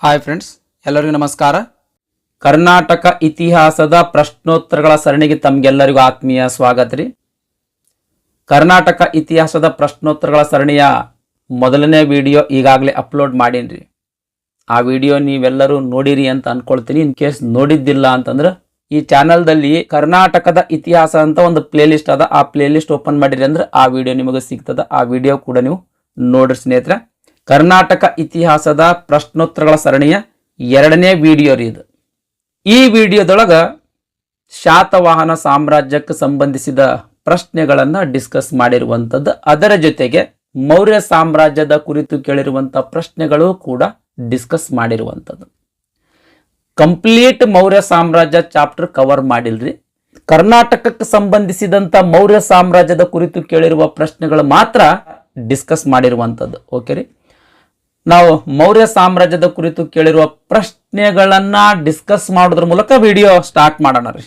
Hi friends, ಎಲ್ಲರಿಗೂ ನಮಸ್ಕಾರ. ಕರ್ನಾಟಕ ಇತಿಹಾಸದ ಪ್ರಶ್ನೋತ್ತರಗಳ ಸರಣಿಗೆ ತಮಗೆಲ್ಲರಿಗೂ ಆತ್ಮೀಯ ಸ್ವಾಗತ ರೀ. ಕರ್ನಾಟಕ ಇತಿಹಾಸದ ಪ್ರಶ್ನೋತ್ತರಗಳ ಸರಣಿಯ ಮೊದಲನೇ ವಿಡಿಯೋ ಈಗಾಗಲೇ ಅಪ್ಲೋಡ್ ಮಾಡೀನಿ. ಆ ವಿಡಿಯೋ ನೀವೆಲ್ಲರೂ ನೋಡಿರಿ ಅಂತ ಅನ್ಕೊಳ್ತೀನಿ. ಇನ್ ಕೇಸ್ ನೋಡಿದ್ದಿಲ್ಲ ಅಂತಂದ್ರೆ ಈ ಚಾನಲ್ದಲ್ಲಿ ಕರ್ನಾಟಕದ ಇತಿಹಾಸ ಅಂತ ಒಂದು ಪ್ಲೇ ಲಿಸ್ಟ್ ಅದ. ಆ ಪ್ಲೇ ಲಿಸ್ಟ್ ಓಪನ್ ಮಾಡಿರಿ ಅಂದ್ರೆ ಆ ವಿಡಿಯೋ ನಿಮಗೆ ಸಿಗ್ತದ. ಆ ವಿಡಿಯೋ ಕೂಡ ನೀವು ನೋಡ್ರಿ ಸ್ನೇಹಿತರೆ. ಕರ್ನಾಟಕ ಇತಿಹಾಸದ ಪ್ರಶ್ನೋತ್ತರಗಳ ಸರಣಿಯ ಎರಡನೇ ವಿಡಿಯೋ ರೀ ಇದು. ಈ ವಿಡಿಯೋದೊಳಗ ಶಾತವಾಹನ ಸಾಮ್ರಾಜ್ಯಕ್ಕೆ ಸಂಬಂಧಿಸಿದ ಪ್ರಶ್ನೆಗಳನ್ನ ಡಿಸ್ಕಸ್ ಮಾಡಿರುವಂಥದ್ದು. ಅದರ ಜೊತೆಗೆ ಮೌರ್ಯ ಸಾಮ್ರಾಜ್ಯದ ಕುರಿತು ಕೇಳಿರುವಂಥ ಪ್ರಶ್ನೆಗಳು ಕೂಡ ಡಿಸ್ಕಸ್ ಮಾಡಿರುವಂಥದ್ದು. ಕಂಪ್ಲೀಟ್ ಮೌರ್ಯ ಸಾಮ್ರಾಜ್ಯ ಚಾಪ್ಟರ್ ಕವರ್ ಮಾಡಿಲ್ರಿ. ಕರ್ನಾಟಕಕ್ಕೆ ಸಂಬಂಧಿಸಿದಂಥ ಮೌರ್ಯ ಸಾಮ್ರಾಜ್ಯದ ಕುರಿತು ಕೇಳಿರುವ ಪ್ರಶ್ನೆಗಳು ಮಾತ್ರ ಡಿಸ್ಕಸ್ ಮಾಡಿರುವಂಥದ್ದು. ಓಕೆ ರೀ. ನಾವು ಮೌರ್ಯ ಸಾಮ್ರಾಜ್ಯದ ಕುರಿತು ಕೇಳಿರುವ ಪ್ರಶ್ನೆಗಳನ್ನ ಡಿಸ್ಕಸ್ ಮಾಡೋದ್ರ ಮೂಲಕ ವಿಡಿಯೋ ಸ್ಟಾರ್ಟ್ ಮಾಡೋಣ ರೀ.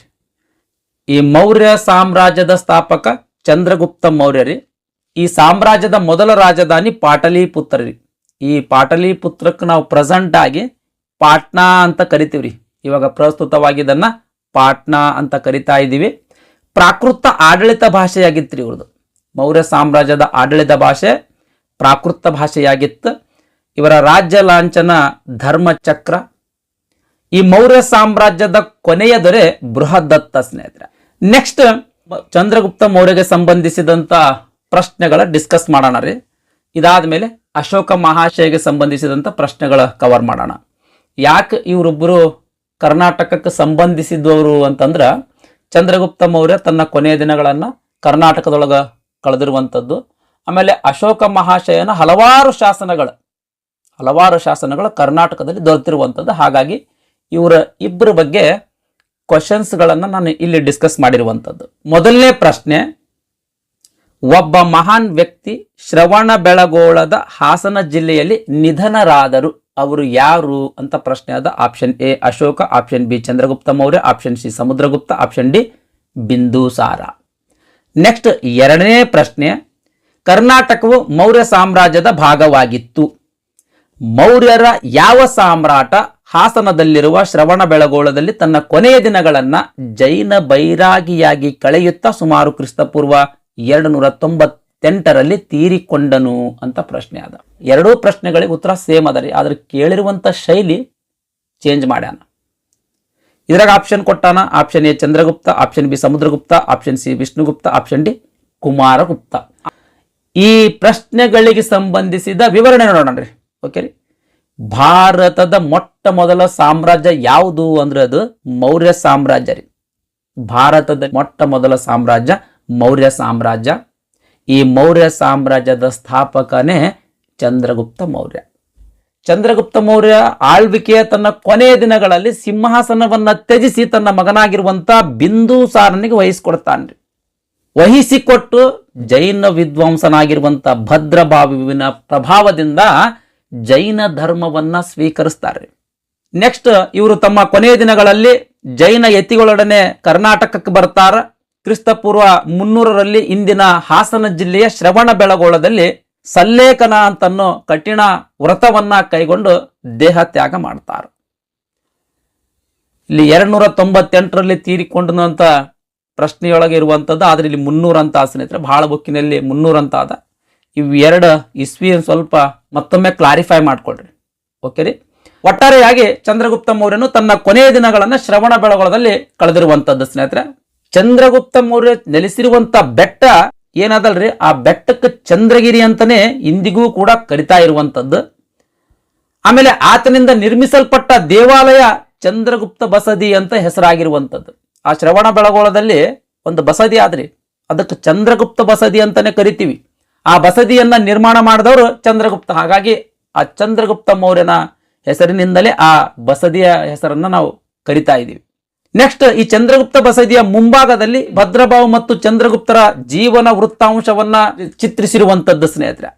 ಈ ಮೌರ್ಯ ಸಾಮ್ರಾಜ್ಯದ ಸ್ಥಾಪಕ ಚಂದ್ರಗುಪ್ತ ಮೌರ್ಯ ರೀ. ಈ ಸಾಮ್ರಾಜ್ಯದ ಮೊದಲ ರಾಜಧಾನಿ ಪಾಟಲಿಪುತ್ರ ರೀ. ಈ ಪಾಟಲಿಪುತ್ರಕ್ಕೆ ನಾವು ಪ್ರೆಸೆಂಟ್ ಆಗಿ ಪಾಟ್ನಾ ಅಂತ ಕರಿತೀವ್ರಿ. ಇವಾಗ ಪ್ರಸ್ತುತವಾಗಿ ಇದನ್ನ ಪಾಟ್ನಾ ಅಂತ ಕರಿತಾ ಇದ್ದೀವಿ. ಪ್ರಾಕೃತ ಆಡಳಿತ ಭಾಷೆಯಾಗಿತ್ತು ರೀ ಇವ್ರದ್ದು. ಮೌರ್ಯ ಸಾಮ್ರಾಜ್ಯದ ಆಡಳಿತ ಭಾಷೆ ಪ್ರಾಕೃತ ಭಾಷೆಯಾಗಿತ್ತು. ಇವರ ರಾಜ್ಯ ಲಾಂಛನ ಧರ್ಮಚಕ್ರ. ಈ ಮೌರ್ಯ ಸಾಮ್ರಾಜ್ಯದ ಕೊನೆಯ ದೊರೆ ಬೃಹದತ್ತ ಸ್ನೇಹಿತರೆ. ನೆಕ್ಸ್ಟ್ ಚಂದ್ರಗುಪ್ತ ಮೌರ್ಯಗೆ ಸಂಬಂಧಿಸಿದಂತ ಪ್ರಶ್ನೆಗಳ ಡಿಸ್ಕಸ್ ಮಾಡೋಣ ರೀ. ಇದಾದ್ಮೇಲೆ ಅಶೋಕ ಮಹಾಶಯಗೆ ಸಂಬಂಧಿಸಿದಂತ ಪ್ರಶ್ನೆಗಳ ಕವರ್ ಮಾಡೋಣ. ಯಾಕೆ ಇವರೊಬ್ಬರು ಕರ್ನಾಟಕಕ್ಕೆ ಸಂಬಂಧಿಸಿದವರು ಅಂತಂದ್ರ ಚಂದ್ರಗುಪ್ತ ಮೌರ್ಯ ತನ್ನ ಕೊನೆಯ ದಿನಗಳನ್ನ ಕರ್ನಾಟಕದೊಳಗ ಕಳೆದಿರುವಂಥದ್ದು. ಆಮೇಲೆ ಅಶೋಕ ಮಹಾಶಯನ ಹಲವಾರು ಶಾಸನಗಳು ಕರ್ನಾಟಕದಲ್ಲಿ ದೊರೆತಿರುವಂಥದ್ದು. ಹಾಗಾಗಿ ಇವರ ಇಬ್ಬರ ಬಗ್ಗೆ ಕ್ವಶನ್ಸ್ಗಳನ್ನು ನಾನು ಇಲ್ಲಿ ಡಿಸ್ಕಸ್ ಮಾಡಿರುವಂಥದ್ದು. ಮೊದಲನೇ ಪ್ರಶ್ನೆ, ಒಬ್ಬ ಮಹಾನ್ ವ್ಯಕ್ತಿ ಶ್ರವಣಬೆಳಗೊಳದ ಹಾಸನ ಜಿಲ್ಲೆಯಲ್ಲಿ ನಿಧನರಾದರು. ಅವರು ಯಾರು ಅಂತ ಪ್ರಶ್ನೆ ಅದ. Option A Ashoka, option B Chandragupta Maurya, option C Samudragupta, option D Bindusara. Next ಎರಡನೇ ಪ್ರಶ್ನೆ, ಕರ್ನಾಟಕವು ಮೌರ್ಯ ಸಾಮ್ರಾಜ್ಯದ ಭಾಗವಾಗಿತ್ತು. ಮೌರ್ಯರ ಯಾವ ಸಾಮ್ರಾಟ ಹಾಸನದಲ್ಲಿರುವ ಶ್ರವಣಬೆಳಗೊಳದಲ್ಲಿ ತನ್ನ ಕೊನೆಯ ದಿನಗಳನ್ನ ಜೈನ ಬೈರಾಗಿಯಾಗಿ ಕಳೆಯುತ್ತಾ ಸುಮಾರು ಕ್ರಿಸ್ತಪೂರ್ವ 298ರಲ್ಲಿ ತೀರಿಕೊಂಡನು ಅಂತ ಪ್ರಶ್ನೆ ಅದ. ಎರಡೂ ಪ್ರಶ್ನೆಗಳಿಗೆ ಉತ್ತರ ಸೇಮ್ ಅದ ರೀ. ಆದ್ರೆ ಕೇಳಿರುವಂತ ಶೈಲಿ ಚೇಂಜ್ ಮಾಡ್ಯಾನ. ಇದ್ರಾಗ ಆಪ್ಷನ್ ಕೊಟ್ಟಾನ. Option A Chandragupta, option B Samudragupta, option C Vishnugupta, option D Kumaragupta. ಈ ಪ್ರಶ್ನೆಗಳಿಗೆ ಸಂಬಂಧಿಸಿದ ವಿವರಣೆ ನೋಡೋಣ ರೀ. ಓಕೆ ರೀ. ಭಾರತದ ಮೊಟ್ಟ ಮೊದಲ ಸಾಮ್ರಾಜ್ಯ ಯಾವುದು ಅಂದ್ರೆ ಅದು ಮೌರ್ಯ ಸಾಮ್ರಾಜ್ಯ ರೀ. ಭಾರತದ ಮೊಟ್ಟ ಮೊದಲ ಸಾಮ್ರಾಜ್ಯ ಮೌರ್ಯ ಸಾಮ್ರಾಜ್ಯ. ಈ ಮೌರ್ಯ ಸಾಮ್ರಾಜ್ಯದ ಸ್ಥಾಪಕನೇ ಚಂದ್ರಗುಪ್ತ ಮೌರ್ಯ. ಚಂದ್ರಗುಪ್ತ ಮೌರ್ಯ ಆಳ್ವಿಕೆಯ ತನ್ನ ಕೊನೆಯ ದಿನಗಳಲ್ಲಿ ಸಿಂಹಾಸನವನ್ನ ತ್ಯಜಿಸಿ ತನ್ನ ಮಗನಾಗಿರುವಂತ ಬಿಂದುಸಾರನಿಗೆ ವಹಿಸಿಕೊಡ್ತಾನ್ರಿ. ವಹಿಸಿಕೊಟ್ಟು ಜೈನ ವಿದ್ವಾಂಸನಾಗಿರುವಂತ ಭದ್ರಭಾವುವಿನ ಪ್ರಭಾವದಿಂದ ಜೈನ ಧರ್ಮವನ್ನ ಸ್ವೀಕರಿಸ್ತಾರೆ. ನೆಕ್ಸ್ಟ್ ಇವರು ತಮ್ಮ ಕೊನೆಯ ದಿನಗಳಲ್ಲಿ ಜೈನ ಯತಿಗಳೊಡನೆ ಕರ್ನಾಟಕಕ್ಕೆ ಬರ್ತಾರ. ಕ್ರಿಸ್ತಪೂರ್ವ 300ರಲ್ಲಿ ಇಂದಿನ ಹಾಸನ ಜಿಲ್ಲೆಯ ಶ್ರವಣಬೆಳಗೊಳದಲ್ಲಿ ಸಲ್ಲೇಖನ ಅಂತನ್ನೋ ಕಠಿಣ ವ್ರತವನ್ನ ಕೈಗೊಂಡು ದೇಹ ತ್ಯಾಗ ಮಾಡ್ತಾರೆ. ಇಲ್ಲಿ 298ರಲ್ಲಿ ತೀರಿಕೊಂಡನು ಅಂತ ಪ್ರಶ್ನೆಯೊಳಗೆ ಇರುವಂಥದ್ದು. ಆದ್ರೆ ಇಲ್ಲಿ 300 ಅಂತ ಸ್ನೇಹಿತರೆ. ಬಹಳ ಬುಕ್ಕಿನಲ್ಲಿ 300 ಅಂತ ಅದ. ಇವು ಎರಡು ಇಸ್ವಿ ಸ್ವಲ್ಪ ಮತ್ತೊಮ್ಮೆ ಕ್ಲಾರಿಫೈ ಮಾಡ್ಕೊಳ್ರಿ. ಓಕೆ ರೀ. ಒಟ್ಟಾರೆಯಾಗಿ ಚಂದ್ರಗುಪ್ತ ಮೌರ್ಯನು ತನ್ನ ಕೊನೆಯ ದಿನಗಳನ್ನ ಶ್ರವಣಬೆಳಗೊಳದಲ್ಲಿ ಕಳೆದಿರುವಂತದ್ದು ಸ್ನೇಹಿತರೆ. ಚಂದ್ರಗುಪ್ತ ಮೌರ್ಯ ನೆಲೆಸಿರುವಂತ ಬೆಟ್ಟ ಏನದಲ್ರಿ, ಆ ಬೆಟ್ಟಕ್ಕೆ ಚಂದ್ರಗಿರಿ ಅಂತಾನೆ ಇಂದಿಗೂ ಕೂಡ ಕರಿತಾ ಇರುವಂತದ್ದು. ಆಮೇಲೆ ಆತನಿಂದ ನಿರ್ಮಿಸಲ್ಪಟ್ಟ ದೇವಾಲಯ ಚಂದ್ರಗುಪ್ತ ಬಸದಿ ಅಂತ ಹೆಸರಾಗಿರುವಂಥದ್ದು. ಆ ಶ್ರವಣಬೆಳಗೊಳದಲ್ಲಿ ಒಂದು ಬಸದಿ ಆದ್ರಿ, ಅದಕ್ಕೆ ಚಂದ್ರಗುಪ್ತ ಬಸದಿ ಅಂತಾನೆ ಕರಿತೀವಿ. ಆ ಬಸದಿಯನ್ನ ನಿರ್ಮಾಣ ಮಾಡಿದವರು ಚಂದ್ರಗುಪ್ತ. ಹಾಗಾಗಿ ಆ ಚಂದ್ರಗುಪ್ತ ಮೌರ್ಯನ ಹೆಸರಿನಿಂದಲೇ ಆ ಬಸದಿಯ ಹೆಸರನ್ನ ನಾವು ಕರಿತಾ ಇದ್ದೀವಿ. ನೆಕ್ಸ್ಟ್ ಈ ಚಂದ್ರಗುಪ್ತ ಬಸದಿಯ ಮುಂಭಾಗದಲ್ಲಿ ಭದ್ರಭಾವು ಮತ್ತು ಚಂದ್ರಗುಪ್ತರ ಜೀವನ ವೃತ್ತಾಂಶವನ್ನ ಚಿತ್ರಿಸಿರುವಂತದ್ದು ಸ್ನೇಹಿತರೆ.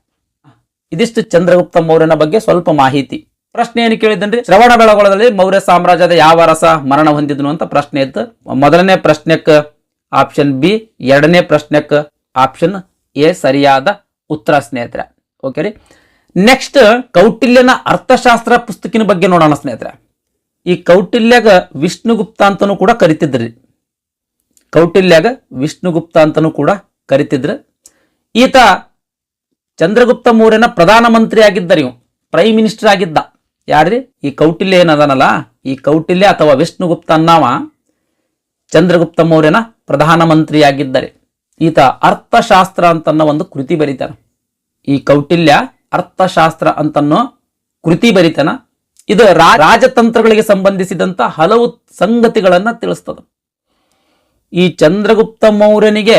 ಇದಿಷ್ಟು ಚಂದ್ರಗುಪ್ತ ಮೌರ್ಯನ ಬಗ್ಗೆ ಸ್ವಲ್ಪ ಮಾಹಿತಿ. ಪ್ರಶ್ನೆ ಏನು ಕೇಳಿದನ್ರಿ, ಶ್ರವಣಬೆಳಗೊಳದಲ್ಲಿ ಮೌರ್ಯ ಸಾಮ್ರಾಜ್ಯದ ಯಾವ ಅರಸ ಮರಣ ಹೊಂದಿದನು ಅಂತ ಪ್ರಶ್ನೆ ಇತ್ತು. ಮೊದಲನೇ ಪ್ರಶ್ನೆಕ್ಕೆ ಆಪ್ಷನ್ ಬಿ, ಎರಡನೇ ಪ್ರಶ್ನೆಕ್ಕೆ ಆಪ್ಷನ್ ಎ ಸರಿಯಾದ ಉತ್ತರ ಸ್ನೇಹಿತರೆ. ಓಕೆ ರೀ. ನೆಕ್ಸ್ಟ್ ಕೌಟಿಲ್ಯನ ಅರ್ಥಶಾಸ್ತ್ರ ಪುಸ್ತಕಿನ ಬಗ್ಗೆ ನೋಡೋಣ ಸ್ನೇಹಿತರೆ. ಈ ಕೌಟಿಲ್ಯಾಗ ವಿಷ್ಣುಗುಪ್ತ ಅಂತನೂ ಕೂಡ ಕರಿತಿದ್ರಿ. ಕೌಟಿಲ್ಯಾಗ ವಿಷ್ಣುಗುಪ್ತ ಅಂತನೂ ಕೂಡ ಕರಿತಿದ್ರು. ಈತ ಚಂದ್ರಗುಪ್ತ ಮೌರ್ಯನ ಪ್ರಧಾನಮಂತ್ರಿ ಆಗಿದ್ದರು. ಇವು ಪ್ರೈಮ್ ಮಿನಿಸ್ಟರ್ ಆಗಿದ್ದ. ಯಾರ್ರಿ? ಈ ಕೌಟಿಲ್ಯ ಏನದನಲ್ಲ, ಈ ಕೌಟಿಲ್ಯ ಅಥವಾ ವಿಷ್ಣುಗುಪ್ತ ಅನ್ನವ ಚಂದ್ರಗುಪ್ತ ಮೌರ್ಯನ ಪ್ರಧಾನಮಂತ್ರಿ ಆಗಿದ್ದಾರೆ. ಈತ ಅರ್ಥಶಾಸ್ತ್ರ ಅಂತನ್ನ ಒಂದು ಕೃತಿ ಬರೀತಾನ. ಈ ಕೌಟಿಲ್ಯ ಅರ್ಥಶಾಸ್ತ್ರ ಅಂತನ್ನೋ ಕೃತಿ ಬರೀತಾನ. ಇದು ರಾಜತಂತ್ರಗಳಿಗೆ ಸಂಬಂಧಿಸಿದಂತ ಹಲವು ಸಂಗತಿಗಳನ್ನ ತಿಳಿಸ್ತದ. ಈ ಚಂದ್ರಗುಪ್ತ ಮೌರ್ಯನಿಗೆ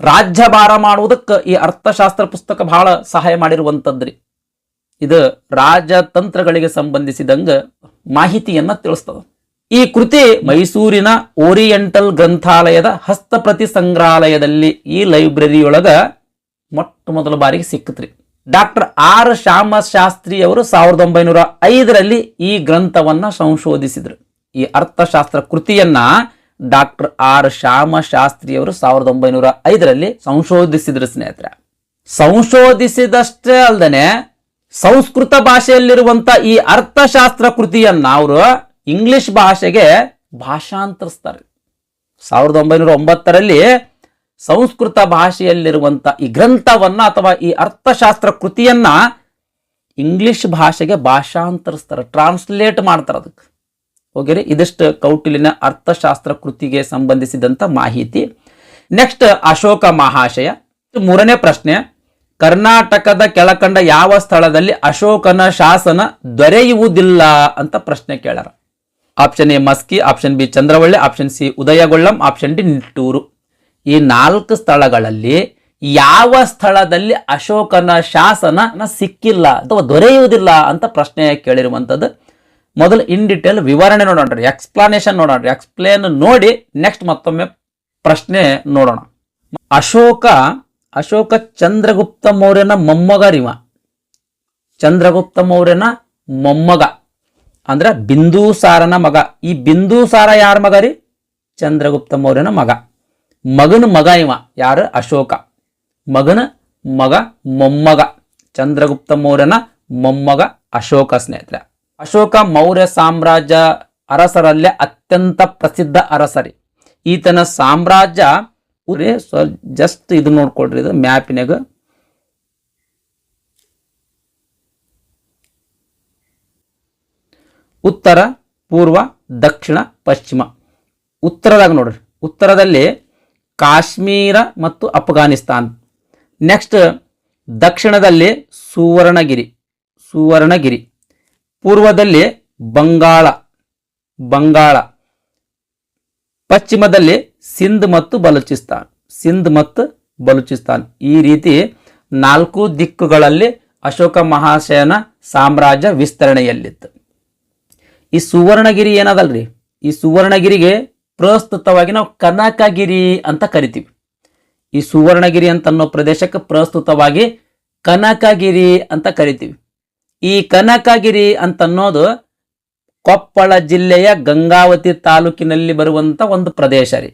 ರಾಜ್ಯಭಾರ ಮಾಡುವುದಕ್ಕೆ ಈ ಅರ್ಥಶಾಸ್ತ್ರ ಪುಸ್ತಕ ಬಹಳ ಸಹಾಯ ಮಾಡಿರುವಂತದ್ರಿ. ಇದು ರಾಜತಂತ್ರಗಳಿಗೆ ಸಂಬಂಧಿಸಿದಂಗ ಮಾಹಿತಿಯನ್ನ ತಿಳಿಸ್ತದ. ಈ ಕೃತಿ ಮೈಸೂರಿನ ಓರಿಯೆಂಟಲ್ ಗ್ರಂಥಾಲಯದ ಹಸ್ತಪ್ರತಿ ಸಂಗ್ರಹಾಲಯದಲ್ಲಿ ಈ ಲೈಬ್ರರಿಯೊಳಗ ಮೊಟ್ಟ ಮೊದಲ ಬಾರಿಗೆ ಸಿಕ್ಕತ್ರಿ. ಡಾಕ್ಟರ್ ಆರ್ ಶ್ಯಾಮಶಾಸ್ತ್ರಿ ಅವರು 1905ರಲ್ಲಿ ಈ ಗ್ರಂಥವನ್ನ ಸಂಶೋಧಿಸಿದ್ರು. ಈ ಅರ್ಥಶಾಸ್ತ್ರ ಕೃತಿಯನ್ನ ಡಾಕ್ಟರ್ ಆರ್ ಶ್ಯಾಮಶಾಸ್ತ್ರಿ ಅವರು 1905ರಲ್ಲಿ ಸಂಶೋಧಿಸಿದ್ರು ಸ್ನೇಹಿತರೆ. ಸಂಶೋಧಿಸಿದಷ್ಟೇ ಅಲ್ಲದೆ ಸಂಸ್ಕೃತ ಭಾಷೆಯಲ್ಲಿರುವಂತ ಈ ಅರ್ಥಶಾಸ್ತ್ರ ಕೃತಿಯನ್ನ ಅವರು ಇಂಗ್ಲಿಷ್ ಭಾಷೆಗೆ ಭಾಷಾಂತರಿಸ್ತಾರೆ. 1909ರಲ್ಲಿ ಸಂಸ್ಕೃತ ಭಾಷೆಯಲ್ಲಿರುವಂತ ಈ ಗ್ರಂಥವನ್ನ ಅಥವಾ ಈ ಅರ್ಥಶಾಸ್ತ್ರ ಕೃತಿಯನ್ನ ಇಂಗ್ಲಿಷ್ ಭಾಷೆಗೆ ಭಾಷಾಂತರಿಸ್ತಾರೆ, ಟ್ರಾನ್ಸ್ಲೇಟ್ ಮಾಡ್ತಾರೆ ಅದಕ್ಕೆ. ಓಕೆರಿ, ಇದಿಷ್ಟು ಕೌಟಿಲ್ಯನ ಅರ್ಥಶಾಸ್ತ್ರ ಕೃತಿಗೆ ಸಂಬಂಧಿಸಿದಂತ ಮಾಹಿತಿ. ನೆಕ್ಸ್ಟ್ ಅಶೋಕ ಮಹಾಶಯ. ಮೂರನೇ ಪ್ರಶ್ನೆ, ಕರ್ನಾಟಕದ ಕೆಳಕಂಡ ಯಾವ ಸ್ಥಳದಲ್ಲಿ ಅಶೋಕನ ಶಾಸನ ದೊರೆಯುವುದಿಲ್ಲ ಅಂತ ಪ್ರಶ್ನೆ ಕೇಳಾರ. Option A Maski, option B Chandravalli, option C Udegolam, option D Nittur. ಈ 4 ಸ್ಥಳಗಳಲ್ಲಿ ಯಾವ ಸ್ಥಳದಲ್ಲಿ ಅಶೋಕನ ಶಾಸನ ಸಿಕ್ಕಿಲ್ಲ ಅಥವಾ ದೊರೆಯುವುದಿಲ್ಲ ಅಂತ ಪ್ರಶ್ನೆ ಕೇಳಿರುವಂಥದ್ದು. ಮೊದಲು ಇನ್ ಡಿಟೇಲ್ ವಿವರಣೆ ನೋಡೋಣ, ಎಕ್ಸ್ಪ್ಲಾನೇಷನ್ ನೋಡೋಣ. ಎಕ್ಸ್ಪ್ಲೇನ್ ನೋಡಿ ನೆಕ್ಸ್ಟ್ ಮತ್ತೊಮ್ಮೆ ಪ್ರಶ್ನೆ ನೋಡೋಣ. ಅಶೋಕ ಚಂದ್ರಗುಪ್ತ ಮೌರ್ಯನ ಮೊಮ್ಮಗರಿವ. ಚಂದ್ರಗುಪ್ತ ಮೌರ್ಯನ ಮೊಮ್ಮಗ ಅಂದ್ರೆ ಬಿಂದೂಸಾರನ ಮಗ. ಈ ಬಿಂದೂಸಾರ ಯಾರ ಮಗ ರೀ? ಚಂದ್ರಗುಪ್ತ ಮೌರ್ಯನ ಮಗ. ಮಗನ ಮಗ ಇವ ಯಾರು? ಅಶೋಕ. ಮಗನ ಮಗ ಮೊಮ್ಮಗ ಚಂದ್ರಗುಪ್ತ ಮೌರ್ಯನ ಮೊಮ್ಮಗ ಅಶೋಕ ಸ್ನೇಹಿತರೆ. ಅಶೋಕ ಮೌರ್ಯ ಸಾಮ್ರಾಜ್ಯ ಅರಸರಲ್ಲೇ ಅತ್ಯಂತ ಪ್ರಸಿದ್ಧ ಅರಸರಿ. ಈತನ ಸಾಮ್ರಾಜ್ಯ ಜಸ್ಟ್ ಇದು ನೋಡ್ಕೊಡ್ರಿ, ಇದು ಮ್ಯಾಪಿನಾಗ ಉತ್ತರ, ಪೂರ್ವ, ದಕ್ಷಿಣ, ಪಶ್ಚಿಮ. ಉತ್ತರದಾಗ ನೋಡ್ರಿ, ಉತ್ತರದಲ್ಲಿ ಕಾಶ್ಮೀರ ಮತ್ತು ಅಫ್ಘಾನಿಸ್ತಾನ್. ನೆಕ್ಸ್ಟ್ ದಕ್ಷಿಣದಲ್ಲಿ ಸುವರ್ಣಗಿರಿ. ಪೂರ್ವದಲ್ಲಿ ಬಂಗಾಳ. ಪಶ್ಚಿಮದಲ್ಲಿ ಸಿಂಧ್ ಮತ್ತು ಬಲೂಚಿಸ್ತಾನ್. ಈ ರೀತಿ 4 ದಿಕ್ಕುಗಳಲ್ಲಿ ಅಶೋಕ ಮಹಾಶಯನ ಸಾಮ್ರಾಜ್ಯ ವಿಸ್ತರಣೆಯಲ್ಲಿತ್ತು. ಈ ಸುವರ್ಣಗಿರಿ ಏನದಲ್ರಿ, ಈ ಸುವರ್ಣಗಿರಿಗೆ ಪ್ರಸ್ತುತವಾಗಿ ನಾವು ಕನಕಗಿರಿ ಅಂತ ಕರಿತೀವಿ. ಈ ಸುವರ್ಣಗಿರಿ ಅಂತ ಅನ್ನೋ ಪ್ರದೇಶಕ್ಕೆ ಪ್ರಸ್ತುತವಾಗಿ ಕನಕಗಿರಿ ಅಂತ ಕರಿತೀವಿ. ಈ ಕನಕಗಿರಿ ಅಂತ ಅನ್ನೋದು ಕೊಪ್ಪಳ ಜಿಲ್ಲೆಯ ಗಂಗಾವತಿ ತಾಲೂಕಿನಲ್ಲಿ ಬರುವಂತ ಒಂದು ಪ್ರದೇಶ ರೀ.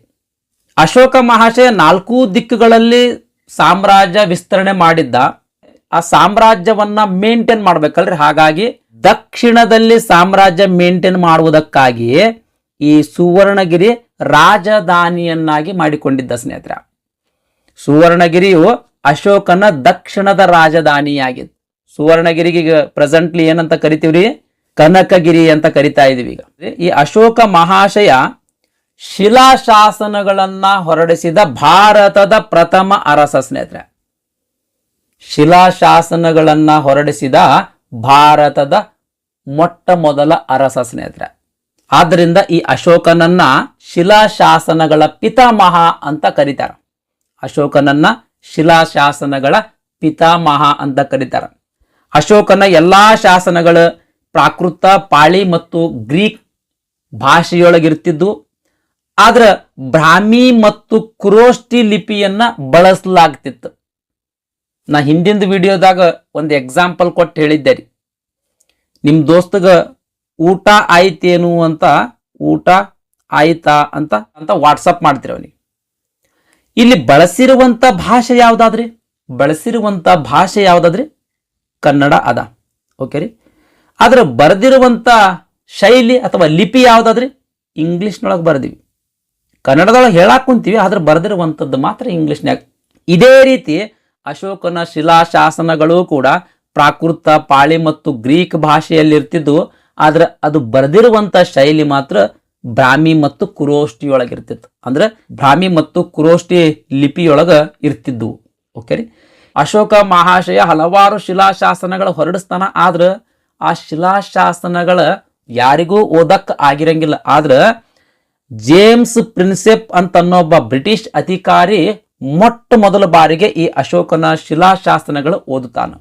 ಅಶೋಕ ಮಹಾಶಯ 4 ದಿಕ್ಕುಗಳಲ್ಲಿ ಸಾಮ್ರಾಜ್ಯ ವಿಸ್ತರಣೆ ಮಾಡಿದ್ದ. ಆ ಸಾಮ್ರಾಜ್ಯವನ್ನ ಮೇಂಟೈನ್ ಮಾಡ್ಬೇಕಲ್ರಿ. ಹಾಗಾಗಿ ದಕ್ಷಿಣದಲ್ಲಿ ಸಾಮ್ರಾಜ್ಯ ಮೇಂಟೈನ್ ಮಾಡುವುದಕ್ಕಾಗಿ ಈ ಸುವರ್ಣಗಿರಿ ರಾಜಧಾನಿಯನ್ನಾಗಿ ಮಾಡಿಕೊಂಡಿದ್ದ ಸ್ನೇಹಿತರೆ. ಸುವರ್ಣಗಿರಿಯು ಅಶೋಕನ ದಕ್ಷಿಣದ ರಾಜಧಾನಿಯಾಗಿತ್ತು. ಸುವರ್ಣಗಿರಿಗೆ ಪ್ರೆಸೆಂಟ್ಲಿ ಏನಂತ ಕರಿತೀವ್ರಿ? ಕನಕಗಿರಿ ಅಂತ ಕರಿತಾ ಇದೀವಿ ಈಗ. ಈ ಅಶೋಕ ಮಹಾಶಯ ಶಿಲಾಶಾಸನಗಳನ್ನ ಹೊರಡಿಸಿದ ಭಾರತದ ಪ್ರಥಮ ಅರಸ ಸ್ನೇಹಿತರೆ. ಶಿಲಾಶಾಸನಗಳನ್ನ ಹೊರಡಿಸಿದ ಭಾರತದ ಮೊಟ್ಟ ಮೊದಲ ಅರಸ ಸ್ನೇಹಿತರೆ. ಆದ್ದರಿಂದ ಈ ಅಶೋಕನನ್ನ ಶಿಲಾಶಾಸನಗಳ ಪಿತಾಮಹ ಅಂತ ಕರೀತಾರ. ಅಶೋಕನನ್ನ ಶಿಲಾಶಾಸನಗಳ ಪಿತಾಮಹ ಅಂತ ಕರೀತಾರ. ಅಶೋಕನ ಎಲ್ಲಾ ಶಾಸನಗಳು ಪ್ರಾಕೃತ, ಪಾಳಿ ಮತ್ತು ಗ್ರೀಕ್ ಭಾಷೆಯೊಳಗಿರ್ತಿದ್ದು. ಆದ್ರೆ ಬ್ರಾಹ್ಮಿ ಮತ್ತು ಕುರೋಷ್ಟಿ ಲಿಪಿಯನ್ನ ಬಳಸಲಾಗ್ತಿತ್ತು. ನಾ ಹಿಂದಿನ ವಿಡಿಯೋದಾಗ ಒಂದು ಎಕ್ಸಾಂಪಲ್ ಕೊಟ್ಟು ಹೇಳಿದ್ದೆ ರೀ. ನಿಮ್ ದೋಸ್ತಗ ಊಟ ಆಯ್ತೇನು ಅಂತ, ಊಟ ಆಯ್ತಾ ಅಂತ ವಾಟ್ಸಪ್ ಮಾಡ್ತೀರ ಅವನಿಗೆ. ಇಲ್ಲಿ ಬಳಸಿರುವಂತ ಭಾಷೆ ಯಾವ್ದಾದ್ರಿ? ಕನ್ನಡ ಅದ. ಓಕೆ ರೀ. ಆದ್ರೆ ಬರೆದಿರುವಂಥ ಶೈಲಿ ಅಥವಾ ಲಿಪಿ ಯಾವುದಾದ್ರಿ? ಇಂಗ್ಲೀಷ್ನೊಳಗೆ ಬರೆದಿವಿ. ಕನ್ನಡದೊಳಗೆ ಹೇಳಕ್ಕೆ ಕುಂತೀವಿ, ಆದ್ರೆ ಬರೆದಿರುವಂಥದ್ದು ಮಾತ್ರ ಇಂಗ್ಲೀಷ್ನ್ಯಾಗ. ಇದೇ ರೀತಿ ಅಶೋಕನ ಶಿಲಾಶಾಸನಗಳು ಕೂಡ ಪ್ರಾಕೃತ, ಪಾಳಿ ಮತ್ತು ಗ್ರೀಕ್ ಭಾಷೆಯಲ್ಲಿ ಇರ್ತಿದ್ವು. ಆದ್ರೆ ಅದು ಬರೆದಿರುವಂಥ ಶೈಲಿ ಮಾತ್ರ ಬ್ರಾಹ್ಮಿ ಮತ್ತು ಕುರೋಷ್ಟಿಯೊಳಗಿರ್ತಿತ್ತು. ಅಂದ್ರೆ ಬ್ರಾಹ್ಮಿ ಮತ್ತು ಕುರೋಷ್ಟಿ ಲಿಪಿಯೊಳಗೆ ಇರ್ತಿದ್ವು. ಓಕೆ ರೀ. ಅಶೋಕ ಮಹಾಶಯ ಹಲವಾರು ಶಿಲಾಶಾಸನಗಳು ಹೊರಡಿಸ್ತಾನ. ಆದ್ರೆ ಆ ಶಿಲಾಶಾಸನಗಳ ಯಾರಿಗೂ ಓದಕ್ ಆಗಿರಂಗಿಲ್ಲ. ಆದ್ರೆ ಜೇಮ್ಸ್ ಪ್ರಿನ್ಸೆಪ್ ಅಂತ ಅನ್ನೊಬ್ಬ ಬ್ರಿಟಿಷ್ ಅಧಿಕಾರಿ ಮೊಟ್ಟ ಮೊದಲ ಬಾರಿಗೆ ಈ ಅಶೋಕನ ಶಿಲಾಶಾಸನಗಳು ಓದುತ್ತಾನ.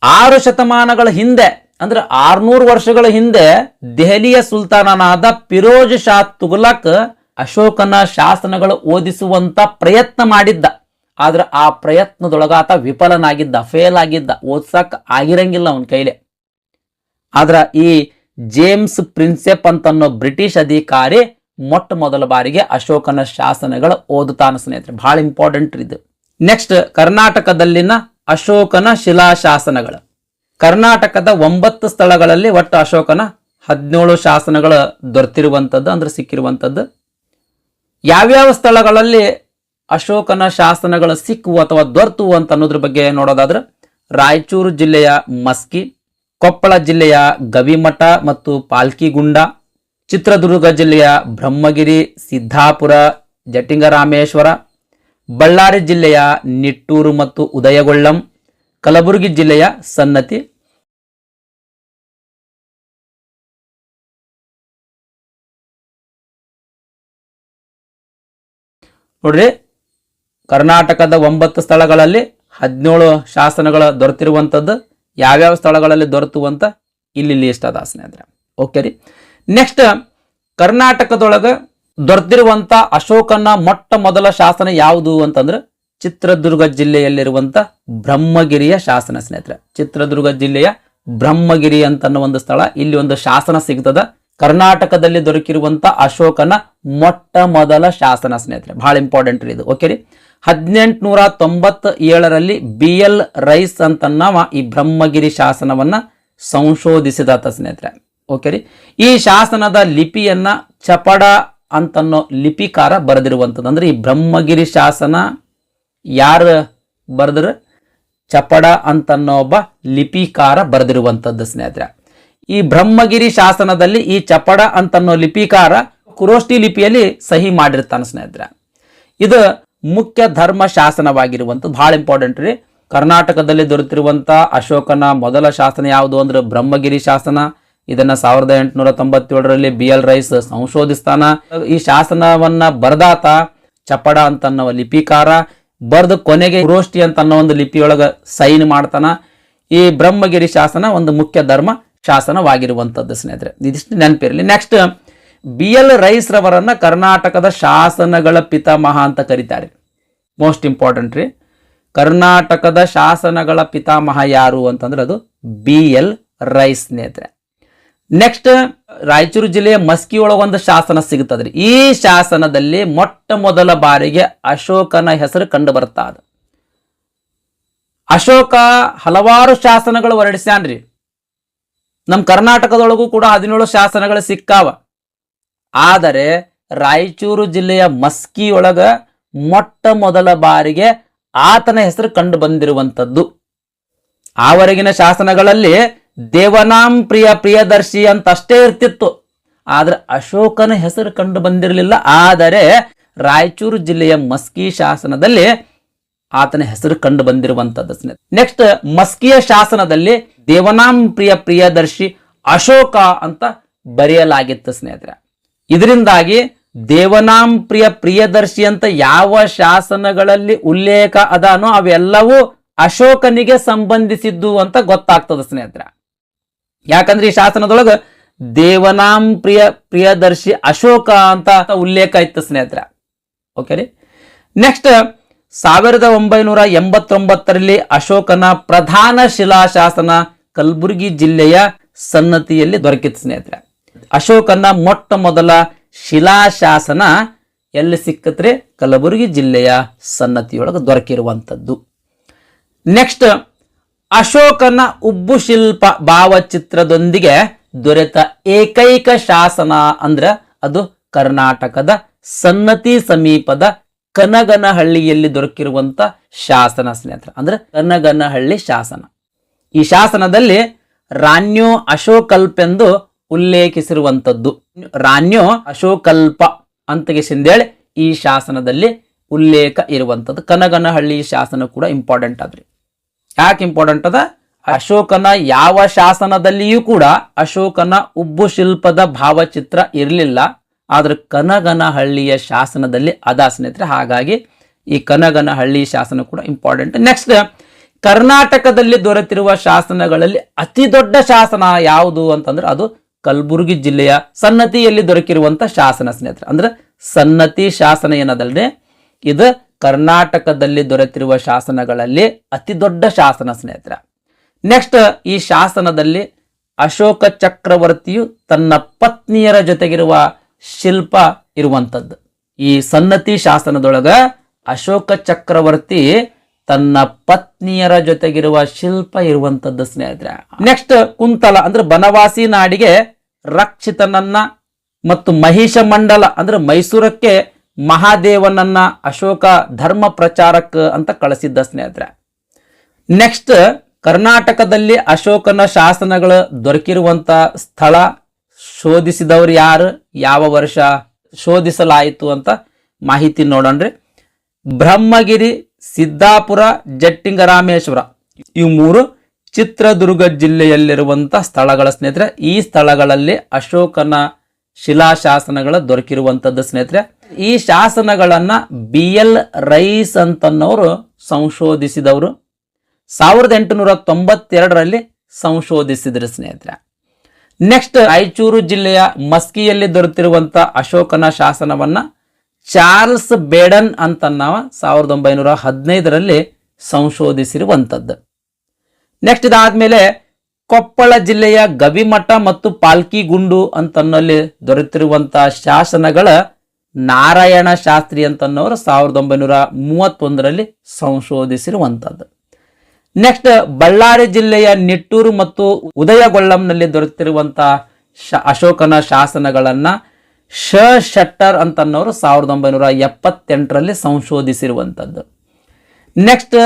6 ಶತಮಾನಗಳ ಹಿಂದೆ, ಅಂದ್ರೆ 600 ವರ್ಷಗಳ ಹಿಂದೆ ದೆಹಲಿಯ ಸುಲ್ತಾನನಾದ ಫಿರೋಜ್ ಶಾ ತುಘಲಕ್ ಅಶೋಕನ ಶಾಸನಗಳು ಓದಿಸುವಂತ ಪ್ರಯತ್ನ ಮಾಡಿದ್ದ. ಆದ್ರೆ ಆ ಪ್ರಯತ್ನದೊಳಗಾತ ವಿಫಲನಾಗಿದ್ದ, ಫೇಲ್ ಆಗಿದ್ದ, ಓದ್ಸಕ್ ಆಗಿರಂಗಿಲ್ಲ ಅವನ ಕೈಲೆ. ಆದ್ರ ಈ ಜೇಮ್ಸ್ ಪ್ರಿನ್ಸೆಪ್ ಅಂತನ್ನೋ ಬ್ರಿಟಿಷ್ ಅಧಿಕಾರಿ ಮೊಟ್ಟ ಮೊದಲ ಬಾರಿಗೆ ಅಶೋಕನ ಶಾಸನಗಳು ಓದುತ್ತಾನ ಸ್ನೇಹಿತರೆ. ಬಹಳ ಇಂಪಾರ್ಟೆಂಟ್ ಇದು. ನೆಕ್ಸ್ಟ್, ಕರ್ನಾಟಕದಲ್ಲಿನ ಅಶೋಕನ ಶಿಲಾಶಾಸನಗಳು. ಕರ್ನಾಟಕದ 9 ಸ್ಥಳಗಳಲ್ಲಿ ಒಟ್ಟು ಅಶೋಕನ 17 ಶಾಸನಗಳು ದೊರೆತಿರುವಂಥದ್ದು, ಅಂದ್ರೆ ಸಿಕ್ಕಿರುವಂಥದ್ದು. ಯಾವ್ಯಾವ ಸ್ಥಳಗಳಲ್ಲಿ ಅಶೋಕನ ಶಾಸನಗಳು ಸಿಕ್ಕುವು ಅಥವಾ ದೊರೆತುವು ಅಂತ ಅನ್ನೋದ್ರ ಬಗ್ಗೆ ನೋಡೋದಾದ್ರೆ, ರಾಯಚೂರು ಜಿಲ್ಲೆಯ ಮಸ್ಕಿ, ಕೊಪ್ಪಳ ಜಿಲ್ಲೆಯ ಗವಿಮಠ ಮತ್ತು ಪಾಲ್ಕಿಗುಂಡ, ಚಿತ್ರದುರ್ಗ ಜಿಲ್ಲೆಯ ಬ್ರಹ್ಮಗಿರಿ, ಸಿದ್ದಾಪುರ, ಜಟಿಂಗರಾಮೇಶ್ವರ, ಬಳ್ಳಾರಿ ಜಿಲ್ಲೆಯ ನಿಟ್ಟೂರು ಮತ್ತು ಉದಯಗೊಳ್ಳಂ, ಕಲಬುರಗಿ ಜಿಲ್ಲೆಯ ಸನ್ನತಿ, ನೋಡ್ರಿ ಕರ್ನಾಟಕದ 9 ಸ್ಥಳಗಳಲ್ಲಿ 17 ಶಾಸನಗಳ ದೊರೆತಿರುವಂಥದ್ದು. ಯಾವ್ಯಾವ ಸ್ಥಳಗಳಲ್ಲಿ ದೊರೆತು ಅಂತ ಇಲ್ಲಿ ಲಿಸ್ಟ್ ಅದ ಸ್ನೇಹಿತರೆ. ಓಕೆ ರೀ. ನೆಕ್ಸ್ಟ್, ಕರ್ನಾಟಕದೊಳಗೆ ದೊರೆತಿರುವಂತ ಅಶೋಕನ ಮೊಟ್ಟ ಮೊದಲ ಶಾಸನ ಯಾವುದು ಅಂತಂದ್ರೆ ಚಿತ್ರದುರ್ಗ ಜಿಲ್ಲೆಯಲ್ಲಿರುವಂತ ಬ್ರಹ್ಮಗಿರಿಯ ಶಾಸನ ಸ್ನೇಹಿತರೆ. ಚಿತ್ರದುರ್ಗ ಜಿಲ್ಲೆಯ ಬ್ರಹ್ಮಗಿರಿ ಅಂತ ಒಂದು ಸ್ಥಳ, ಇಲ್ಲಿ ಒಂದು ಶಾಸನ ಸಿಗ್ತದ. ಕರ್ನಾಟಕದಲ್ಲಿ ದೊರಕಿರುವಂತ ಅಶೋಕನ ಮೊಟ್ಟ ಮೊದಲ ಶಾಸನ ಸ್ನೇಹಿತರೆ. ಬಹಳ ಇಂಪಾರ್ಟೆಂಟ್ ಇದು. ಓಕೆ ರೀ. 1897ರಲ್ಲಿ BL ರೈಸ್ ಅಂತನ್ನವ ಈ ಬ್ರಹ್ಮಗಿರಿ ಶಾಸನವನ್ನ ಸಂಶೋಧಿಸಿದಾತ ಸ್ನೇಹಿತರೆ. ಓಕೆ ರೀ. ಈ ಶಾಸನದ ಲಿಪಿಯನ್ನ ಚಪಡ ಅಂತನ್ನೋ ಲಿಪಿಕಾರ ಬರೆದಿರುವಂಥದ್ದು. ಅಂದ್ರೆ ಈ ಬ್ರಹ್ಮಗಿರಿ ಶಾಸನ ಯಾರು ಬರೆದ್ರ? ಚಪಡ ಅಂತನ್ನೋ ಒಬ್ಬ ಲಿಪಿಕಾರ ಬರೆದಿರುವಂಥದ್ದು ಸ್ನೇಹಿತರೆ. ಈ ಬ್ರಹ್ಮಗಿರಿ ಶಾಸನದಲ್ಲಿ ಈ ಚಪಡ ಅಂತನ್ನೋ ಲಿಪಿಕಾರ ಕುರೋಷ್ಟಿ ಲಿಪಿಯಲ್ಲಿ ಸಹಿ ಮಾಡಿರ್ತಾನೆ ಸ್ನೇಹಿತರೆ. ಇದು ಮುಖ್ಯ ಧರ್ಮ ಶಾಸನವಾಗಿರುವಂಥದ್ದು. ಬಹಳ ಇಂಪಾರ್ಟೆಂಟ್ ರೀ. ಕರ್ನಾಟಕದಲ್ಲಿ ದೊರೆತಿರುವಂತ ಅಶೋಕನ ಮೊದಲ ಶಾಸನ ಯಾವುದು ಅಂದ್ರೆ ಬ್ರಹ್ಮಗಿರಿ ಶಾಸನ. ಇದನ್ನ 1897ರಲ್ಲಿ BL ರೈಸ್ ಸಂಶೋಧಿಸ್ತಾನ. ಈ ಶಾಸನವನ್ನ ಬರೆದಾತ ಚಪಡ ಅಂತನ್ನೋ ಲಿಪಿಕಾರ. ಬರೆದು ಕೊನೆಗೆ ಕುರೋಷ್ಟಿ ಅಂತ ಅನ್ನೋ ಒಂದು ಲಿಪಿಯೊಳಗ ಸೈನ್ ಮಾಡ್ತಾನ. ಈ ಬ್ರಹ್ಮಗಿರಿ ಶಾಸನ ಒಂದು ಮುಖ್ಯ ಧರ್ಮ ಶಾಸನವಾಗಿರುವಂಥದ್ದು ಸ್ನೇಹಿತರೆ. ಇದಿಷ್ಟು ನೆನಪಿರಲಿ. ನೆಕ್ಸ್ಟ್, BL ರೈಸ್ ರವರನ್ನ ಕರ್ನಾಟಕದ ಶಾಸನಗಳ ಪಿತಾಮಹ ಅಂತ ಕರೀತಾರೆ. ಮೋಸ್ಟ್ ಇಂಪಾರ್ಟೆಂಟ್ ರೀ. ಕರ್ನಾಟಕದ ಶಾಸನಗಳ ಪಿತಾಮಹ ಯಾರು ಅಂತಂದ್ರೆ ಅದು BL ರೈಸ್ ಸ್ನೇಹಿತರೆ. ನೆಕ್ಸ್ಟ್, ರಾಯಚೂರು ಜಿಲ್ಲೆಯ ಮಸ್ಕಿ ಒಳಗೊಂದು ಶಾಸನ ಸಿಗುತ್ತದ್ರಿ. ಈ ಶಾಸನದಲ್ಲಿ ಮೊಟ್ಟ ಮೊದಲ ಬಾರಿಗೆ ಅಶೋಕನ ಹೆಸರು ಕಂಡು ಬರ್ತಾ ಇದೆ. ಅಶೋಕ ಹಲವಾರು ಶಾಸನಗಳು ಹೊರಡಿಸ್ಯಾನ್ರಿ. ನಮ್ಮ ಕರ್ನಾಟಕದೊಳಗೂ ಕೂಡ 17 ಶಾಸನಗಳು ಸಿಕ್ಕಾವ. ಆದರೆ ರಾಯಚೂರು ಜಿಲ್ಲೆಯ ಮಸ್ಕಿ ಒಳಗ ಮೊಟ್ಟ ಮೊದಲ ಬಾರಿಗೆ ಆತನ ಹೆಸರು ಕಂಡು ಬಂದಿರುವಂಥದ್ದು. ಆವರೆಗಿನ ಶಾಸನಗಳಲ್ಲಿ ದೇವನಾಂ ಪ್ರಿಯದರ್ಶಿ ಅಂತ ಅಷ್ಟೇ ಇರ್ತಿತ್ತು. ಆದ್ರೆ ಅಶೋಕನ ಹೆಸರು ಕಂಡು ಬಂದಿರಲಿಲ್ಲ. ಆದರೆ ರಾಯಚೂರು ಜಿಲ್ಲೆಯ ಮಸ್ಕಿ ಶಾಸನದಲ್ಲಿ ಆತನ ಹೆಸರು ಕಂಡು ಬಂದಿರುವಂಥದ್ದು. ನೆಕ್ಸ್ಟ್, ಮಸ್ಕಿಯ ಶಾಸನದಲ್ಲಿ ದೇವನಾಂ ಪ್ರಿಯದರ್ಶಿ ಅಶೋಕ ಅಂತ ಬರೆಯಲಾಗಿತ್ತು ಸ್ನೇಹಿತರೆ. ಇದರಿಂದಾಗಿ ದೇವನಾಂ ಪ್ರಿಯದರ್ಶಿ ಅಂತ ಯಾವ ಶಾಸನಗಳಲ್ಲಿ ಉಲ್ಲೇಖ ಅದಾನೋ ಅವೆಲ್ಲವೂ ಅಶೋಕನಿಗೆ ಸಂಬಂಧಿಸಿದ್ದು ಅಂತ ಗೊತ್ತಾಗ್ತದೆ ಸ್ನೇಹಿತರೆ. ಯಾಕಂದ್ರೆ ಈ ಶಾಸನದೊಳಗ ದೇವನಾಂ ಪ್ರಿಯದರ್ಶಿ ಅಶೋಕ ಅಂತ ಉಲ್ಲೇಖ ಇತ್ತು ಸ್ನೇಹಿತರೆ. ಓಕೆ ರೀ. ನೆಕ್ಸ್ಟ್, 1989ರಲ್ಲಿ ಅಶೋಕನ ಪ್ರಧಾನ ಶಿಲಾಶಾಸನ ಕಲಬುರಗಿ ಜಿಲ್ಲೆಯ ಸನ್ನತಿಯಲ್ಲಿ ದೊರಕಿತ್ತು ಸ್ನೇಹಿತರೆ. ಅಶೋಕನ ಮೊಟ್ಟ ಮೊದಲ ಶಿಲಾಶಾಸನ ಎಲ್ಲಿ ಸಿಕ್ಕತ್ರೆ? ಕಲಬುರಗಿ ಜಿಲ್ಲೆಯ ಸನ್ನತಿಯೊಳಗೆ ದೊರಕಿರುವಂಥದ್ದು. ನೆಕ್ಸ್ಟ್, ಅಶೋಕನ ಉಬ್ಬು ಶಿಲ್ಪ ಭಾವಚಿತ್ರದೊಂದಿಗೆ ದೊರೆತ ಏಕೈಕ ಶಾಸನ ಅಂದ್ರೆ ಅದು ಕರ್ನಾಟಕದ ಸನ್ನತಿ ಸಮೀಪದ ಕನಗನಹಳ್ಳಿಯಲ್ಲಿ ದೊರಕಿರುವಂತ ಶಾಸನ ಸ್ನೇಹಿತರೆ, ಅಂದ್ರೆ ಕನಗನಹಳ್ಳಿ ಶಾಸನ. ಈ ಶಾಸನದಲ್ಲಿ ರಾನ್ಯೋ ಅಶೋಕಲ್ಪೆಂದು ಉಲ್ಲೇಖಿಸಿರುವಂತದ್ದು. ರಾನ್ಯೋ ಅಶೋಕಲ್ಪ ಅಂತಗೆಸಿಂದೇಳಿ ಈ ಶಾಸನದಲ್ಲಿ ಉಲ್ಲೇಖ ಇರುವಂತದ್ದು. ಕನಗನಹಳ್ಳಿ ಶಾಸನ ಕೂಡ ಇಂಪಾರ್ಟೆಂಟ್ ಆದ್ರಿ. ಯಾಕೆ ಇಂಪಾರ್ಟೆಂಟ್ ಅದ? ಅಶೋಕನ ಯಾವ ಶಾಸನದಲ್ಲಿಯೂ ಕೂಡ ಅಶೋಕನ ಉಬ್ಬು ಶಿಲ್ಪದ ಭಾವಚಿತ್ರ ಇರಲಿಲ್ಲ, ಆದ್ರೆ ಕನಗನಹಳ್ಳಿಯ ಶಾಸನದಲ್ಲಿ ಅದ ಸ್ನೇಹಿತರೆ. ಹಾಗಾಗಿ ಈ ಕನಗನಹಳ್ಳಿ ಶಾಸನ ಕೂಡ ಇಂಪಾರ್ಟೆಂಟ್. ನೆಕ್ಸ್ಟ್, ಕರ್ನಾಟಕದಲ್ಲಿ ದೊರೆತಿರುವ ಶಾಸನಗಳಲ್ಲಿ ಅತಿ ದೊಡ್ಡ ಶಾಸನ ಯಾವುದು ಅಂತಂದ್ರೆ ಅದು ಕಲಬುರಗಿ ಜಿಲ್ಲೆಯ ಸನ್ನತಿಯಲ್ಲಿ ದೊರಕಿರುವಂತ ಶಾಸನ ಸ್ನೇಹಿತರೆ. ಅಂದ್ರೆ ಸನ್ನತಿ ಶಾಸನ ಏನದಲ್ರಿ, ಇದು ಕರ್ನಾಟಕದಲ್ಲಿ ದೊರೆತಿರುವ ಶಾಸನಗಳಲ್ಲಿ ಅತಿ ದೊಡ್ಡ ಶಾಸನ ಸ್ನೇಹಿತರೆ. ನೆಕ್ಸ್ಟ್, ಈ ಶಾಸನದಲ್ಲಿ ಅಶೋಕ ಚಕ್ರವರ್ತಿಯು ತನ್ನ ಪತ್ನಿಯರ ಜೊತೆಗಿರುವ ಶಿಲ್ಪ ಇರುವಂತದ್ದು. ಈ ಸನ್ನತಿ ಶಾಸನದೊಳಗ ಅಶೋಕ ಚಕ್ರವರ್ತಿ ತನ್ನ ಪತ್ನಿಯರ ಜೊತೆಗಿರುವ ಶಿಲ್ಪ ಇರುವಂತದ್ದು ಸ್ನೇಹಿತರೆ. ನೆಕ್ಸ್ಟ್, ಕುಂತಲ ಅಂದ್ರೆ ಬನವಾಸಿ ನಾಡಿಗೆ ರಕ್ಷಿತನನ್ನ ಮತ್ತು ಮಹಿಷ ಮಂಡಲ ಅಂದ್ರೆ ಮೈಸೂರಕ್ಕೆ ಮಹಾದೇವನನ್ನ ಅಶೋಕ ಧರ್ಮ ಪ್ರಚಾರಕ ಅಂತ ಕಳಿಸಿದ್ದ ಸ್ನೇಹಿತರೆ. ನೆಕ್ಸ್ಟ್, ಕರ್ನಾಟಕದಲ್ಲಿ ಅಶೋಕನ ಶಾಸನಗಳು ದೊರಕಿರುವಂತ ಸ್ಥಳ ಶೋಧಿಸಿದವರು ಯಾರು, ಯಾವ ವರ್ಷ ಶೋಧಿಸಲಾಯಿತು ಅಂತ ಮಾಹಿತಿ ನೋಡೋಣ್ರಿ. ಬ್ರಹ್ಮಗಿರಿ, ಸಿದ್ದಾಪುರ, ಜಟ್ಟಿಂಗರಾಮೇಶ್ವರ ಇವು ಮೂರು ಚಿತ್ರದುರ್ಗ ಜಿಲ್ಲೆಯಲ್ಲಿರುವಂತ ಸ್ಥಳಗಳ ಸ್ನೇಹಿತರೆ. ಈ ಸ್ಥಳಗಳಲ್ಲಿ ಅಶೋಕನ ಶಿಲಾಶಾಸನಗಳು ದೊರಕಿರುವಂತದ್ದು ಸ್ನೇಹಿತರೆ. ಈ ಶಾಸನಗಳನ್ನ BL ರೈಸ್ ಅಂತನ್ನೋರು ಸಂಶೋಧಿಸಿದವರು 1892ರಲ್ಲಿ ಸಂಶೋಧಿಸಿದ್ರು ಸ್ನೇಹಿತರೆ. ನೆಕ್ಸ್ಟ್, ರಾಯಚೂರು ಜಿಲ್ಲೆಯ ಮಸ್ಕಿಯಲ್ಲಿ ದೊರೆತಿರುವಂತ ಅಶೋಕನ ಶಾಸನವನ್ನ ಚಾರ್ಲ್ಸ್ ಬೇಡನ್ ಅಂತನ್ನವ 1915ರಲ್ಲಿ ಸಂಶೋಧಿಸಿರುವಂತದ್ದು. ನೆಕ್ಸ್ಟ್, ಇದಾದ್ಮೇಲೆ ಕೊಪ್ಪಳ ಜಿಲ್ಲೆಯ ಗವಿಮಠ ಮತ್ತು ಪಾಲ್ಕಿಗುಂಡು ಅಂತನ್ನಲ್ಲಿ ದೊರೆತಿರುವಂತಹ ಶಾಸನಗಳ ನಾರಾಯಣ ಶಾಸ್ತ್ರಿ ಅಂತನ್ನವರು 1931ರಲ್ಲಿ ಸಂಶೋಧಿಸಿರುವಂತದ್ದು. ನೆಕ್ಸ್ಟ್, ಬಳ್ಳಾರಿ ಜಿಲ್ಲೆಯ ನಿಟ್ಟೂರು ಮತ್ತು ಉದಯಗೊಳ್ಳಂನಲ್ಲಿ ದೊರೆತಿರುವಂತಹ ಅಶೋಕನ ಶಾಸನಗಳನ್ನ ಶಟ್ಟರ್ ಅಂತನ್ನವರು 1978ರಲ್ಲಿ ಸಂಶೋಧಿಸಿರುವಂತದ್ದು. ನೆಕ್ಸ್ಟ್,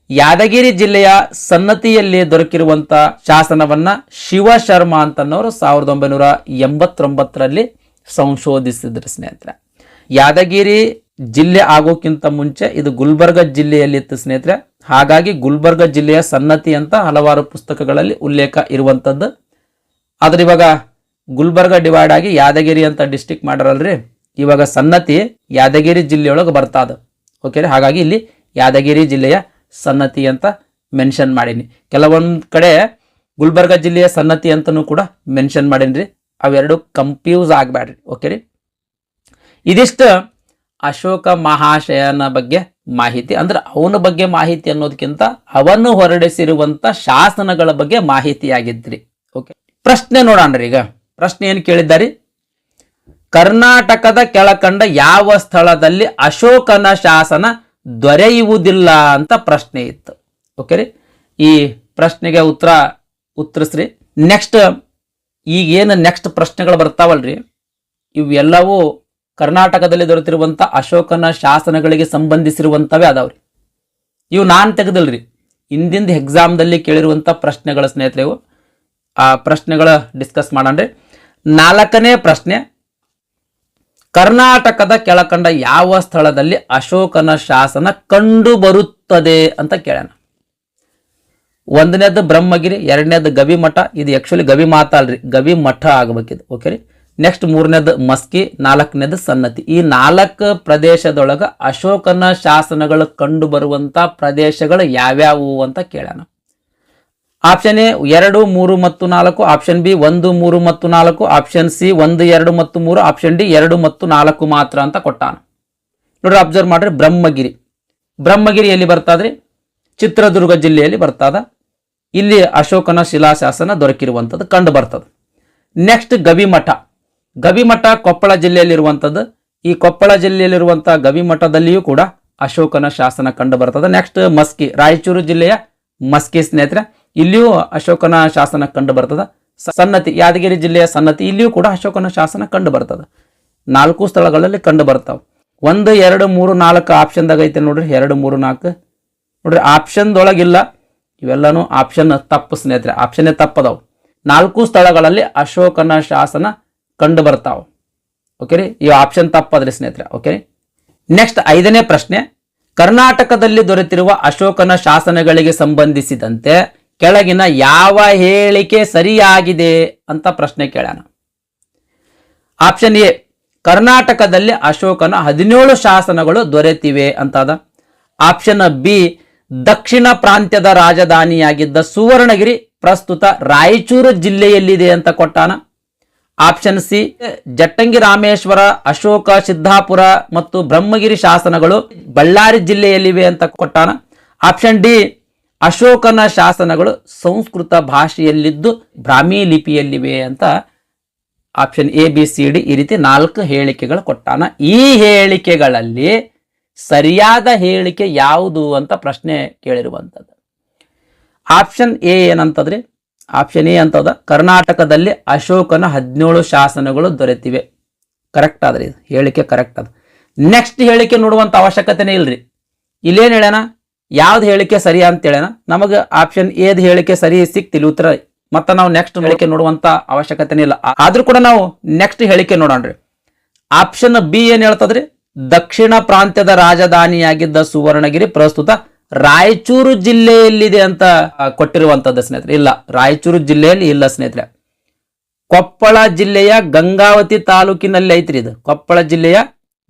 ಯಾದಗಿರಿ ಜಿಲ್ಲೆಯ ಸನ್ನತಿಯಲ್ಲಿ ದೊರಕಿರುವಂತ ಶಾಸನವನ್ನ ಶಿವಶರ್ಮ ಅಂತನ್ನವರು 1989ರಲ್ಲಿ ಸಂಶೋಧಿಸಿದ್ರು ಸ್ನೇಹಿತರೆ. ಯಾದಗಿರಿ ಜಿಲ್ಲೆ ಆಗೋಕ್ಕಿಂತ ಮುಂಚೆ ಇದು ಗುಲ್ಬರ್ಗ ಜಿಲ್ಲೆಯಲ್ಲಿ ಇತ್ತು ಸ್ನೇಹಿತರೆ. ಹಾಗಾಗಿ ಗುಲ್ಬರ್ಗ ಜಿಲ್ಲೆಯ ಸನ್ನತಿ ಅಂತ ಹಲವಾರು ಪುಸ್ತಕಗಳಲ್ಲಿ ಉಲ್ಲೇಖ ಇರುವಂತದ್ದು. ಆದ್ರೆ ಇವಾಗ ಗುಲ್ಬರ್ಗ ಡಿವೈಡ್ ಆಗಿ ಯಾದಗಿರಿ ಅಂತ ಡಿಸ್ಟಿಕ್ ಮಾಡರಲ್ರಿ, ಇವಾಗ ಸನ್ನತಿ ಯಾದಗಿರಿ ಜಿಲ್ಲೆಯೊಳಗೆ ಬರ್ತಾದ. ಓಕೆ, ಹಾಗಾಗಿ ಇಲ್ಲಿ ಯಾದಗಿರಿ ಜಿಲ್ಲೆಯ ಸನ್ನತಿ ಅಂತ ಮೆನ್ಷನ್ ಮಾಡೀನಿ. ಕೆಲವೊಂದು ಕಡೆ ಗುಲ್ಬರ್ಗ ಜಿಲ್ಲೆಯ ಸನ್ನತಿ ಅಂತನೂ ಕೂಡ ಮೆನ್ಷನ್ ಮಾಡೀನಿ. ಅವೆರಡು ಕನ್ಫ್ಯೂಸ್ ಆಗಬೇಡ್ರಿ. ಓಕೆ ರೀ, ಇದಿಷ್ಟು ಅಶೋಕ ಮಹಾಶಯನ ಬಗ್ಗೆ ಮಾಹಿತಿ. ಅಂದ್ರೆ ಅವನ ಬಗ್ಗೆ ಮಾಹಿತಿ ಅನ್ನೋದಕ್ಕಿಂತ ಅವನು ಹೊರಡಿಸಿರುವಂತ ಶಾಸನಗಳ ಬಗ್ಗೆ ಮಾಹಿತಿಯಾಗಿದ್ರಿ. ಓಕೆ, ಪ್ರಶ್ನೆ ನೋಡೋಣ್ರಿ. ಈಗ ಪ್ರಶ್ನೆ ಏನು ಕೇಳಿದ್ದಾರೆ? ಕರ್ನಾಟಕದ ಕೆಳಕಂಡ ಯಾವ ಸ್ಥಳದಲ್ಲಿ ಅಶೋಕನ ಶಾಸನ ದೊರೆಯುವುದಿಲ್ಲ ಅಂತ ಪ್ರಶ್ನೆ ಇತ್ತು. ಓಕೆ ರೀ, ಈ ಪ್ರಶ್ನೆಗೆ ಉತ್ತರಿಸ್ರಿ. ನೆಕ್ಸ್ಟ್, ಈಗೇನು ನೆಕ್ಸ್ಟ್ ಪ್ರಶ್ನೆಗಳು ಬರ್ತಾವಲ್ರಿ, ಇವೆಲ್ಲವೂ ಕರ್ನಾಟಕದಲ್ಲಿ ದೊರೆತಿರುವಂತ ಅಶೋಕನ ಶಾಸನಗಳಿಗೆ ಸಂಬಂಧಿಸಿರುವಂತವೇ ಅದಾವ್ರಿ. ಇವು ನಾನು ತೆಗೆದಲ್ರಿ, ಇಂದಿಂದ ಎಕ್ಸಾಮ್ದಲ್ಲಿ ಕೇಳಿರುವಂತ ಪ್ರಶ್ನೆಗಳ ಸ್ನೇಹಿತರೆ. ಇವು ಆ ಪ್ರಶ್ನೆಗಳ ಡಿಸ್ಕಸ್ ಮಾಡೋಣ್ರಿ. 4ನೇ ಪ್ರಶ್ನೆ, ಕರ್ನಾಟಕದ ಕೆಳಕಂಡ ಯಾವ ಸ್ಥಳದಲ್ಲಿ ಅಶೋಕನ ಶಾಸನ ಕಂಡು ಬರುತ್ತದೆ ಅಂತ ಕೇಳೋಣ. 1ನೇದು ಬ್ರಹ್ಮಗಿರಿ, 2ನೇದು ಗವಿಮಠ. ಇದು ಆಕ್ಚುಲಿ ಗವಿಮಾತ ಅಲ್ರಿ, ಗವಿಮಠ ಆಗಬೇಕಿದು. ಓಕೆ ರೀ. ನೆಕ್ಸ್ಟ್ 3ನೇದು ಮಸ್ಕಿ, 4ನೇದು ಸನ್ನತಿ. ಈ 4 ಪ್ರದೇಶದೊಳಗ ಅಶೋಕನ ಶಾಸನಗಳು ಕಂಡು ಬರುವಂತ ಪ್ರದೇಶಗಳು ಯಾವ್ಯಾವು ಅಂತ ಕೇಳೋಣ. ಆಪ್ಷನ್ ಎ 2, 3 ಮತ್ತು 4, ಆಪ್ಷನ್ ಬಿ 1, 3 ಮತ್ತು 4, ಆಪ್ಷನ್ ಸಿ 1, 2 ಮತ್ತು 3, ಆಪ್ಷನ್ ಡಿ 2 ಮತ್ತು 4 ಮಾತ್ರ ಅಂತ ಕೊಟ್ಟಾನ. ನೋಡ್ರಿ, ಅಬ್ಸರ್ವ್ ಮಾಡ್ರಿ. ಬ್ರಹ್ಮಗಿರಿ ಎಲ್ಲಿ ಬರ್ತಾದ್ರಿ? ಚಿತ್ರದುರ್ಗ ಜಿಲ್ಲೆಯಲ್ಲಿ ಬರ್ತಾದ. ಇಲ್ಲಿ ಅಶೋಕನ ಶಿಲಾಶಾಸನ ದೊರಕಿರುವಂಥದ್ದು ಕಂಡು ಬರ್ತದೆ. ನೆಕ್ಸ್ಟ್ ಗವಿಮಠ ಕೊಪ್ಪಳ ಜಿಲ್ಲೆಯಲ್ಲಿರುವಂಥದ್ದು. ಈ ಕೊಪ್ಪಳ ಜಿಲ್ಲೆಯಲ್ಲಿರುವಂತಹ ಗವಿಮಠದಲ್ಲಿಯೂ ಕೂಡ ಅಶೋಕನ ಶಾಸನ ಕಂಡು ಬರ್ತದೆ. ನೆಕ್ಸ್ಟ್ ಮಸ್ಕಿ, ರಾಯಚೂರು ಜಿಲ್ಲೆಯ ಮಸ್ಕಿ ಸ್ನೇಹಿತರೆ, ಇಲ್ಲಿಯೂ ಅಶೋಕನ ಶಾಸನ ಕಂಡು ಬರ್ತದ. ಸನ್ನತಿ, ಯಾದಗಿರಿ ಜಿಲ್ಲೆಯ ಸನ್ನತಿ, ಇಲ್ಲಿಯೂ ಕೂಡ ಅಶೋಕನ ಶಾಸನ ಕಂಡು ಬರ್ತದ. 4 ಸ್ಥಳಗಳಲ್ಲಿ ಕಂಡು ಬರ್ತಾವ. 1, 2, 3, 4 ಆಪ್ಷನ್ದಾಗ ಐತೆ ನೋಡ್ರಿ. 2, 3, 4 ನೋಡ್ರಿ, ಆಪ್ಷನ್ದೊಳಗಿಲ್ಲ. ಇವೆಲ್ಲನೂ ಆಪ್ಷನ್ ತಪ್ಪು ಸ್ನೇಹಿತರೆ, ಆಪ್ಷನ್ನೇ ತಪ್ಪದವು. 4 ಸ್ಥಳಗಳಲ್ಲಿ ಅಶೋಕನ ಶಾಸನ ಕಂಡು ಬರ್ತಾವ. ಓಕೆ ರೀ, ಈ ಆಪ್ಷನ್ ತಪ್ಪದ್ರಿ ಸ್ನೇಹಿತರೆ. ಓಕೆ, ನೆಕ್ಸ್ಟ್ 5ನೇ ಪ್ರಶ್ನೆ, ಕರ್ನಾಟಕದಲ್ಲಿ ದೊರೆತಿರುವ ಅಶೋಕನ ಶಾಸನಗಳಿಗೆ ಸಂಬಂಧಿಸಿದಂತೆ ಕೆಳಗಿನ ಯಾವ ಹೇಳಿಕೆ ಸರಿಯಾಗಿದೆ ಅಂತ ಪ್ರಶ್ನೆ ಕೇಳೋಣ. ಆಪ್ಷನ್ ಎ, ಕರ್ನಾಟಕದಲ್ಲಿ ಅಶೋಕನ 17 ಶಾಸನಗಳು ದೊರೆತಿವೆ ಅಂತದ. ಆಪ್ಷನ್ ಬಿ, ದಕ್ಷಿಣ ಪ್ರಾಂತ್ಯದ ರಾಜಧಾನಿಯಾಗಿದ್ದ ಸುವರ್ಣಗಿರಿ ಪ್ರಸ್ತುತ ರಾಯಚೂರು ಜಿಲ್ಲೆಯಲ್ಲಿದೆ ಅಂತ ಕೊಟ್ಟಾನ. ಆಪ್ಷನ್ ಸಿ, ಜಟ್ಟಂಗಿ ರಾಮೇಶ್ವರ, ಅಶೋಕ, ಸಿದ್ದಾಪುರ ಮತ್ತು ಬ್ರಹ್ಮಗಿರಿ ಶಾಸನಗಳು ಬಳ್ಳಾರಿ ಜಿಲ್ಲೆಯಲ್ಲಿವೆ ಅಂತ ಕೊಟ್ಟಾನ. ಆಪ್ಷನ್ ಡಿ, ಅಶೋಕನ ಶಾಸನಗಳು ಸಂಸ್ಕೃತ ಭಾಷೆಯಲ್ಲಿದ್ದು ಬ್ರಾಹ್ಮಿ ಲಿಪಿಯಲ್ಲಿವೆ ಅಂತ option A B C D ಈ ರೀತಿ 4 ಹೇಳಿಕೆಗಳು ಕೊಟ್ಟಾನ. ಈ ಹೇಳಿಕೆಗಳಲ್ಲಿ ಸರಿಯಾದ ಹೇಳಿಕೆ ಯಾವುದು ಅಂತ ಪ್ರಶ್ನೆ ಕೇಳಿರುವಂಥದ್ದು. ಆಪ್ಷನ್ ಎ ಏನಂತದ್ರಿ? ಆಪ್ಷನ್ ಎ ಅಂತದ, ಕರ್ನಾಟಕದಲ್ಲಿ ಅಶೋಕನ 17 ಶಾಸನಗಳು ದೊರೆತಿವೆ. ಕರೆಕ್ಟ್ ಆದ್ರಿ, ಹೇಳಿಕೆ ಕರೆಕ್ಟ್ ಅದ. ನೆಕ್ಸ್ಟ್ ಹೇಳಿಕೆ ನೋಡುವಂತ ಅವಶ್ಯಕತೆನೇ ಇಲ್ರಿ. ಇಲ್ಲೇನು ಹೇಳ್ಯಾನ, ಯಾವ್ದು ಹೇಳಿಕೆ ಸರಿ ಅಂತ ಹೇಳ್ಯಾನ. ನಮಗೆ ಆಪ್ಷನ್ ಎದ್ ಹೇಳಿಕೆ ಸರಿ ಸಿಕ್ತಿಲ್ಲ ಉತ್ತರ, ಮತ್ತೆ ನಾವು ನೆಕ್ಸ್ಟ್ ಹೇಳಿಕೆ ನೋಡುವಂತ ಅವಶ್ಯಕತೆನೇ ಇಲ್ಲ. ಆದ್ರೂ ಕೂಡ ನಾವು ನೆಕ್ಸ್ಟ್ ಹೇಳಿಕೆ ನೋಡೋಣ್ರಿ. ಆಪ್ಷನ್ ಬಿ ಏನ್ ಹೇಳ್ತದ್ರಿ, ದಕ್ಷಿಣ ಪ್ರಾಂತ್ಯದ ರಾಜಧಾನಿಯಾಗಿದ್ದ ಸುವರ್ಣಗಿರಿ ಪ್ರಸ್ತುತ ರಾಯಚೂರು ಜಿಲ್ಲೆಯಲ್ಲಿದೆ ಅಂತ ಕೊಟ್ಟಿರುವಂತದ್ದು ಸ್ನೇಹಿತರೆ. ಇಲ್ಲ, ರಾಯಚೂರು ಜಿಲ್ಲೆಯಲ್ಲಿ ಇಲ್ಲ ಸ್ನೇಹಿತರೆ. ಕೊಪ್ಪಳ ಜಿಲ್ಲೆಯ ಗಂಗಾವತಿ ತಾಲೂಕಿನಲ್ಲಿ ಐತ್ರಿ ಇದು. ಕೊಪ್ಪಳ ಜಿಲ್ಲೆಯ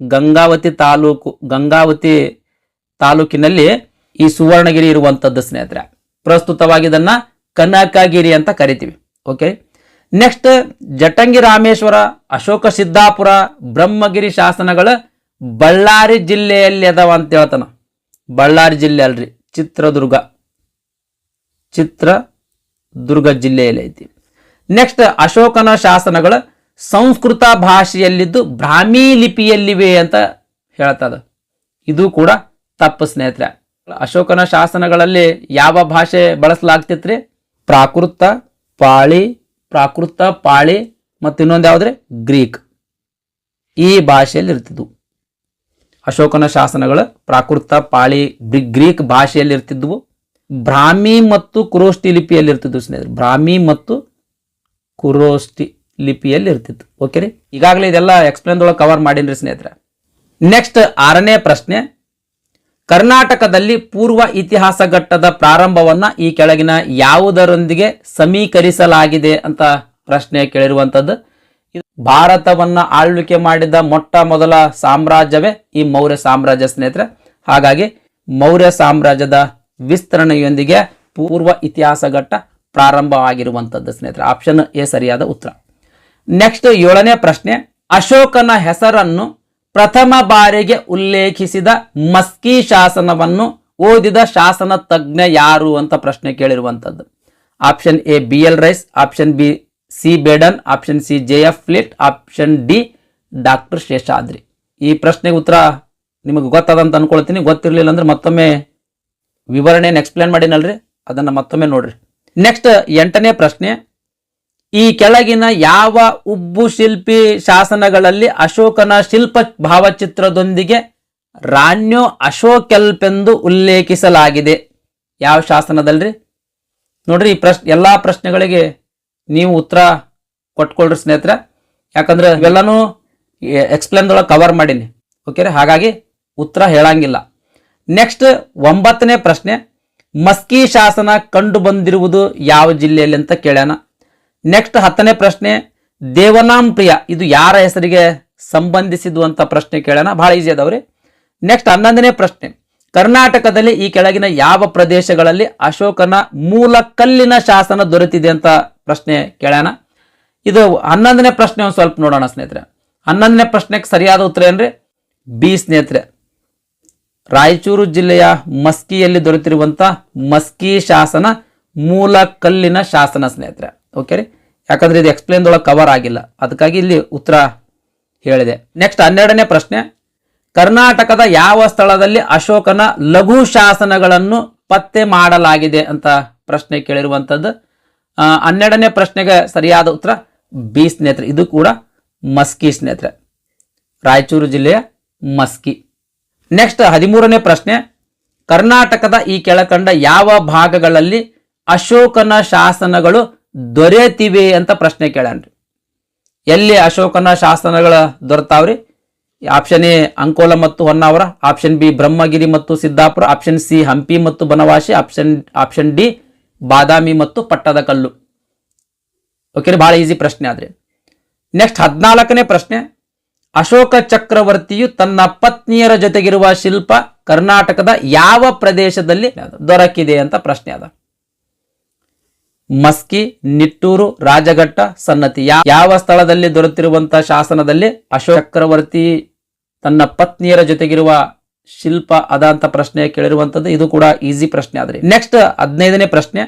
ಗಂಗಾವತಿ ತಾಲೂಕಿನಲ್ಲಿ ಈ ಸುವರ್ಣಗಿರಿ ಇರುವಂತದ್ದು ಸ್ನೇಹಿತರೆ. ಪ್ರಸ್ತುತವಾಗಿ ಇದನ್ನ ಕನಕಗಿರಿ ಅಂತ ಕರಿತೀವಿ. ಓಕೆ, ನೆಕ್ಸ್ಟ್ ಜಟಂಗಿ ರಾಮೇಶ್ವರ, ಅಶೋಕ ಸಿದ್ದಾಪುರ, ಬ್ರಹ್ಮಗಿರಿ ಶಾಸನಗಳ ಬಳ್ಳಾರಿ ಜಿಲ್ಲೆಯಲ್ಲಿ ಅದಾವ ಅಂತ ಹೇಳ್ತಾನ. ಬಳ್ಳಾರಿ ಜಿಲ್ಲೆ ಅಲ್ರಿ, ಚಿತ್ರದುರ್ಗ ಜಿಲ್ಲೆಯಲ್ಲಿ ಐತಿ. ನೆಕ್ಸ್ಟ್ ಅಶೋಕನ ಶಾಸನಗಳ ಸಂಸ್ಕೃತ ಭಾಷೆಯಲ್ಲಿದ್ದು ಬ್ರಾಹ್ಮಿ ಲಿಪಿಯಲ್ಲಿವೆ ಅಂತ ಹೇಳ್ತದ. ಇದು ಕೂಡ ತಪ್ಪು ಸ್ನೇಹಿತರೆ. ಅಶೋಕನ ಶಾಸನಗಳಲ್ಲಿ ಯಾವ ಭಾಷೆ ಬಳಸಲಾಗ್ತಿತ್ರಿ? ಪ್ರಾಕೃತ, ಪಾಳಿ ಮತ್ತು ಇನ್ನೊಂದು ಯಾವ್ದ್ರೆ ಗ್ರೀಕ್. ಈ ಭಾಷೆಯಲ್ಲಿ ಇರ್ತಿದ್ವು ಅಶೋಕನ ಶಾಸನಗಳು. ಪ್ರಾಕೃತ, ಪಾಳಿ, ಗ್ರೀಕ್ ಭಾಷೆಯಲ್ಲಿ ಇರ್ತಿದ್ವು. ಬ್ರಾಹ್ಮಿ ಮತ್ತು ಕುರೋಷ್ಟಿ ಲಿಪಿಯಲ್ಲಿ ಇರ್ತಿದ್ವು ಸ್ನೇಹಿತರೆ. ಬ್ರಾಹ್ಮಿ ಮತ್ತು ಕುರೋಷ್ಟಿ ಲಿಪಿಯಲ್ಲಿ ಇರ್ತಿತ್ತು. ಓಕೆ ರೀ, ಈಗಾಗಲೇ ಇದೆಲ್ಲ ಎಕ್ಸ್ಪ್ಲೇನ್ದೊಳಗೆ ಕವರ್ ಮಾಡೀನ್ರಿ ಸ್ನೇಹಿತರೆ. ನೆಕ್ಸ್ಟ್ 6ನೇ ಪ್ರಶ್ನೆ, ಕರ್ನಾಟಕದಲ್ಲಿ ಪೂರ್ವ ಇತಿಹಾಸ ಘಟ್ಟದ ಪ್ರಾರಂಭವನ್ನ ಈ ಕೆಳಗಿನ ಯಾವುದರೊಂದಿಗೆ ಸಮೀಕರಿಸಲಾಗಿದೆ ಅಂತ ಪ್ರಶ್ನೆ ಕೇಳಿರುವಂತದ್ದು. ಭಾರತವನ್ನ ಆಳ್ವಿಕೆ ಮಾಡಿದ ಮೊಟ್ಟ ಮೊದಲ ಸಾಮ್ರಾಜ್ಯವೇ ಈ ಮೌರ್ಯ ಸಾಮ್ರಾಜ್ಯ ಸ್ನೇಹಿತರೆ. ಹಾಗಾಗಿ ಮೌರ್ಯ ಸಾಮ್ರಾಜ್ಯದ ವಿಸ್ತರಣೆಯೊಂದಿಗೆ ಪೂರ್ವ ಇತಿಹಾಸ ಘಟ್ಟ ಪ್ರಾರಂಭವಾಗಿರುವಂತದ್ದು ಸ್ನೇಹಿತರೆ. ಆಪ್ಷನ್ ಎ ಸರಿಯಾದ ಉತ್ತರ. ನೆಕ್ಸ್ಟ್ 7ನೇ ಪ್ರಶ್ನೆ, ಅಶೋಕನ ಹೆಸರನ್ನು ಪ್ರಥಮ ಬಾರಿಗೆ ಉಲ್ಲೇಖಿಸಿದ ಮಸ್ಕಿ ಶಾಸನವನ್ನು ಓದಿದ ಶಾಸನ ತಜ್ಞ ಯಾರು ಅಂತ ಪ್ರಶ್ನೆ ಕೇಳಿರುವಂತದ್ದು. Option A B L Rice, option B C Baden, option C J F Fleet, option D doctor Seshadri. ಈ ಪ್ರಶ್ನೆಗೆ ಉತ್ತರ ನಿಮಗೆ ಗೊತ್ತದಂತ ಅನ್ಕೊಳ್ತೀನಿ. ಗೊತ್ತಿರಲಿಲ್ಲ ಅಂದ್ರೆ ಮತ್ತೊಮ್ಮೆ ವಿವರಣೆಯನ್ನು ಎಕ್ಸ್ಪ್ಲೇನ್ ಮಾಡಿನಲ್ರಿ, ಅದನ್ನ ಮತ್ತೊಮ್ಮೆ ನೋಡ್ರಿ. ನೆಕ್ಸ್ಟ್ 8ನೇ ಪ್ರಶ್ನೆ, ಈ ಕೆಳಗಿನ ಯಾವ ಉಬ್ಬು ಶಿಲ್ಪಿ ಶಾಸನಗಳಲ್ಲಿ ಅಶೋಕನ ಶಿಲ್ಪ ಭಾವಚಿತ್ರದೊಂದಿಗೆ ರಾಣ್ಯೋ ಅಶೋಕೆಲ್ಪೆಂದು ಉಲ್ಲೇಖಿಸಲಾಗಿದೆ? ಯಾವ ಶಾಸನದಲ್ರಿ? ನೋಡ್ರಿ, ಈ ಎಲ್ಲಾ ಪ್ರಶ್ನೆಗಳಿಗೆ ನೀವು ಉತ್ತರ ಕೊಟ್ಕೊಳ್ರಿ ಸ್ನೇಹಿತರೆ. ಯಾಕಂದ್ರೆ ಇವೆಲ್ಲಾನು ಎಕ್ಸ್ಪ್ಲೇನ್ದೊಳಗೆ ಕವರ್ ಮಾಡೀನಿ. ಓಕೆ, ಹಾಗಾಗಿ ಉತ್ತರ ಹೇಳಂಗಿಲ್ಲ. ನೆಕ್ಸ್ಟ್ 9ನೇ ಪ್ರಶ್ನೆ, ಮಸ್ಕಿ ಶಾಸನ ಕಂಡು ಬಂದಿರುವುದು ಯಾವ ಜಿಲ್ಲೆಯಲ್ಲಿ ಅಂತ ಕೇಳ್ಯಾನ. ನೆಕ್ಸ್ಟ್ 10ನೇ ಪ್ರಶ್ನೆ, ದೇವನಾಂ ಪ್ರಿಯ ಇದು ಯಾರ ಹೆಸರಿಗೆ ಸಂಬಂಧಿಸಿದ್ದು ಅಂತ ಪ್ರಶ್ನೆ ಕೇಳೋಣ. ಬಹಳ ಈಸಿ ಅದಾವ್ರಿ. ನೆಕ್ಸ್ಟ್ 11ನೇ ಪ್ರಶ್ನೆ, ಕರ್ನಾಟಕದಲ್ಲಿ ಈ ಕೆಳಗಿನ ಯಾವ ಪ್ರದೇಶಗಳಲ್ಲಿ ಅಶೋಕನ ಮೂಲ ಕಲ್ಲಿನ ಶಾಸನ ದೊರೆತಿದೆ ಅಂತ ಪ್ರಶ್ನೆ ಕೇಳೋಣ. ಇದು 11ನೇ ಪ್ರಶ್ನೆ ಒಂದು ಸ್ವಲ್ಪ ನೋಡೋಣ ಸ್ನೇಹಿತರೆ. 11ನೇ ಪ್ರಶ್ನೆಗೆ ಸರಿಯಾದ ಉತ್ತರ ಏನ್ರಿ? ಬಿ ಸ್ನೇಹಿತರೆ, ರಾಯಚೂರು ಜಿಲ್ಲೆಯ ಮಸ್ಕಿಯಲ್ಲಿ ದೊರೆತಿರುವಂತ ಮಸ್ಕಿ ಶಾಸನ ಮೂಲ ಕಲ್ಲಿನ ಶಾಸನ ಸ್ನೇಹಿತರೆ. ಓಕೆ ರೀ, ಯಾಕಂದ್ರೆ ಇದು ಎಕ್ಸ್ಪ್ಲೇನ್ದೊಳಗೆ ಕವರ್ ಆಗಿಲ್ಲ, ಅದಕ್ಕಾಗಿ ಇಲ್ಲಿ ಉತ್ತರ ಹೇಳಿದೆ. ನೆಕ್ಸ್ಟ್ 12ನೇ ಪ್ರಶ್ನೆ, ಕರ್ನಾಟಕದ ಯಾವ ಸ್ಥಳದಲ್ಲಿ ಅಶೋಕನ ಲಘು ಶಾಸನಗಳನ್ನು ಪತ್ತೆ ಮಾಡಲಾಗಿದೆ ಅಂತ ಪ್ರಶ್ನೆ ಕೇಳಿರುವಂಥದ್ದು. 12ನೇ ಪ್ರಶ್ನೆಗೆ ಸರಿಯಾದ ಉತ್ತರ ಬಿ ಸ್ನೇಹಿತರೆ, ಇದು ಕೂಡ ಮಸ್ಕಿ ಸ್ನೇಹಿತರೆ, ರಾಯಚೂರು ಜಿಲ್ಲೆಯ ಮಸ್ಕಿ. ನೆಕ್ಸ್ಟ್ 13ನೇ ಪ್ರಶ್ನೆ, ಕರ್ನಾಟಕದ ಈ ಕೆಳಕಂಡ ಯಾವ ಭಾಗಗಳಲ್ಲಿ ಅಶೋಕನ ಶಾಸನಗಳು ದೊರೆತಿವೆ ಅಂತ ಪ್ರಶ್ನೆ ಕೇಳನ್ರಿ. ಎಲ್ಲಿ ಅಶೋಕನ ಶಾಸನಗಳ ದೊರೆತಾವ್ರಿ? ಆಪ್ಷನ್ ಎ ಅಂಕೋಲ ಮತ್ತು ಹೊನ್ನಾವರ, ಆಪ್ಷನ್ ಬಿ ಬ್ರಹ್ಮಗಿರಿ ಮತ್ತು ಸಿದ್ದಾಪುರ, ಆಪ್ಷನ್ ಸಿ ಹಂಪಿ ಮತ್ತು ಬನವಾಸಿ, ಆಪ್ಷನ್ ಡಿ ಬಾದಾಮಿ ಮತ್ತು ಪಟ್ಟದಕಲ್ಲು. ಓಕೆ, ಬಹಳ ಈಸಿ ಪ್ರಶ್ನೆ ಆದ್ರೆ. ನೆಕ್ಸ್ಟ್ 14ನೇ ಪ್ರಶ್ನೆ, ಅಶೋಕ ಚಕ್ರವರ್ತಿಯು ತನ್ನ ಪತ್ನಿಯರ ಜೊತೆಗಿರುವ ಶಿಲ್ಪ ಕರ್ನಾಟಕದ ಯಾವ ಪ್ರದೇಶದಲ್ಲಿ ದೊರಕಿದೆ ಅಂತ ಪ್ರಶ್ನೆ ಅದ. ಮಸ್ಕಿ, ನಿಟ್ಟೂರು, ರಾಜಘಟ್ಟ, ಸನ್ನತಿ, ಯಾವ ಸ್ಥಳದಲ್ಲಿ ದೊರೆತಿರುವಂತಹ ಶಾಸನದಲ್ಲಿ ಅಶೋಕ ಚಕ್ರವರ್ತಿ ತನ್ನ ಪತ್ನಿಯರ ಜೊತೆಗಿರುವ ಶಿಲ್ಪ ಅದ ಅಂತ ಪ್ರಶ್ನೆ ಕೇಳಿರುವಂತದ್ದು. ಇದು ಕೂಡ ಈಸಿ ಪ್ರಶ್ನೆ ಆದ್ರೆ. ನೆಕ್ಸ್ಟ್ 15ನೇ ಪ್ರಶ್ನೆ,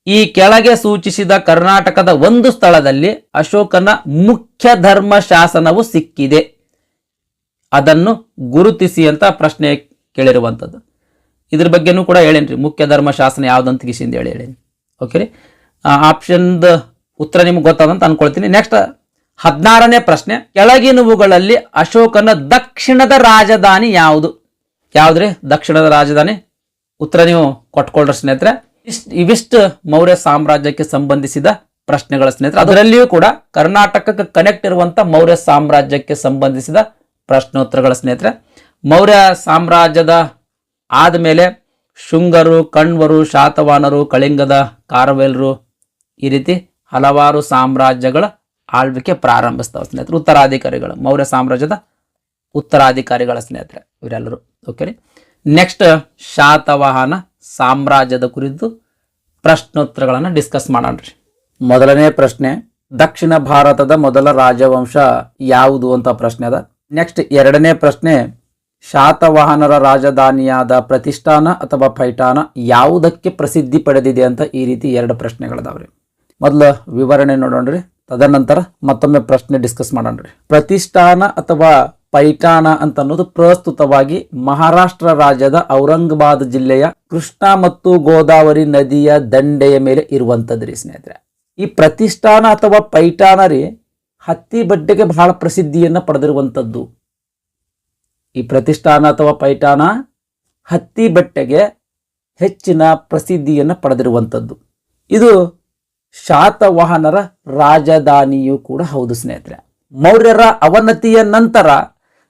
ಈ ಕೆಳಗೆ ಸೂಚಿಸಿದ ಕರ್ನಾಟಕದ ಒಂದು ಸ್ಥಳದಲ್ಲಿ ಅಶೋಕನ ಮುಖ್ಯ ಧರ್ಮ ಶಾಸನವು ಸಿಕ್ಕಿದೆ, ಅದನ್ನು ಗುರುತಿಸಿ ಅಂತ ಪ್ರಶ್ನೆ ಕೇಳಿರುವಂಥದ್ದು. ಇದ್ರ ಬಗ್ಗೆನೂ ಕೂಡ ಹೇಳೇನ್ರಿ, ಮುಖ್ಯ ಧರ್ಮ ಶಾಸನ ಯಾವ್ದಂತ ಕಿಸಿಂದ ಹೇಳೇನಿ. ಓಕೆ ರೀ, ಆಪ್ಷನ್ದ ಉತ್ತರ ನಿಮ್ಗೆ ಗೊತ್ತಾದಂತ ಅನ್ಕೊಳ್ತೀನಿ. ನೆಕ್ಸ್ಟ್ 16ನೇ ಪ್ರಶ್ನೆ, ಕೆಳಗಿನವುಗಳಲ್ಲಿ ಅಶೋಕನ ದಕ್ಷಿಣದ ರಾಜಧಾನಿ ಯಾವುದು? ಯಾವ್ದ್ರಿ ದಕ್ಷಿಣದ ರಾಜಧಾನಿ? ಉತ್ತರ ನೀವು ಕೊಟ್ಕೊಳ್ರಿ ಸ್ನೇಹಿತರೆ. ಇವಿಷ್ಟು ಮೌರ್ಯ ಸಾಮ್ರಾಜ್ಯಕ್ಕೆ ಸಂಬಂಧಿಸಿದ ಪ್ರಶ್ನೆಗಳ ಸ್ನೇಹಿತರೆ. ಅದರಲ್ಲಿಯೂ ಕೂಡ ಕರ್ನಾಟಕಕ್ಕೆ ಕನೆಕ್ಟ್ ಇರುವಂತ ಮೌರ್ಯ ಸಾಮ್ರಾಜ್ಯಕ್ಕೆ ಸಂಬಂಧಿಸಿದ ಪ್ರಶ್ನೋತ್ತರಗಳ ಸ್ನೇಹಿತರೆ. ಮೌರ್ಯ ಸಾಮ್ರಾಜ್ಯದ ಆದಮೇಲೆ ಶುಂಗರು, ಕಣ್ವರು, ಶಾತವಾಹನರು, ಕಳಿಂಗದ ಕಾರವೇಲರು, ಈ ರೀತಿ ಹಲವಾರು ಸಾಮ್ರಾಜ್ಯಗಳ ಆಳ್ವಿಕೆ ಪ್ರಾರಂಭಿಸ್ತಾವ ಸ್ನೇಹಿತರೆ. ಉತ್ತರಾಧಿಕಾರಿಗಳು, ಮೌರ್ಯ ಸಾಮ್ರಾಜ್ಯದ ಉತ್ತರಾಧಿಕಾರಿಗಳ ಸ್ನೇಹಿತರೆ ಇವರೆಲ್ಲರೂ. ಓಕೆ ರೀ. ನೆಕ್ಸ್ಟ್ ಶಾತವಾಹನ ಸಾಮ್ರಾಜ್ಯದ ಕುರಿತು ಪ್ರಶ್ನೋತ್ತರಗಳನ್ನು ಡಿಸ್ಕಸ್ ಮಾಡೋಣ್ರಿ. ಮೊದಲನೇ ಪ್ರಶ್ನೆ, ದಕ್ಷಿಣ ಭಾರತದ ಮೊದಲ ರಾಜವಂಶ ಯಾವುದು ಅಂತ ಪ್ರಶ್ನೆ ಅದ. ನೆಕ್ಸ್ಟ್ 2ನೇ ಪ್ರಶ್ನೆ, ಶಾತವಾಹನರ ರಾಜಧಾನಿಯಾದ ಪ್ರತಿಷ್ಠಾನ ಅಥವಾ ಪೈಠಾನ ಯಾವುದಕ್ಕೆ ಪ್ರಸಿದ್ಧಿ ಪಡೆದಿದೆ ಅಂತ ಈ ರೀತಿ 2 ಪ್ರಶ್ನೆಗಳದಾವ್ರಿ. ಮೊದಲು ವಿವರಣೆ ನೋಡೋಣ್ರಿ, ತದನಂತರ ಮತ್ತೊಮ್ಮೆ ಪ್ರಶ್ನೆ ಡಿಸ್ಕಸ್ ಮಾಡೋಣ್ರಿ. ಪ್ರತಿಷ್ಠಾನ ಅಥವಾ ಪೈಠಾನ ಅಂತ ಅನ್ನೋದು ಪ್ರಸ್ತುತವಾಗಿ ಮಹಾರಾಷ್ಟ್ರ ರಾಜ್ಯದ ಔರಂಗಾಬಾದ್ ಜಿಲ್ಲೆಯ ಕೃಷ್ಣಾ ಮತ್ತು ಗೋದಾವರಿ ನದಿಯ ದಂಡೆಯ ಮೇಲೆ ಇರುವಂತದ್ರಿ ಸ್ನೇಹಿತರೆ. ಈ ಪ್ರತಿಷ್ಠಾನ ಅಥವಾ ಪೈಠಾನ ರೀ ಹತ್ತಿ ಬಟ್ಟೆಗೆ ಬಹಳ ಪ್ರಸಿದ್ಧಿಯನ್ನ ಪಡೆದಿರುವಂತದ್ದು. ಈ ಪ್ರತಿಷ್ಠಾನ ಅಥವಾ ಪೈಠಾನ ಹತ್ತಿ ಬಟ್ಟೆಗೆ ಹೆಚ್ಚಿನ ಪ್ರಸಿದ್ಧಿಯನ್ನ ಪಡೆದಿರುವಂತದ್ದು. ಇದು ಶಾತವಾಹನರ ರಾಜಧಾನಿಯೂ ಕೂಡ ಹೌದು ಸ್ನೇಹಿತರೆ. ಮೌರ್ಯರ ಅವನತಿಯ ನಂತರ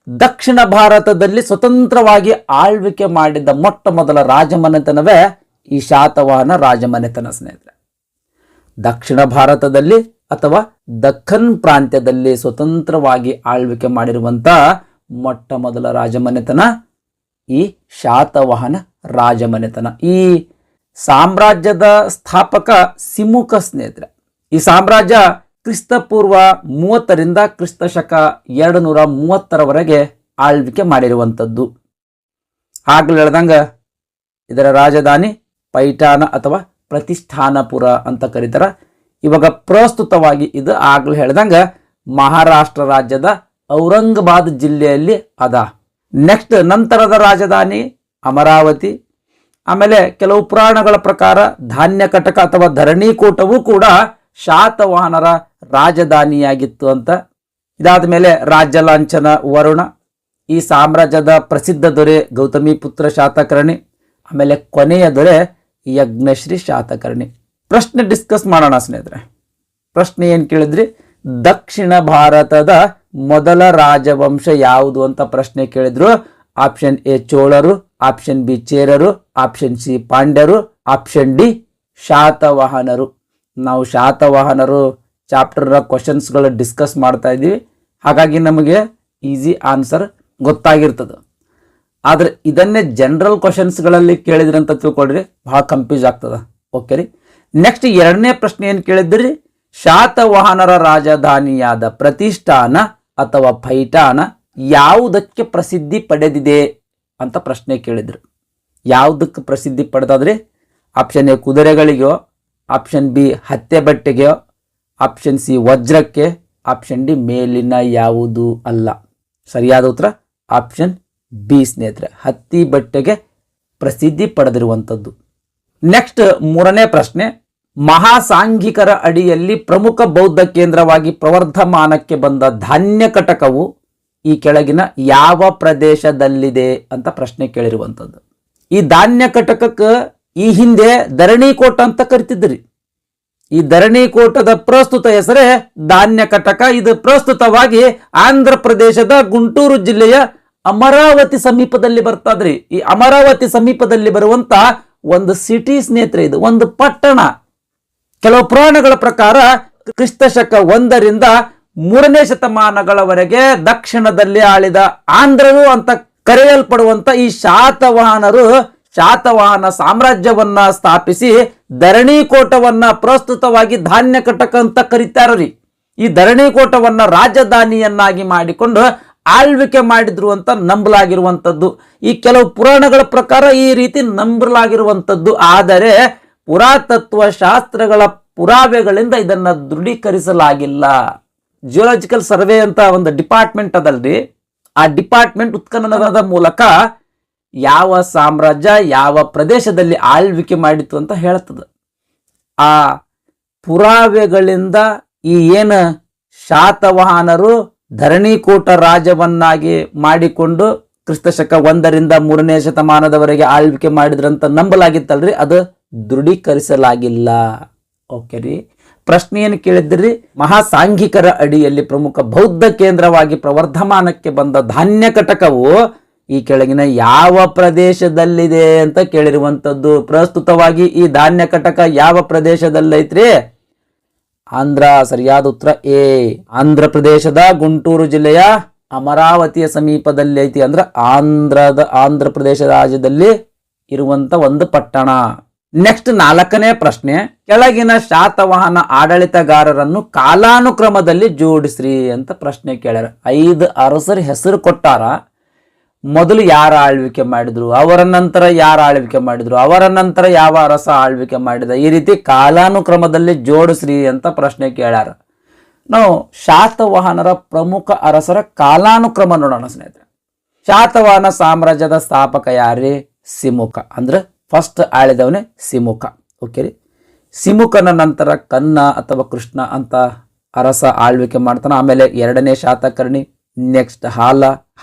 ದಕ್ಷಿಣ ಭಾರತದಲ್ಲಿ ಸ್ವತಂತ್ರವಾಗಿ ಆಳ್ವಿಕೆ ಮಾಡಿದ ಮೊಟ್ಟ ಮೊದಲ ರಾಜಮನೆತನವೇ ಈ ಶಾತವಾಹನ ರಾಜಮನೆತನ ಸ್ನೇಹಿತರೆ. ದಕ್ಷಿಣ ಭಾರತದಲ್ಲಿ ಅಥವಾ ದಕ್ಕನ್ ಪ್ರಾಂತ್ಯದಲ್ಲಿ ಸ್ವತಂತ್ರವಾಗಿ ಆಳ್ವಿಕೆ ಮಾಡಿರುವಂತ ಮೊಟ್ಟ ಮೊದಲ ರಾಜಮನೆತನ ಈ ಶಾತವಾಹನ ರಾಜಮನೆತನ. ಈ ಸಾಮ್ರಾಜ್ಯದ ಸ್ಥಾಪಕ ಸಿಮುಖ ಸ್ನೇಹಿತರೆ. ಈ ಸಾಮ್ರಾಜ್ಯ ಕ್ರಿಸ್ತಪೂರ್ವ 30ರಿಂದ ಕ್ರಿಸ್ತಶಕ 230ರವರೆಗೆ ಆಳ್ವಿಕೆ ಮಾಡಿರುವಂಥದ್ದು. ಆಗ್ಲೂ ಹೇಳ್ದಂಗ ಇದರ ರಾಜಧಾನಿ ಪೈಠಾನ ಅಥವಾ ಪ್ರತಿಷ್ಠಾನಪುರ ಅಂತ ಕರೀತಾರ. ಇವಾಗ ಪ್ರಸ್ತುತವಾಗಿ ಇದು ಆಗ್ಲೂ ಹೇಳ್ದಂಗ ಮಹಾರಾಷ್ಟ್ರ ರಾಜ್ಯದ ಔರಂಗಾಬಾದ್ ಜಿಲ್ಲೆಯಲ್ಲಿ ಅದ. ನೆಕ್ಸ್ಟ್ ನಂತರದ ರಾಜಧಾನಿ ಅಮರಾವತಿ. ಆಮೇಲೆ ಕೆಲವು ಪುರಾಣಗಳ ಪ್ರಕಾರ ಧಾನ್ಯಕಟಕ ಅಥವಾ ಧರಣಿಕೋಟವೂ ಕೂಡ ಶಾತವಾಹನರ ರಾಜಧಾನಿಯಾಗಿತ್ತು ಅಂತ. ಇದಾದ ಮೇಲೆ ರಾಜ್ಯ ಲಾಂಛನ ವರುಣ. ಈ ಸಾಮ್ರಾಜ್ಯದ ಪ್ರಸಿದ್ಧ ದೊರೆ ಗೌತಮಿ ಪುತ್ರ ಶಾತಕರ್ಣಿ. ಆಮೇಲೆ ಕೊನೆಯ ದೊರೆ ಯಜ್ಞಶ್ರೀ ಶಾತಕರ್ಣಿ. ಪ್ರಶ್ನೆ ಡಿಸ್ಕಸ್ ಮಾಡೋಣ ಸ್ನೇಹಿತರೆ. ಪ್ರಶ್ನೆ ಏನ್ ಕೇಳಿದ್ರಿ, ದಕ್ಷಿಣ ಭಾರತದ ಮೊದಲ ರಾಜವಂಶ ಯಾವುದು ಅಂತ ಪ್ರಶ್ನೆ ಕೇಳಿದ್ರು. ಆಪ್ಷನ್ ಎ ಚೋಳರು, ಆಪ್ಷನ್ ಬಿ ಚೇರರು, ಆಪ್ಷನ್ ಸಿ ಪಾಂಡ್ಯರು, ಆಪ್ಷನ್ ಡಿ ಶಾತವಾಹನರು. ನಾವು ಶಾತವಾಹನರು ಚಾಪ್ಟರ್ ಕ್ವಶನ್ಸ್ಗಳು ಡಿಸ್ಕಸ್ ಮಾಡ್ತಾ ಇದ್ದೀವಿ, ಹಾಗಾಗಿ ನಮಗೆ ಈಸಿ ಆನ್ಸರ್ ಗೊತ್ತಾಗಿರ್ತದೆ. ಆದ್ರೆ ಇದನ್ನೇ ಜನರಲ್ ಕ್ವಶನ್ಸ್ಗಳಲ್ಲಿ ಕೇಳಿದ್ರಿ ಅಂತ ತಿಳ್ಕೊಳ್ರಿ, ಬಹಳ ಕನ್ಫ್ಯೂಸ್ ಆಗ್ತದ. ಓಕೆ ರೀ. ನೆಕ್ಸ್ಟ್ 2ನೇ ಪ್ರಶ್ನೆ ಏನು ಕೇಳಿದ್ರಿ, ಶಾತವಾಹನರ ರಾಜಧಾನಿಯಾದ ಪ್ರತಿಷ್ಠಾನ ಅಥವಾ ಪೈಠಾನ ಯಾವುದಕ್ಕೆ ಪ್ರಸಿದ್ಧಿ ಪಡೆದಿದೆ ಅಂತ ಪ್ರಶ್ನೆ ಕೇಳಿದ್ರು. ಯಾವುದಕ್ಕೆ ಪ್ರಸಿದ್ಧಿ ಪಡೆದಾದ್ರಿ? ಆಪ್ಷನ್ ಎ ಕುದುರೆಗಳಿಗೋ, ಆಪ್ಷನ್ ಬಿ ಹತ್ತೆ ಬಟ್ಟೆಗೆಯೋ, ಆಪ್ಷನ್ ಸಿ ವಜ್ರಕ್ಕೆ, ಆಪ್ಷನ್ ಡಿ ಮೇಲಿನ ಯಾವುದು ಅಲ್ಲ. ಸರಿಯಾದ ಉತ್ತರ ಆಪ್ಷನ್ ಬಿ ಸ್ನೇಹಿತರೆ, ಹತ್ತಿ ಬಟ್ಟೆಗೆ ಪ್ರಸಿದ್ಧಿ ಪಡೆದಿರುವಂಥದ್ದು. ನೆಕ್ಸ್ಟ್ ಮೂರನೇ ಪ್ರಶ್ನೆ, ಮಹಾಸಾಂಘಿಕರ ಅಡಿಯಲ್ಲಿ ಪ್ರಮುಖ ಬೌದ್ಧ ಕೇಂದ್ರವಾಗಿ ಪ್ರವರ್ಧಮಾನಕ್ಕೆ ಬಂದ ಧಾನ್ಯ ಕಟಕವು ಈ ಕೆಳಗಿನ ಯಾವ ಪ್ರದೇಶದಲ್ಲಿದೆ ಅಂತ ಪ್ರಶ್ನೆ ಕೇಳಿರುವಂಥದ್ದು. ಈ ಧಾನ್ಯ ಕಟಕಕ್ಕೆ ಈ ಹಿಂದೆ ಧರಣಿಕೋಟ ಅಂತ ಕರಿತಿದ್ರಿ. ಈ ಧರಣಿಕೋಟದ ಪ್ರಸ್ತುತ ಹೆಸರೇ ಧಾನ್ಯ ಕಟಕ. ಇದು ಪ್ರಸ್ತುತವಾಗಿ ಆಂಧ್ರ ಪ್ರದೇಶದ ಗುಂಟೂರು ಜಿಲ್ಲೆಯ ಅಮರಾವತಿ ಸಮೀಪದಲ್ಲಿ ಬರ್ತಾದ್ರಿ. ಈ ಅಮರಾವತಿ ಸಮೀಪದಲ್ಲಿ ಬರುವಂತ ಒಂದು ಸಿಟಿ ಸ್ನೇಹಿತರೆ, ಇದು ಒಂದು ಪಟ್ಟಣ. ಕೆಲವು ಪುರಾಣಗಳ ಪ್ರಕಾರ ಕ್ರಿಸ್ತಶಕ 1ರಿಂದ 3ನೇ ಶತಮಾನಗಳವರೆಗೆ ದಕ್ಷಿಣದಲ್ಲಿ ಆಳಿದ ಆಂಧ್ರರು ಅಂತ ಕರೆಯಲ್ಪಡುವಂತ ಈ ಶಾತವಾಹನ ಸಾಮ್ರಾಜ್ಯವನ್ನ ಸ್ಥಾಪಿಸಿ ಧರಣಿಕೋಟವನ್ನ ಪ್ರಸ್ತುತವಾಗಿ ಧಾನ್ಯ ಕಟಕ ಅಂತ ಕರೀತಾರ್ರಿ. ಈ ಧರಣಿಕೋಟವನ್ನ ರಾಜಧಾನಿಯನ್ನಾಗಿ ಮಾಡಿಕೊಂಡು ಆಳ್ವಿಕೆ ಮಾಡಿದ್ರು ಅಂತ ನಂಬಲಾಗಿರುವಂಥದ್ದು. ಈ ಕೆಲವು ಪುರಾಣಗಳ ಪ್ರಕಾರ ಈ ರೀತಿ ನಂಬಲಾಗಿರುವಂಥದ್ದು. ಆದರೆ ಪುರಾತತ್ವ ಶಾಸ್ತ್ರಗಳ ಪುರಾವೆಗಳಿಂದ ಇದನ್ನ ದೃಢೀಕರಿಸಲಾಗಿಲ್ಲ. ಜಿಯೋಲಾಜಿಕಲ್ ಸರ್ವೆ ಅಂತ ಒಂದು ಡಿಪಾರ್ಟ್ಮೆಂಟ್ ಅದಲ್ರಿ, ಆ ಡಿಪಾರ್ಟ್ಮೆಂಟ್ ಉತ್ಖನನದ ಮೂಲಕ ಯಾವ ಸಾಮ್ರಾಜ್ಯ ಯಾವ ಪ್ರದೇಶದಲ್ಲಿ ಆಳ್ವಿಕೆ ಮಾಡಿತ್ತು ಅಂತ ಹೇಳ್ತದೆ. ಆ ಪುರಾವೆಗಳಿಂದ ಈ ಏನು ಶಾತವಾಹನರು ಧರಣಿಕೋಟ ರಾಜವನ್ನಾಗಿ ಮಾಡಿಕೊಂಡು ಕ್ರಿಸ್ತಶಕ 1ರಿಂದ 3ನೇ ಶತಮಾನದವರೆಗೆ ಆಳ್ವಿಕೆ ಮಾಡಿದ್ರಂತ ನಂಬಲಾಗಿತ್ತಲ್ರಿ, ಅದು ದೃಢೀಕರಿಸಲಾಗಿಲ್ಲ. ಓಕೆ ರೀ, ಪ್ರಶ್ನೆ ಏನು ಕೇಳಿದ್ರಿ? ಮಹಾಸಾಂಘಿಕರ ಅಡಿಯಲ್ಲಿ ಪ್ರಮುಖ ಬೌದ್ಧ ಕೇಂದ್ರವಾಗಿ ಪ್ರವರ್ಧಮಾನಕ್ಕೆ ಬಂದ ಧಾನ್ಯ ಕಟಕವು ಈ ಕೆಳಗಿನ ಯಾವ ಪ್ರದೇಶದಲ್ಲಿದೆ ಅಂತ ಕೇಳಿರುವಂಥದ್ದು. ಪ್ರಸ್ತುತವಾಗಿ ಈ ಧಾನ್ಯ ಕಟಕ ಯಾವ ಪ್ರದೇಶದಲ್ಲೈತ್ರಿ? ಆಂಧ್ರ. ಸರಿಯಾದ ಉತ್ತರ ಎ. ಆಂಧ್ರ ಪ್ರದೇಶದ ಗುಂಟೂರು ಜಿಲ್ಲೆಯ ಅಮರಾವತಿಯ ಸಮೀಪದಲ್ಲಿ ಐತಿ. ಅಂದ್ರೆ ಆಂಧ್ರ ಪ್ರದೇಶ ರಾಜ್ಯದಲ್ಲಿ ಇರುವಂತ ಒಂದು ಪಟ್ಟಣ. ನೆಕ್ಸ್ಟ್ 4ನೇ ಪ್ರಶ್ನೆ, ಕೆಳಗಿನ ಶಾತವಾಹನ ಆಡಳಿತಗಾರರನ್ನು ಕಾಲಾನುಕ್ರಮದಲ್ಲಿ ಜೋಡಿಸ್ರಿ ಅಂತ ಪ್ರಶ್ನೆ ಕೇಳ್ಯಾರ. 5 ಅರಸರ ಹೆಸರು ಕೊಟ್ಟಾರ. ಮೊದಲು ಯಾರು ಆಳ್ವಿಕೆ ಮಾಡಿದ್ರು, ಅವರ ನಂತರ ಯಾರು ಆಳ್ವಿಕೆ ಮಾಡಿದ್ರು, ಅವರ ನಂತರ ಯಾವ ಅರಸ ಆಳ್ವಿಕೆ ಮಾಡಿದ, ಈ ರೀತಿ ಕಾಲಾನುಕ್ರಮದಲ್ಲಿ ಜೋಡಿಸ್ರಿ ಅಂತ ಪ್ರಶ್ನೆ ಕೇಳ್ಯಾರ. ನಾವು ಶಾತವಾಹನರ ಪ್ರಮುಖ ಅರಸರ ಕಾಲಾನುಕ್ರಮ ನೋಡೋಣ ಸ್ನೇಹಿತರೆ. ಶಾತವಾಹನ ಸಾಮ್ರಾಜ್ಯದ ಸ್ಥಾಪಕ ಯಾರೇ? ಸಿಮುಖ. ಅಂದ್ರೆ ಫಸ್ಟ್ ಆಳಿದವನೇ ಸಿಮುಖ. ಓಕೆ ರೀ. ಸಿಮುಖನ ನಂತರ ಕನ್ನ ಅಥವಾ ಕೃಷ್ಣ ಅಂತ ಅರಸ ಆಳ್ವಿಕೆ ಮಾಡ್ತಾನ. ಆಮೇಲೆ 2ನೇ ಶಾತಕರ್ಣಿ, ನೆಕ್ಸ್ಟ್ ಹಾಲ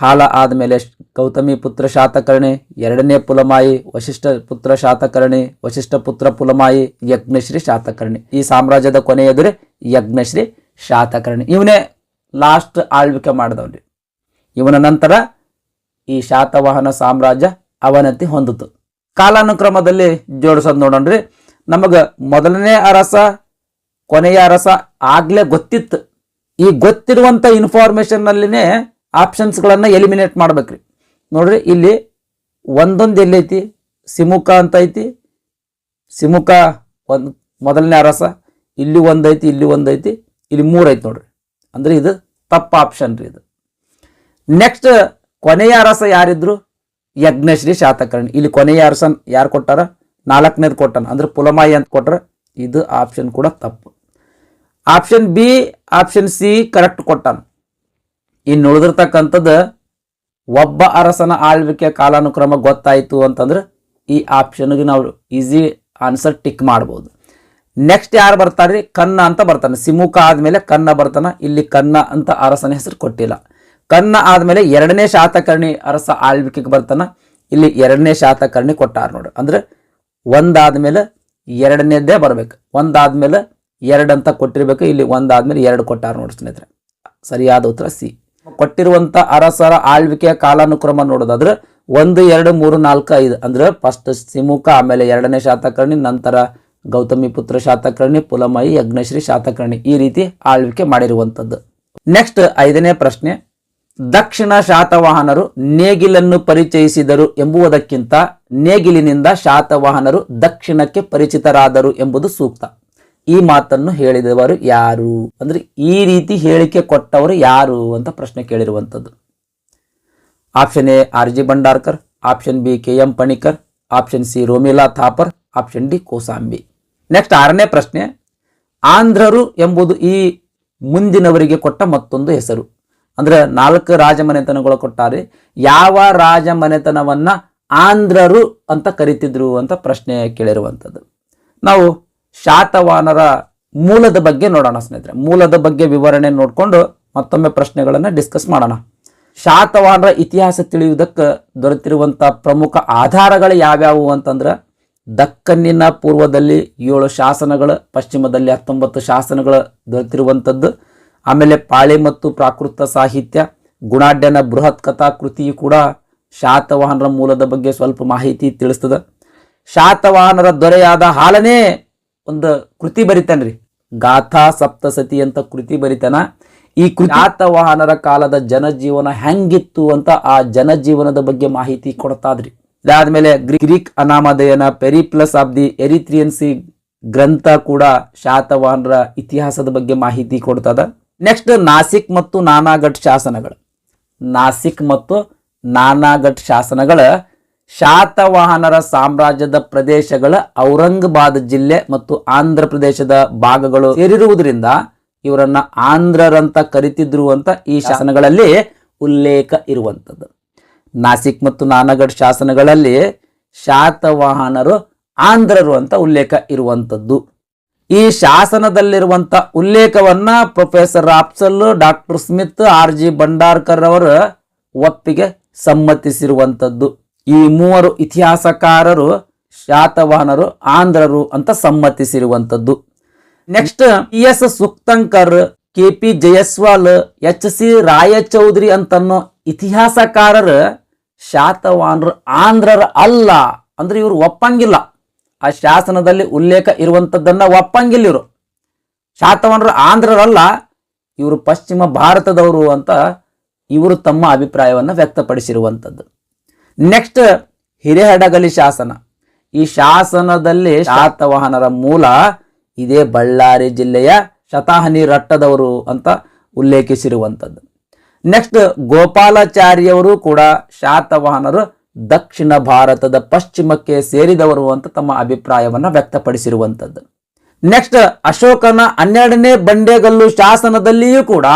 ಆದ್ಮೇಲೆ ಗೌತಮಿ ಪುತ್ರ ಶಾತಕರ್ಣಿ, 2ನೇ ಪುಲಮಾಯಿ, ವಶಿಷ್ಠ ಪುತ್ರ ಶಾತಕರ್ಣಿ, ವಶಿಷ್ಠ ಪುತ್ರ ಪುಲಮಾಯಿ, ಯಜ್ಞಶ್ರೀ ಶಾತಕರ್ಣಿ. ಈ ಸಾಮ್ರಾಜ್ಯದ ಕೊನೆಯದುರೆ ಯಜ್ಞಶ್ರೀ ಶಾತಕರ್ಣಿ. ಇವನೇ ಲಾಸ್ಟ್ ಆಳ್ವಿಕೆ ಮಾಡಿದವ್ರಿ. ಇವನ ನಂತರ ಈ ಶಾತವಾಹನ ಸಾಮ್ರಾಜ್ಯ ಅವನತಿ ಹೊಂದಿತು. ಕಾಲಾನುಕ್ರಮದಲ್ಲಿ ಜೋಡಿಸೋದು ನೋಡೋಣ್ರಿ. ನಮಗ ಮೊದಲನೇ ಅರಸ ಕೊನೆಯ ಅರಸ ಆಗ್ಲೇ ಗೊತ್ತಿತ್ತು. ಈ ಗೊತ್ತಿರುವಂತ ಇನ್ಫಾರ್ಮೇಶನ್ ನಲ್ಲಿನೇ ಆಪ್ಷನ್ಸ್ ಗಳನ್ನ ಎಲಿಮಿನೇಟ್ ಮಾಡ್ಬೇಕ್ರಿ. ನೋಡ್ರಿ, ಇಲ್ಲಿ ಒಂದೊಂದು ಎಲ್ಲೈತಿ, ಸಿಮುಖ ಅಂತ ಐತಿ. ಸಿಮುಖ ಮೊದಲನೇ ಅರಸ. ಇಲ್ಲಿ ಒಂದೈತಿ, ಇಲ್ಲಿ ಒಂದೈತಿ, ಇಲ್ಲಿ 3 ಐತಿ ನೋಡ್ರಿ. ಅಂದ್ರೆ ಇದು ತಪ್ಪ ಆಪ್ಷನ್ ರೀ ಇದು. ನೆಕ್ಸ್ಟ್ ಕೊನೆಯ ಅರಸ ಯಾರಿದ್ರು? ಯಜ್ಞಶ್ರೀ ಶಾತಕರ್ಣಿ. ಇಲ್ಲಿ ಕೊನೆಯ ಅರಸನ್ ಯಾರು ಕೊಟ್ಟಾರ? 4ನೇದು ಕೊಟ್ಟಾನ, ಅಂದ್ರೆ ಪುಲಮಾಯಿ ಅಂತ ಕೊಟ್ರ. ಇದು ಆಪ್ಷನ್ ಕೂಡ ತಪ್ಪು. Option B, option C correct ಕೊಟ್ಟಾನ. ಇನ್ನು ಉಳಿದಿರ್ತಕ್ಕಂಥದ್ದು ಒಬ್ಬ ಅರಸನ ಆಳ್ವಿಕೆ ಕಾಲಾನುಕ್ರಮ ಗೊತ್ತಾಯ್ತು ಅಂತಂದ್ರೆ ಈ ಆಪ್ಷನ್ಗೆ ನಾವು ಈಸಿ ಆನ್ಸರ್ ಟಿಕ್ ಮಾಡ್ಬೋದು. ನೆಕ್ಸ್ಟ್ ಯಾರು ಬರ್ತಾರ್ರಿ? ಕನ್ನ ಅಂತ ಬರ್ತಾನೆ. ಸಿಮುಖ ಆದ್ಮೇಲೆ ಕನ್ನ ಬರ್ತಾನ. ಇಲ್ಲಿ ಕನ್ನ ಅಂತ ಅರಸನ ಹೆಸರು ಕೊಟ್ಟಿಲ್ಲ. ಕನ್ನ ಆದ್ಮೇಲೆ 2ನೇ ಶಾತಕರ್ಣಿ ಅರಸ ಆಳ್ವಿಕೆಗೆ ಬರ್ತಾನ. ಇಲ್ಲಿ 2ನೇ ಶಾತಕರ್ಣಿ ಕೊಟ್ಟಾರ ನೋಡ್ರಿ. ಅಂದ್ರೆ ಒಂದಾದ್ಮೇಲೆ 2ನೇದೇ ಬರ್ಬೇಕು. ಒಂದಾದ್ಮೇಲೆ 2 ಅಂತ ಕೊಟ್ಟಿರ್ಬೇಕು. ಇಲ್ಲಿ ಒಂದಾದ್ಮೇಲೆ 2 ಕೊಟ್ಟಾರ ನೋಡಿ ಸ್ನೇಹಿತರೆ. ಸರಿಯಾದ ಉತ್ತರ ಸಿ. ಕೊಟ್ಟಿರುವಂತ ಅರಸರ ಆಳ್ವಿಕೆಯ ಕಾಲಾನುಕ್ರಮ ನೋಡೋದಾದ್ರೆ 1, 2, 3, 4, 5 ಅಂದ್ರೆ ಫಸ್ಟ್ ಸಿಮುಖ, ಆಮೇಲೆ 2ನೇ ಶಾತಕರ್ಣಿ, ನಂತರ ಗೌತಮಿ ಪುತ್ರ ಶಾತಕರ್ಣಿ, ಪುಲಮಾಯಿ, ಯಜ್ಞಶ್ರೀ ಶಾತಕರ್ಣಿ. ಈ ರೀತಿ ಆಳ್ವಿಕೆ ಮಾಡಿರುವಂತದ್ದು. ನೆಕ್ಸ್ಟ್ 5ನೇ ಪ್ರಶ್ನೆ, ದಕ್ಷಿಣ ಶಾತವಾಹನರು ನೇಗಿಲನ್ನು ಪರಿಚಯಿಸಿದರು ಎಂಬುದಕ್ಕಿಂತ ನೇಗಿಲಿನಿಂದ ಶಾತವಾಹನರು ದಕ್ಷಿಣಕ್ಕೆ ಪರಿಚಿತರಾದರು ಎಂಬುದು ಸೂಕ್ತ. ಈ ಮಾತನ್ನು ಹೇಳಿದವರು ಯಾರು? ಅಂದ್ರೆ ಈ ರೀತಿ ಹೇಳಿಕೆ ಕೊಟ್ಟವರು ಯಾರು ಅಂತ ಪ್ರಶ್ನೆ ಕೇಳಿರುವಂಥದ್ದು. Option A R G Bhandarkar, option B KM Panikkar, option C Romila Thapar, option D Kosambi. Next 6ನೇ ಪ್ರಶ್ನೆ, ಆಂಧ್ರರು ಎಂಬುದು ಈ ಮುಂದಿನವರಿಗೆ ಕೊಟ್ಟ ಮತ್ತೊಂದು ಹೆಸರು. ಅಂದ್ರೆ 4 ರಾಜಮನೆತನಗಳು ಕೊಟ್ಟಾರೆ. ಯಾವ ರಾಜಮನೆತನವನ್ನ ಆಂಧ್ರರು ಅಂತ ಕರಿತಿದ್ರು ಅಂತ ಪ್ರಶ್ನೆ ಕೇಳಿರುವಂಥದ್ದು. ನಾವು ಶಾತವಾಹನರ ಮೂಲದ ಬಗ್ಗೆ ನೋಡೋಣ ಸ್ನೇಹಿತರೆ. ಮೂಲದ ಬಗ್ಗೆ ವಿವರಣೆ ನೋಡಿಕೊಂಡು ಮತ್ತೊಮ್ಮೆ ಪ್ರಶ್ನೆಗಳನ್ನು ಡಿಸ್ಕಸ್ ಮಾಡೋಣ. ಶಾತವಾಹನರ ಇತಿಹಾಸ ತಿಳಿಯುವುದಕ್ಕೆ ದೊರೆತಿರುವಂಥ ಪ್ರಮುಖ ಆಧಾರಗಳು ಯಾವ್ಯಾವು ಅಂತಂದ್ರೆ, ದಕ್ಕನ್ನಿನ ಪೂರ್ವದಲ್ಲಿ 7 ಶಾಸನಗಳು, ಪಶ್ಚಿಮದಲ್ಲಿ 19 ಶಾಸನಗಳು ದೊರೆತಿರುವಂಥದ್ದು. ಆಮೇಲೆ ಪಾಳಿ ಮತ್ತು ಪ್ರಾಕೃತ ಸಾಹಿತ್ಯ, ಗುಣಾಢ್ಯನ ಬೃಹತ್ ಕಥಾ ಕೃತಿಯು ಕೂಡ ಶಾತವಾಹನರ ಮೂಲದ ಬಗ್ಗೆ ಸ್ವಲ್ಪ ಮಾಹಿತಿ ತಿಳಿಸ್ತದೆ. ಶಾತವಾಹನರ ದೊರೆಯಾದ ಹಾಲನೇ ಒಂದು ಕೃತಿ ಬರಿತಾನ್ರಿ, ಗಾಥಾ ಸಪ್ತಸತಿ ಅಂತ ಕೃತಿ ಬರಿತಾನ. ಈ ಶಾತವಾಹನರ ಕಾಲದ ಜನಜೀವನ ಹೆಂಗಿತ್ತು ಅಂತ ಆ ಜನಜೀವನದ ಬಗ್ಗೆ ಮಾಹಿತಿ ಕೊಡ್ತಾದ್ರಿ. ಇದಾದ್ಮೇಲೆ ಗ್ರೀಕ್ ಅನಾಮಧೇಯನ Periplus of the Erythraean Sea ಗ್ರಂಥ ಕೂಡ ಶಾತವಾಹನರ ಇತಿಹಾಸದ ಬಗ್ಗೆ ಮಾಹಿತಿ ಕೊಡ್ತದ. ನೆಕ್ಸ್ಟ್ ನಾಸಿಕ್ ಮತ್ತು ನಾನಾಗಢ್ ಶಾಸನಗಳು. ನಾಸಿಕ್ ಮತ್ತು ನಾನಾಗಢ್ ಶಾಸನಗಳ ಶಾತವಾಹನರ ಸಾಮ್ರಾಜ್ಯದ ಪ್ರದೇಶಗಳ ಔರಂಗಾಬಾದ್ ಜಿಲ್ಲೆ ಮತ್ತು ಆಂಧ್ರ ಪ್ರದೇಶದ ಭಾಗಗಳು ಸೇರಿರುವುದರಿಂದ ಇವರನ್ನ ಆಂಧ್ರರಂತ ಕರಿತಿದ್ರು ಅಂತ ಈ ಶಾಸನಗಳಲ್ಲಿ ಉಲ್ಲೇಖ ಇರುವಂಥದ್ದು. ನಾಸಿಕ್ ಮತ್ತು ನಾನಾಗಢ್ ಶಾಸನಗಳಲ್ಲಿ ಶಾತವಾಹನರು ಆಂಧ್ರರು ಅಂತ ಉಲ್ಲೇಖ ಇರುವಂಥದ್ದು. ಈ ಶಾಸನದಲ್ಲಿರುವಂಥ ಉಲ್ಲೇಖವನ್ನ professor Rapson, doctor Smith, RG Bhandarkar ಅವರ ಒಪ್ಪಿಗೆ ಸಮ್ಮತಿಸಿರುವಂಥದ್ದು. ಈ 3 ಇತಿಹಾಸಕಾರರು ಶಾತವಾಹನರು ಆಂಧ್ರರು ಅಂತ ಸಮ್ಮತಿಸಿರುವಂಥದ್ದು. Next PS Sukthankar, KP Jayaswal, HC Raychaudhuri ಅಂತನ್ನೋ ಇತಿಹಾಸಕಾರರು ಶಾತವಾಹನರು ಆಂಧ್ರರ ಅಲ್ಲ ಅಂದ್ರೆ ಇವರು ಒಪ್ಪಂಗಿಲ್ಲ. ಆ ಶಾಸನದಲ್ಲಿ ಉಲ್ಲೇಖ ಇರುವಂಥದ್ದನ್ನ ಒಪ್ಪಂಗಿಲ್ಲ. ಇವರು ಶಾತವಾಹನರು ಆಂಧ್ರರಲ್ಲ, ಇವರು ಪಶ್ಚಿಮ ಭಾರತದವರು ಅಂತ ಇವರು ತಮ್ಮ ಅಭಿಪ್ರಾಯವನ್ನು ವ್ಯಕ್ತಪಡಿಸಿರುವಂಥದ್ದು. ನೆಕ್ಸ್ಟ್ ಹಿರೇಹಡಗಲಿ ಶಾಸನ. ಈ ಶಾಸನದಲ್ಲಿ ಶಾತವಾಹನರ ಮೂಲ ಇದೇ ಬಳ್ಳಾರಿ ಜಿಲ್ಲೆಯ ಶತಾಹನಿ ರಟ್ಟದವರು ಅಂತ ಉಲ್ಲೇಖಿಸಿರುವಂಥದ್ದು. ನೆಕ್ಸ್ಟ್ ಗೋಪಾಲಾಚಾರ್ಯವರು ಕೂಡ ಶಾತವಾಹನರು ದಕ್ಷಿಣ ಭಾರತದ ಪಶ್ಚಿಮಕ್ಕೆ ಸೇರಿದವರು ಅಂತ ತಮ್ಮ ಅಭಿಪ್ರಾಯವನ್ನು ವ್ಯಕ್ತಪಡಿಸಿರುವಂಥದ್ದು. ನೆಕ್ಸ್ಟ್ ಅಶೋಕನ 12ನೇ ಬಂಡೆಗಲ್ಲು ಶಾಸನದಲ್ಲಿಯೂ ಕೂಡ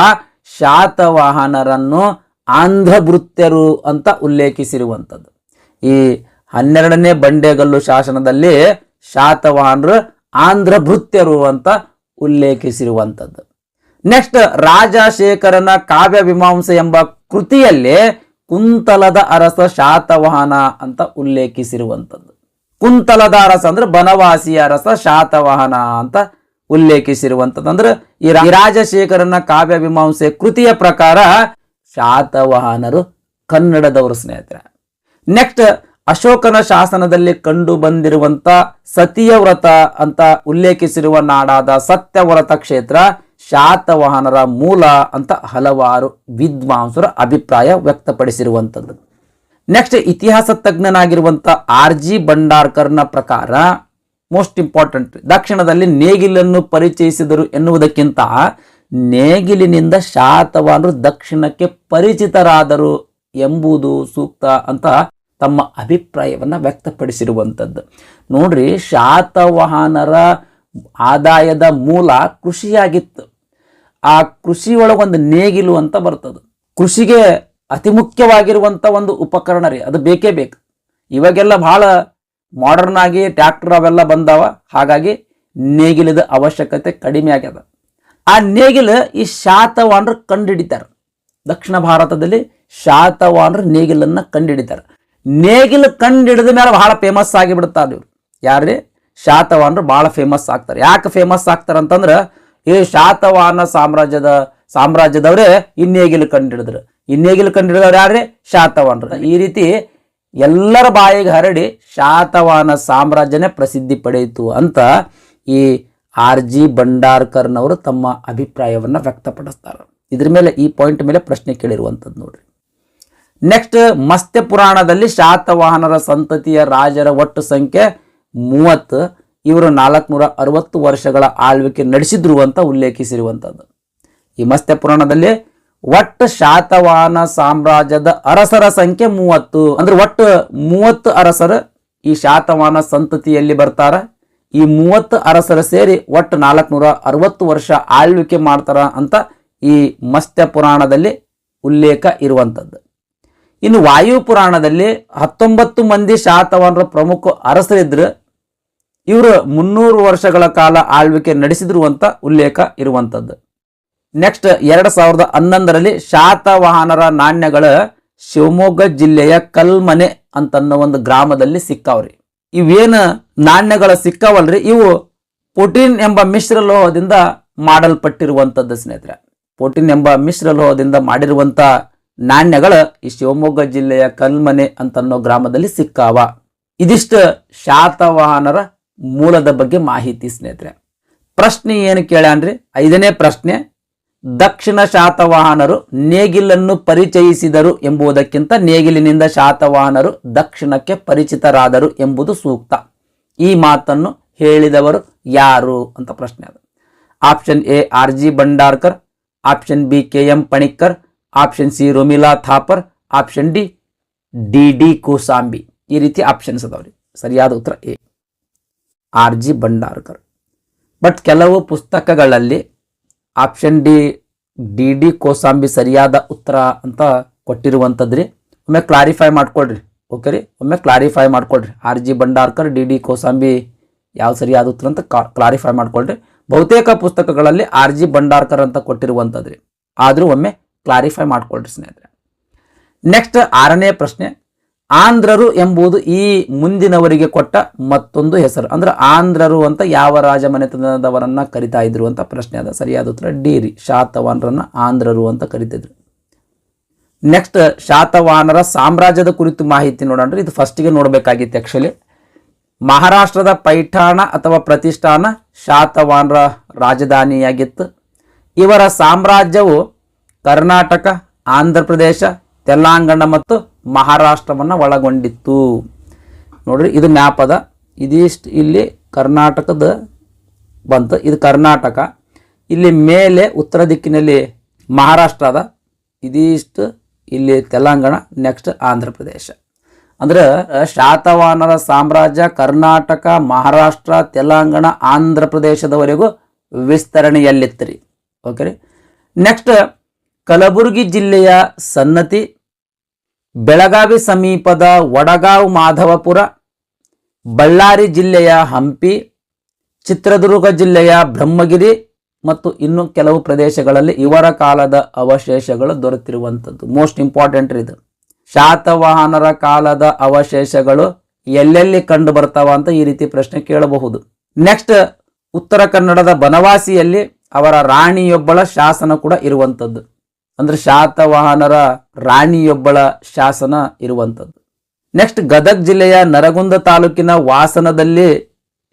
ಶಾತವಾಹನರನ್ನು ಆಂಧ್ರಭೃತ್ಯರು ಅಂತ ಉಲ್ಲೇಖಿಸಿರುವಂಥದ್ದು. ಈ 12ನೇ ಬಂಡೆಗಲ್ಲು ಶಾಸನದಲ್ಲಿ ಶಾತವಾಹನರು ಆಂಧ್ರಭೃತ್ಯರು ಅಂತ ಉಲ್ಲೇಖಿಸಿರುವಂಥದ್ದು. ನೆಕ್ಸ್ಟ್ ರಾಜಶೇಖರನ ಕಾವ್ಯ ಮೀಮಾಂಸೆ ಎಂಬ ಕೃತಿಯಲ್ಲಿ ಕುಂತಲದ ಅರಸ ಶಾತವಾಹನ ಅಂತ ಉಲ್ಲೇಖಿಸಿರುವಂಥದ್ದು. ಕುಂತಲದ ಅರಸ ಅಂದ್ರೆ ಬನವಾಸಿಯ ಅರಸ ಶಾತವಾಹನ ಅಂತ ಉಲ್ಲೇಖಿಸಿರುವಂಥದ್ದು. ಅಂದ್ರೆ ಈ ರಾಜಶೇಖರನ ಕಾವ್ಯ ಮೀಮಾಂಸೆ ಕೃತಿಯ ಪ್ರಕಾರ ಶಾತವಾಹನರು ಕನ್ನಡದವರು ಸ್ನೇಹಿತರೆ. ನೆಕ್ಸ್ಟ್ ಅಶೋಕನ ಶಾಸನದಲ್ಲಿ ಕಂಡು ಬಂದಿರುವಂತ ಸತಿಯ ವ್ರತ ಅಂತ ಉಲ್ಲೇಖಿಸಿರುವ ನಾಡಾದ ಸತ್ಯವ್ರತ ಕ್ಷೇತ್ರ ಶಾತವಾಹನರ ಮೂಲ ಅಂತ ಹಲವಾರು ವಿದ್ವಾಂಸರ ಅಭಿಪ್ರಾಯ ವ್ಯಕ್ತಪಡಿಸಿರುವಂಥದ್ದು. ನೆಕ್ಸ್ಟ್ ಇತಿಹಾಸ ತಜ್ಞನಾಗಿರುವಂತ RG ಭಂಡಾರ್ಕರ್ನ ಪ್ರಕಾರ ಮೋಸ್ಟ್ ಇಂಪಾರ್ಟೆಂಟ್, ದಕ್ಷಿಣದಲ್ಲಿ ನೇಗಿಲನ್ನು ಪರಿಚಯಿಸಿದರು ಎನ್ನುವುದಕ್ಕಿಂತ ನೇಗಿಲಿನಿಂದ ಶಾತವಾಹನರು ದಕ್ಷಿಣಕ್ಕೆ ಪರಿಚಿತರಾದರು ಎಂಬುದು ಸೂಕ್ತ ಅಂತ ತಮ್ಮ ಅಭಿಪ್ರಾಯವನ್ನ ವ್ಯಕ್ತಪಡಿಸಿರುವಂಥದ್ದು. ನೋಡ್ರಿ, ಶಾತವಾಹನರ ಆದಾಯದ ಮೂಲ ಕೃಷಿಯಾಗಿತ್ತು. ಆ ಕೃಷಿ ಒಳಗೊಂದು ನೇಗಿಲು ಅಂತ ಬರ್ತದೆ. ಕೃಷಿಗೆ ಅತಿ ಮುಖ್ಯವಾಗಿರುವಂಥ ಒಂದು ಉಪಕರಣ ರೀ, ಅದು ಬೇಕೇ ಬೇಕು. ಇವಾಗೆಲ್ಲ ಬಹಳ ಮಾಡರ್ನ್ ಆಗಿ ಟ್ರ್ಯಾಕ್ಟರ್ ಅವೆಲ್ಲ ಬಂದಾವ, ಹಾಗಾಗಿ ನೇಗಿಲದ ಅವಶ್ಯಕತೆ ಕಡಿಮೆ ಆಗ್ಯದ. ಆ ನೇಗಿಲು ಈ ಶಾತವಾಹನರು ಕಂಡುಹಿಡಿತಾರೆ. ದಕ್ಷಿಣ ಭಾರತದಲ್ಲಿ ಶಾತವಾಹನರು ನೇಗಿಲನ್ನ ಕಂಡುಹಿಡಿತಾರೆ. ನೇಗಿಲು ಕಂಡುಹಿಡಿದ ಮೇಲೆ ಬಹಳ ಫೇಮಸ್ ಆಗಿಬಿಡ್ತಾರೆ ಇವರು. ಯಾರ್ರಿ? ಶಾತವಾಹನರು ಬಹಳ ಫೇಮಸ್ ಆಗ್ತಾರೆ. ಯಾಕೆ ಫೇಮಸ್ ಆಗ್ತಾರೆ ಅಂತಂದ್ರೆ, ಈ ಶಾತವಾಹನ ಸಾಮ್ರಾಜ್ಯದವರೇ ಇನ್ನೇಗಿಲು ಕಂಡುಹಿಡಿದ್ರು. ಇನ್ನೇಗಿಲು ಕಂಡುಹಿಡಿದವ್ರು ಯಾರ್ರಿ? ಶಾತವಾಹನರು. ಈ ರೀತಿ ಎಲ್ಲರ ಬಾಯಿಗೆ ಹರಡಿ ಶಾತವಾಹನ ಸಾಮ್ರಾಜ್ಯನೇ ಪ್ರಸಿದ್ಧಿ ಪಡೆಯಿತು ಅಂತ ಈ RG ಭಂಡಾರ್ಕರ್ನವರು ತಮ್ಮ ಅಭಿಪ್ರಾಯವನ್ನು ವ್ಯಕ್ತಪಡಿಸ್ತಾರೆ. ಇದ್ರ ಮೇಲೆ ಈ ಪಾಯಿಂಟ್ ಮೇಲೆ ಪ್ರಶ್ನೆ ಕೇಳಿರುವಂಥದ್ದು ನೋಡ್ರಿ. ನೆಕ್ಸ್ಟ್ ಮತ್ಸ್ಯ ಪುರಾಣದಲ್ಲಿ ಶಾತವಾಹನರ ಸಂತತಿಯ ರಾಜರ ಒಟ್ಟು ಸಂಖ್ಯೆ 30. ಇವರು 460 ವರ್ಷಗಳ ಆಳ್ವಿಕೆ ನಡೆಸಿದ್ರು ಅಂತ ಉಲ್ಲೇಖಿಸಿರುವಂಥದ್ದು. ಈ ಮತ್ಸ್ಯ ಪುರಾಣದಲ್ಲಿ ಒಟ್ಟು ಶಾತವಾಹನ ಸಾಮ್ರಾಜ್ಯದ ಅರಸರ ಸಂಖ್ಯೆ 30. ಅಂದ್ರೆ ಒಟ್ಟು 30 ಅರಸರು ಈ ಶಾತವಾಹನ ಸಂತತಿಯಲ್ಲಿ ಬರ್ತಾರ. ಈ 30 ಅರಸರು ಸೇರಿ ಒಟ್ಟು 460 ವರ್ಷ ಆಳ್ವಿಕೆ ಮಾಡ್ತಾರ ಅಂತ ಈ ಮತ್ಸ್ಯ ಪುರಾಣದಲ್ಲಿ ಉಲ್ಲೇಖ ಇರುವಂಥದ್ದು. ಇನ್ನು ವಾಯು ಪುರಾಣದಲ್ಲಿ 19 ಮಂದಿ ಶಾತವಾಹನರ ಪ್ರಮುಖ ಅರಸರಿದ್ರು. ಇವರು 300 ವರ್ಷಗಳ ಕಾಲ ಆಳ್ವಿಕೆ ನಡೆಸಿದ್ರು ಅಂತ ಉಲ್ಲೇಖ ಇರುವಂತದ್ದು. ನೆಕ್ಸ್ಟ್ 2011ರಲ್ಲಿ ಶಾತವಾಹನರ ನಾಣ್ಯಗಳ ಶಿವಮೊಗ್ಗ ಜಿಲ್ಲೆಯ ಕಲ್ಮನೆ ಅಂತನ್ನೋ ಒಂದು ಗ್ರಾಮದಲ್ಲಿ ಸಿಕ್ಕಾವ್ರಿ. ಇವೇನು ನಾಣ್ಯಗಳ ಸಿಕ್ಕಾವಲ್ರಿ, ಇವು ಪೊಟಿನ್ ಎಂಬ ಮಿಶ್ರ ಲೋಹದಿಂದ ಮಾಡಲ್ಪಟ್ಟಿರುವಂತದ್ದು ಸ್ನೇಹಿತರೆ. ಪೊಟಿನ್ ಎಂಬ ಮಿಶ್ರ ಲೋಹದಿಂದ ಮಾಡಿರುವಂತ ನಾಣ್ಯಗಳು ಈ ಶಿವಮೊಗ್ಗ ಜಿಲ್ಲೆಯ ಕಲ್ಮನೆ ಅಂತನ್ನೋ ಗ್ರಾಮದಲ್ಲಿ ಸಿಕ್ಕಾವ. ಇದಿಷ್ಟು ಶಾತವಾಹನರ ಮೂಲದ ಬಗ್ಗೆ ಮಾಹಿತಿ ಸ್ನೇಹಿತರೆ. ಪ್ರಶ್ನೆ ಏನು ಕೇಳ್ಯಾನ್ರಿ? 5ನೇ ಪ್ರಶ್ನೆ, ದಕ್ಷಿಣ ಶಾತವಾಹನರು ನೇಗಿಲನ್ನು ಪರಿಚಯಿಸಿದರು ಎಂಬುದಕ್ಕಿಂತ ನೇಗಿಲಿನಿಂದ ಶಾತವಾಹನರು ದಕ್ಷಿಣಕ್ಕೆ ಪರಿಚಿತರಾದರು ಎಂಬುದು ಸೂಕ್ತ. ಈ ಮಾತನ್ನು ಹೇಳಿದವರು ಯಾರು ಅಂತ ಪ್ರಶ್ನೆ ಅದು. Option A RG Bhandarkar, option B KM Panikkar, option C Romila Thapar, option D DD Kosambi. ಈ ರೀತಿ ಆಪ್ಷನ್ಸ್ ಅದಾವ್ರಿ. ಸರಿಯಾದ ಉತ್ತರ ಎ RG ಭಂಡಾರ್ಕರ್. ಬಟ್ ಕೆಲವು ಪುಸ್ತಕಗಳಲ್ಲಿ ಆಪ್ಷನ್ ಡಿ DD ಕೋಸಾಂಬಿ ಸರಿಯಾದ ಉತ್ತರ ಅಂತ ಕೊಟ್ಟಿರುವಂಥದ್ರಿ. ಒಮ್ಮೆ ಕ್ಲಾರಿಫೈ ಮಾಡ್ಕೊಳ್ರಿ. ಓಕೆ ರೀ, ಒಮ್ಮೆ ಕ್ಲಾರಿಫೈ ಮಾಡ್ಕೊಳ್ರಿ. RG ಭಂಡಾರ್ಕರ್, DD ಕೋಸಾಂಬಿ ಯಾವ ಸರಿಯಾದ ಉತ್ತರ ಅಂತ ಕ್ಲಾರಿಫೈ ಮಾಡ್ಕೊಳ್ರಿ. ಬಹುತೇಕ ಪುಸ್ತಕಗಳಲ್ಲಿ RG ಭಂಡಾರ್ಕರ್ ಅಂತ ಕೊಟ್ಟಿರುವಂಥದ್ರಿ. ಆದರೂ ಒಮ್ಮೆ ಕ್ಲಾರಿಫೈ ಮಾಡ್ಕೊಳ್ರಿ ಸ್ನೇಹಿತರೆ. ನೆಕ್ಸ್ಟ್ 6ನೇ ಪ್ರಶ್ನೆ, ಆಂಧ್ರರು ಎಂಬುದು ಈ ಮುಂದಿನವರಿಗೆ ಕೊಟ್ಟ ಮತ್ತೊಂದು ಹೆಸರು. ಅಂದ್ರೆ ಆಂಧ್ರರು ಅಂತ ಯಾವ ರಾಜಮನೆತನದವರನ್ನ ಕರಿತಾ ಇದ್ರು ಅಂತ ಪ್ರಶ್ನೆ ಅದ. ಸರಿಯಾದ ಉತ್ತರ ಡಿ ರೀ, ಶಾತವಾಹನರನ್ನ ಆಂಧ್ರರು ಅಂತ ಕರಿತಿದ್ರು. ನೆಕ್ಸ್ಟ್ ಶಾತವಾಹನರ ಸಾಮ್ರಾಜ್ಯದ ಕುರಿತು ಮಾಹಿತಿ ನೋಡೋಣ. ಇದು ಫಸ್ಟಿಗೆ ನೋಡಬೇಕಾಗಿತ್ತು ಆಕ್ಚುಲಿ. ಮಹಾರಾಷ್ಟ್ರದ ಪೈಠಾಣ ಅಥವಾ ಪ್ರತಿಷ್ಠಾನ ಶಾತವಾಹನರ ರಾಜಧಾನಿಯಾಗಿತ್ತು. ಇವರ ಸಾಮ್ರಾಜ್ಯವು ಕರ್ನಾಟಕ, ಆಂಧ್ರ ಪ್ರದೇಶ, ತೆಲಂಗಾಣ ಮತ್ತು ಮಹಾರಾಷ್ಟ್ರವನ್ನು ಒಳಗೊಂಡಿತ್ತು. ನೋಡ್ರಿ, ಇದು ಮ್ಯಾಪ್ ಅದ. ಇದಿಷ್ಟು ಇಲ್ಲಿ ಕರ್ನಾಟಕದ ಬಂತು. ಇದು ಕರ್ನಾಟಕ. ಇಲ್ಲಿ ಮೇಲೆ ಉತ್ತರ ದಿಕ್ಕಿನಲ್ಲಿ ಮಹಾರಾಷ್ಟ್ರ ಅದ. ಇದಿಷ್ಟು ಇಲ್ಲಿ ತೆಲಂಗಾಣ, ನೆಕ್ಸ್ಟ್ ಆಂಧ್ರ ಪ್ರದೇಶ. ಅಂದ್ರೆ ಶಾತವಾಹನರ ಸಾಮ್ರಾಜ್ಯ ಕರ್ನಾಟಕ, ಮಹಾರಾಷ್ಟ್ರ, ತೆಲಂಗಾಣ, ಆಂಧ್ರ ಪ್ರದೇಶದವರೆಗೂ ವಿಸ್ತರಣೆಯಲ್ಲಿತ್ತು. ಓಕೆ ರೀ. ನೆಕ್ಸ್ಟ್ ಕಲಬುರಗಿ ಜಿಲ್ಲೆಯ ಸನ್ನತಿ, ಬೆಳಗಾವಿ ಸಮೀಪದ ವಡಗಾಂವ್ ಮಾಧವಪುರ, ಬಳ್ಳಾರಿ ಜಿಲ್ಲೆಯ ಹಂಪಿ, ಚಿತ್ರದುರ್ಗ ಜಿಲ್ಲೆಯ ಬ್ರಹ್ಮಗಿರಿ ಮತ್ತು ಇನ್ನು ಕೆಲವು ಪ್ರದೇಶಗಳಲ್ಲಿ ಇವರ ಕಾಲದ ಅವಶೇಷಗಳು ದೊರೆತಿರುವಂಥದ್ದು. ಮೋಸ್ಟ್ ಇಂಪಾರ್ಟೆಂಟ್ ಇದು. ಶಾತವಾಹನರ ಕಾಲದ ಅವಶೇಷಗಳು ಎಲ್ಲೆಲ್ಲಿ ಕಂಡು ಬರ್ತಾವ ಅಂತ ಈ ರೀತಿ ಪ್ರಶ್ನೆ ಕೇಳಬಹುದು. ನೆಕ್ಸ್ಟ್ ಉತ್ತರ ಕನ್ನಡದ ಬನವಾಸಿಯಲ್ಲಿ ಅವರ ರಾಣಿಯೊಬ್ಬಳ ಶಾಸನ ಕೂಡ ಇರುವಂಥದ್ದು. ಅಂದ್ರೆ ಶಾತವಾಹನರ ರಾಣಿಯೊಬ್ಬಳ ಶಾಸನ ಇರುವಂಥದ್ದು. ನೆಕ್ಸ್ಟ್ ಗದಗ ಜಿಲ್ಲೆಯ ನರಗುಂದ ತಾಲೂಕಿನ ವಾಸನದಲ್ಲಿ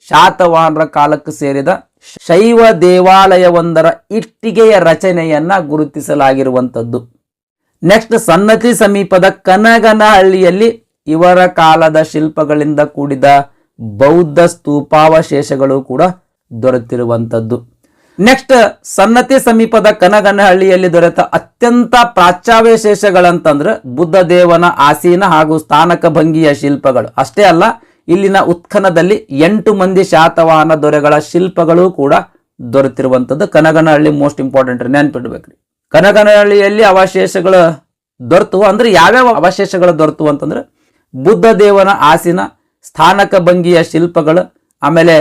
ಶಾತವಾಹನರ ಕಾಲಕ್ಕೆ ಸೇರಿದ ಶೈವ ದೇವಾಲಯವೊಂದರ ಇಟ್ಟಿಗೆಯ ರಚನೆಯನ್ನ ಗುರುತಿಸಲಾಗಿರುವಂಥದ್ದು. ನೆಕ್ಸ್ಟ್ ಸನ್ನತಿ ಸಮೀಪದ ಕನಗನಹಳ್ಳಿಯಲ್ಲಿ ಇವರ ಕಾಲದ ಶಿಲ್ಪಗಳಿಂದ ಕೂಡಿದ ಬೌದ್ಧ ಸ್ತೂಪಾವಶೇಷಗಳು ಕೂಡ ದೊರೆತಿರುವಂಥದ್ದು. ನೆಕ್ಸ್ಟ್ ಸನ್ನತಿ ಸಮೀಪದ ಕನಗನಹಳ್ಳಿಯಲ್ಲಿ ದೊರೆತ ಅತ್ಯಂತ ಪ್ರಾಚ್ಯಾವಶೇಷಗಳಂತಂದ್ರೆ ಬುದ್ಧ ದೇವನ ಆಸೀನ ಹಾಗೂ ಸ್ಥಾನಕ ಭಂಗಿಯ ಶಿಲ್ಪಗಳು ಅಷ್ಟೇ ಅಲ್ಲ, ಇಲ್ಲಿನ ಉತ್ಖನದಲ್ಲಿ 8 ಮಂದಿ ಶಾತವಾಹನ ದೊರೆಗಳ ಶಿಲ್ಪಗಳು ಕೂಡ ದೊರೆತಿರುವಂಥದ್ದು. Kanaganahalli most important, ನೆನ್ಪಿಡ್ಬೇಕ್ರಿ. ಕನಗನಹಳ್ಳಿಯಲ್ಲಿ ಅವಶೇಷಗಳು ದೊರೆತವು. ಅಂದ್ರೆ ಯಾವ್ಯಾವ ಅವಶೇಷಗಳು ದೊರೆತವು ಅಂತಂದ್ರೆ ಬುದ್ಧ ದೇವನ ಆಸೀನ, ಸ್ಥಾನಕ ಭಂಗಿಯ ಶಿಲ್ಪಗಳು, ಆಮೇಲೆ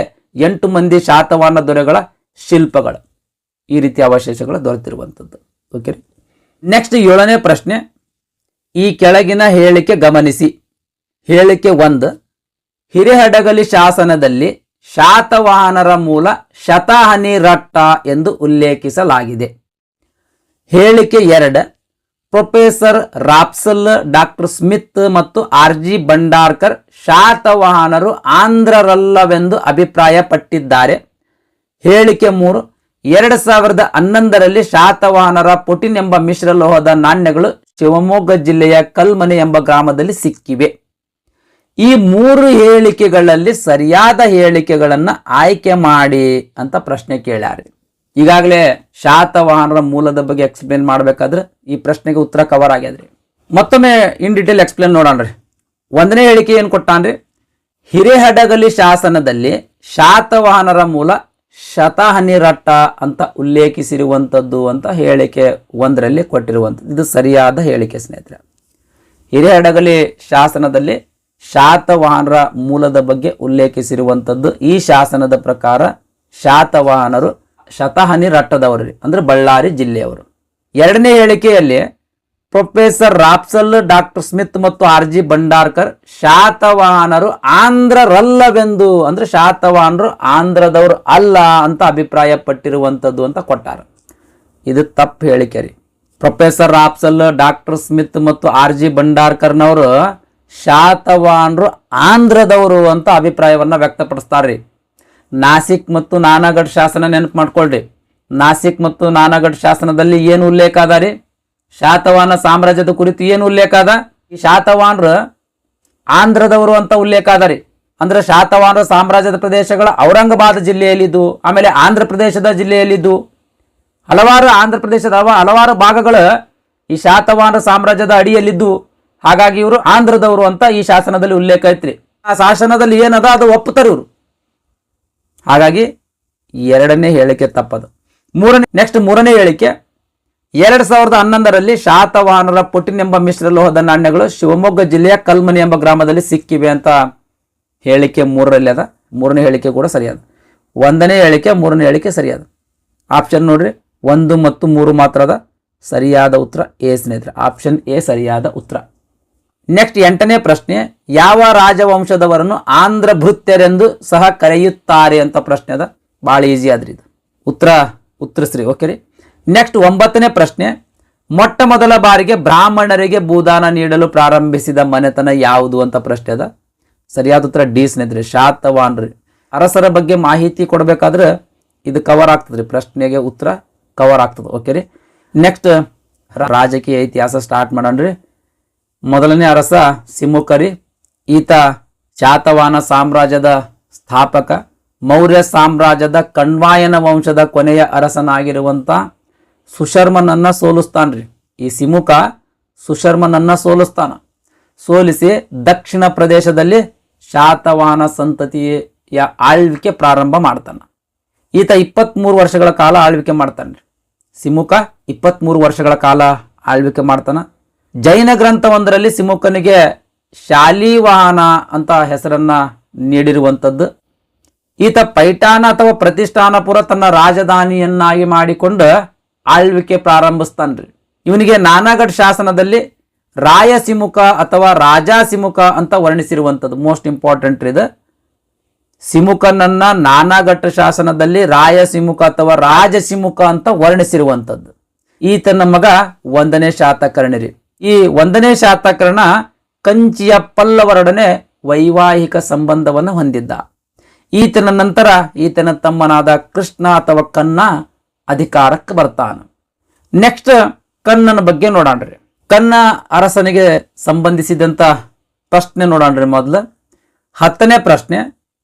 8 ಮಂದಿ ಶಾತವಾಹನ ದೊರೆಗಳ ಶಿಲ್ಪಗಳು, ಈ ರೀತಿ ಅವಶೇಷಗಳು ದೊರೆತಿರುವಂಥದ್ದು. ಓಕೆ. ನೆಕ್ಸ್ಟ್ 7ನೇ ಪ್ರಶ್ನೆ, ಈ ಕೆಳಗಿನ ಹೇಳಿಕೆ ಗಮನಿಸಿ. ಹೇಳಿಕೆ 1, ಹಿರೇಹಡಗಲಿ ಶಾಸನದಲ್ಲಿ ಶಾತವಾಹನರ ಮೂಲ ಶತಹನಿರಟ್ಟ ಎಂದು ಉಲ್ಲೇಖಿಸಲಾಗಿದೆ. ಹೇಳಿಕೆ 2, ಪ್ರೊಫೆಸರ್ ರಾಪ್ಸಲ್, ಡಾಕ್ಟರ್ ಸ್ಮಿತ್ ಮತ್ತು RG ಭಂಡಾರ್ಕರ್ ಶಾತವಾಹನರು ಆಂಧ್ರರಲ್ಲವೆಂದು ಅಭಿಪ್ರಾಯಪಟ್ಟಿದ್ದಾರೆ. ಹೇಳಿಕೆ 3, 2011ರಲ್ಲಿ ಶಾತವಾಹನರ ಪೊಟಿನ್ ಎಂಬ ಮಿಶ್ರಲೋಹದ ನಾಣ್ಯಗಳು ಶಿವಮೊಗ್ಗ ಜಿಲ್ಲೆಯ ಕಲ್ಮನೆ ಎಂಬ ಗ್ರಾಮದಲ್ಲಿ ಸಿಕ್ಕಿವೆ. ಈ 3 ಹೇಳಿಕೆಗಳಲ್ಲಿ ಸರಿಯಾದ ಹೇಳಿಕೆಗಳನ್ನು ಆಯ್ಕೆ ಮಾಡಿ ಅಂತ ಪ್ರಶ್ನೆ ಕೇಳ್ಯಾರ. ಈಗಾಗಲೇ ಶಾತವಾಹನರ ಮೂಲದ ಬಗ್ಗೆ ಎಕ್ಸ್ಪ್ಲೇನ್ ಮಾಡಬೇಕಾದ್ರೆ ಈ ಪ್ರಶ್ನೆಗೆ ಉತ್ತರ ಕವರ್ ಆಗ್ಯದ್ರಿ. ಮತ್ತೊಮ್ಮೆ ಇನ್ ಡೀಟೇಲ್ ಎಕ್ಸ್ಪ್ಲೇನ್ ನೋಡೋಣ್ರಿ. 1ನೇ ಹೇಳಿಕೆ ಏನು ಕೊಟ್ಟಾನ್ರಿ? ಹಿರೇಹಡಗಲಿ ಶಾಸನದಲ್ಲಿ ಶಾತವಾಹನರ ಮೂಲ ಶತಹನಿರಟ್ಟ ಅಂತ ಉಲ್ಲೇಖಿಸಿರುವಂಥದ್ದು ಅಂತ ಹೇಳಿಕೆ 1ರಲ್ಲಿ ಕೊಟ್ಟಿರುವಂಥದ್ದು. ಇದು ಸರಿಯಾದ ಹೇಳಿಕೆ ಸ್ನೇಹಿತರೆ. ಹಿರೇಹಡಗಲಿ ಶಾಸನದಲ್ಲಿ ಶಾತವಾಹನರ ಮೂಲದ ಬಗ್ಗೆ ಉಲ್ಲೇಖಿಸಿರುವಂಥದ್ದು. ಈ ಶಾಸನದ ಪ್ರಕಾರ ಶಾತವಾಹನರು ಶತಹನಿ ರಟ್ಟದವರು, ಅಂದ್ರೆ ಬಳ್ಳಾರಿ ಜಿಲ್ಲೆಯವರು. ಎರಡನೇ ಹೇಳಿಕೆಯಲ್ಲಿ ಪ್ರೊಫೆಸರ್ ರಾಪ್ಸಲ್, ಡಾಕ್ಟರ್ ಸ್ಮಿತ್ ಮತ್ತು ಆರ್.ಜಿ. ಭಂಡಾರ್ಕರ್ ಶಾತವಾಹನರು ಆಂಧ್ರರಲ್ಲವೆಂದು, ಅಂದ್ರೆ ಶಾತವಾಹನರು ಆಂಧ್ರದವರು ಅಲ್ಲ ಅಂತ ಅಭಿಪ್ರಾಯ ಪಟ್ಟಿರುವಂಥದ್ದು ಅಂತ ಕೊಟ್ಟಾರ. ಇದು ತಪ್ಪು ಹೇಳಿಕೆ ರೀ. ಪ್ರೊಫೆಸರ್ ರಾಪ್ಸಲ್, ಡಾಕ್ಟರ್ ಸ್ಮಿತ್ ಮತ್ತು ಆರ್.ಜಿ. ಭಂಡಾರ್ಕರ್ನವರು ಶಾತವಾಹನರು ಆಂಧ್ರದವರು ಅಂತ ಅಭಿಪ್ರಾಯವನ್ನು ವ್ಯಕ್ತಪಡಿಸ್ತಾರ್ರಿ. ನಾಸಿಕ್ ಮತ್ತು ನಾನಾಗಢ್ ಶಾಸನ ನೆನಪು ಮಾಡ್ಕೊಳ್ರಿ. ನಾಸಿಕ್ ಮತ್ತು ನಾನಾಗಢ್ ಶಾಸನದಲ್ಲಿ ಏನು ಉಲ್ಲೇಖ ಅದ ರೀ? ಶಾತವಾಹನ ಸಾಮ್ರಾಜ್ಯದ ಕುರಿತು ಏನು ಉಲ್ಲೇಖ ಅದ? ಈ ಶಾತವಾಹನರು ಆಂಧ್ರದವರು ಅಂತ ಉಲ್ಲೇಖ ಅದ ರೀ. ಅಂದ್ರೆ ಶಾತವಾಹನರ ಸಾಮ್ರಾಜ್ಯದ ಪ್ರದೇಶಗಳ ಔರಂಗಾಬಾದ್ ಜಿಲ್ಲೆಯಲ್ಲಿದ್ದು, ಆಮೇಲೆ ಆಂಧ್ರ ಪ್ರದೇಶದ ಜಿಲ್ಲೆಯಲ್ಲಿದ್ದು, ಹಲವಾರು ಆಂಧ್ರ ಪ್ರದೇಶದ ಹಲವಾರು ಭಾಗಗಳು ಈ ಶಾತವಾಹನ ಸಾಮ್ರಾಜ್ಯದ ಅಡಿಯಲ್ಲಿದ್ದು, ಹಾಗಾಗಿ ಇವರು ಆಂಧ್ರದವರು ಅಂತ ಈ ಶಾಸನದಲ್ಲಿ ಉಲ್ಲೇಖ ಐತ್ರಿ. ಆ ಶಾಸನದಲ್ಲಿ ಏನದ ಅದು ಒಪ್ಪುತ್ತಾರೆ ಇವರು. ಹಾಗಾಗಿ ಎರಡನೇ ಹೇಳಿಕೆ ತಪ್ಪದು. ಮೂರನೇ ಹೇಳಿಕೆ 2011ರಲ್ಲಿ ಶಾತವಾಹನರ ಪುಟಿನ್ ಎಂಬ ಮಿಶ್ರಲೋಹದ ನಾಣ್ಯಗಳು ಶಿವಮೊಗ್ಗ ಜಿಲ್ಲೆಯ ಕಲ್ಮನಿ ಎಂಬ ಗ್ರಾಮದಲ್ಲಿ ಸಿಕ್ಕಿವೆ ಅಂತ ಹೇಳಿಕೆ 3ರಲ್ಲಿ ಅದ. ಮೂರನೇ ಹೇಳಿಕೆ ಕೂಡ ಸರಿಯಾದ. 1ನೇ ಹೇಳಿಕೆ 3ನೇ ಹೇಳಿಕೆ ಸರಿಯಾದ. ಆಪ್ಷನ್ ನೋಡ್ರಿ, 1 ಮತ್ತು 3 ಮಾತ್ರ ಅದ. ಸರಿಯಾದ ಉತ್ತರ ಎ ಸ್ನೇಹಿತರೆ, ಆಪ್ಷನ್ ಎ ಸರಿಯಾದ ಉತ್ತರ. ನೆಕ್ಸ್ಟ್ 8ನೇ ಪ್ರಶ್ನೆ, ಯಾವ ರಾಜವಂಶದವರನ್ನು ಆಂಧ್ರ ಭೃತ್ಯರೆಂದು ಸಹ ಕರೆಯುತ್ತಾರೆ ಅಂತ ಪ್ರಶ್ನೆ ಅದ. ಭಾಳ ಈಸಿ ಆದ್ರಿ ಇದು. ಉತ್ತರಿಸ್ರಿ. ಓಕೆ ರೀ. ನೆಕ್ಸ್ಟ್ 9ನೇ ಪ್ರಶ್ನೆ, ಮೊಟ್ಟ ಮೊದಲ ಬಾರಿಗೆ ಬ್ರಾಹ್ಮಣರಿಗೆ ಭೂದಾನ ನೀಡಲು ಪ್ರಾರಂಭಿಸಿದ ಮನೆತನ ಯಾವುದು ಅಂತ ಪ್ರಶ್ನೆ ಅದ. ಸರಿಯಾದ ಉತ್ತರ ಡಿ ಸ್ನೇಹಿತರೆ, ಶಾತವಾಹನರು. ಅರಸರ ಬಗ್ಗೆ ಮಾಹಿತಿ ಕೊಡಬೇಕಾದ್ರೆ ಇದು ಕವರ್ ಆಗ್ತದ್ರಿ, ಪ್ರಶ್ನೆಗೆ ಉತ್ತರ ಕವರ್ ಆಗ್ತದೆ. ಓಕೆ ರೀ. ನೆಕ್ಸ್ಟ್ ರಾಜಕೀಯ ಇತಿಹಾಸ ಸ್ಟಾರ್ಟ್ ಮಾಡೋಣ್ರಿ. ಮೊದಲನೇ ಅರಸ ಸಿಮುಕರಿ. ಈತ ಶಾತವಾಹನ ಸಾಮ್ರಾಜ್ಯದ ಸ್ಥಾಪಕ, ಮೌರ್ಯ ಸಾಮ್ರಾಜ್ಯದ ಕಣ್ವಾಯನ ವಂಶದ ಕೊನೆಯ ಅರಸನಾಗಿರುವಂಥ ಸುಶರ್ಮನನ್ನ ಸೋಲಿಸ್ತಾನ್ರಿ. ಈ ಸಿಮುಕ ಸುಶರ್ಮನನ್ನ ಸೋಲಿಸಿ ದಕ್ಷಿಣ ಪ್ರದೇಶದಲ್ಲಿ ಶಾತವಾಹನ ಸಂತತಿಯ ಆಳ್ವಿಕೆ ಪ್ರಾರಂಭ ಮಾಡ್ತಾನ. ಈತ 23 ವರ್ಷಗಳ ಕಾಲ ಆಳ್ವಿಕೆ ಮಾಡ್ತಾನೆ. ಸಿಮುಕ 23 ವರ್ಷಗಳ ಕಾಲ ಆಳ್ವಿಕೆ ಮಾಡ್ತಾನ. ಜೈನ ಗ್ರಂಥವೊಂದರಲ್ಲಿ ಸಿಮುಕನಿಗೆ ಶಾಲಿವಾಹನ ಅಂತ ಹೆಸರನ್ನ ನೀಡಿರುವಂಥದ್ದು. ಈತ ಪೈಠಾನ ಅಥವಾ ಪ್ರತಿಷ್ಠಾನಪುರ ತನ್ನ ರಾಜಧಾನಿಯನ್ನಾಗಿ ಮಾಡಿಕೊಂಡು ಆಳ್ವಿಕೆ ಪ್ರಾರಂಭಿಸ್ತಾನ್ರಿ. ಇವನಿಗೆ ನಾನಾಗಢ್ ಶಾಸನದಲ್ಲಿ ರಾಯಸಿಮುಖ ಅಥವಾ ರಾಜಾಸಿಮುಖ ಅಂತ ವರ್ಣಿಸಿರುವಂಥದ್ದು. ಮೋಸ್ಟ್ ಇಂಪಾರ್ಟೆಂಟ್ ಇದು. ಸಿಮುಖನನ್ನ ನಾನಾಗಢ ಶಾಸನದಲ್ಲಿ ರಾಯಸಿಮುಖ ಅಥವಾ ರಾಜಸಿಮುಖ ಅಂತ ವರ್ಣಿಸಿರುವಂಥದ್ದು. ಈತನ ಮಗ 1ನೇ ಶಾತಕರ್ಣಿ ರೀ. ಈ 1ನೇ ಶಾತಕರ್ಣ ಕಂಚಿಯ ಪಲ್ಲವರೊಡನೆ ವೈವಾಹಿಕ ಸಂಬಂಧವನ್ನು ಹೊಂದಿದ್ದ. ಈತನ ನಂತರ ಈತನ ತಮ್ಮನಾದ ಕೃಷ್ಣ ಅಥವಾ ಕನ್ನ ಅಧಿಕಾರಕ್ಕೆ ಬರ್ತಾನ. ನೆಕ್ಸ್ಟ್ ಕನ್ನನ ಬಗ್ಗೆ ನೋಡೋಣ್ರಿ. ಕನ್ನ ಅರಸನಿಗೆ ಸಂಬಂಧಿಸಿದಂತ ಪ್ರಶ್ನೆ ನೋಡೋಣ್ರಿ. ಮೊದಲು 10ನೇ ಪ್ರಶ್ನೆ,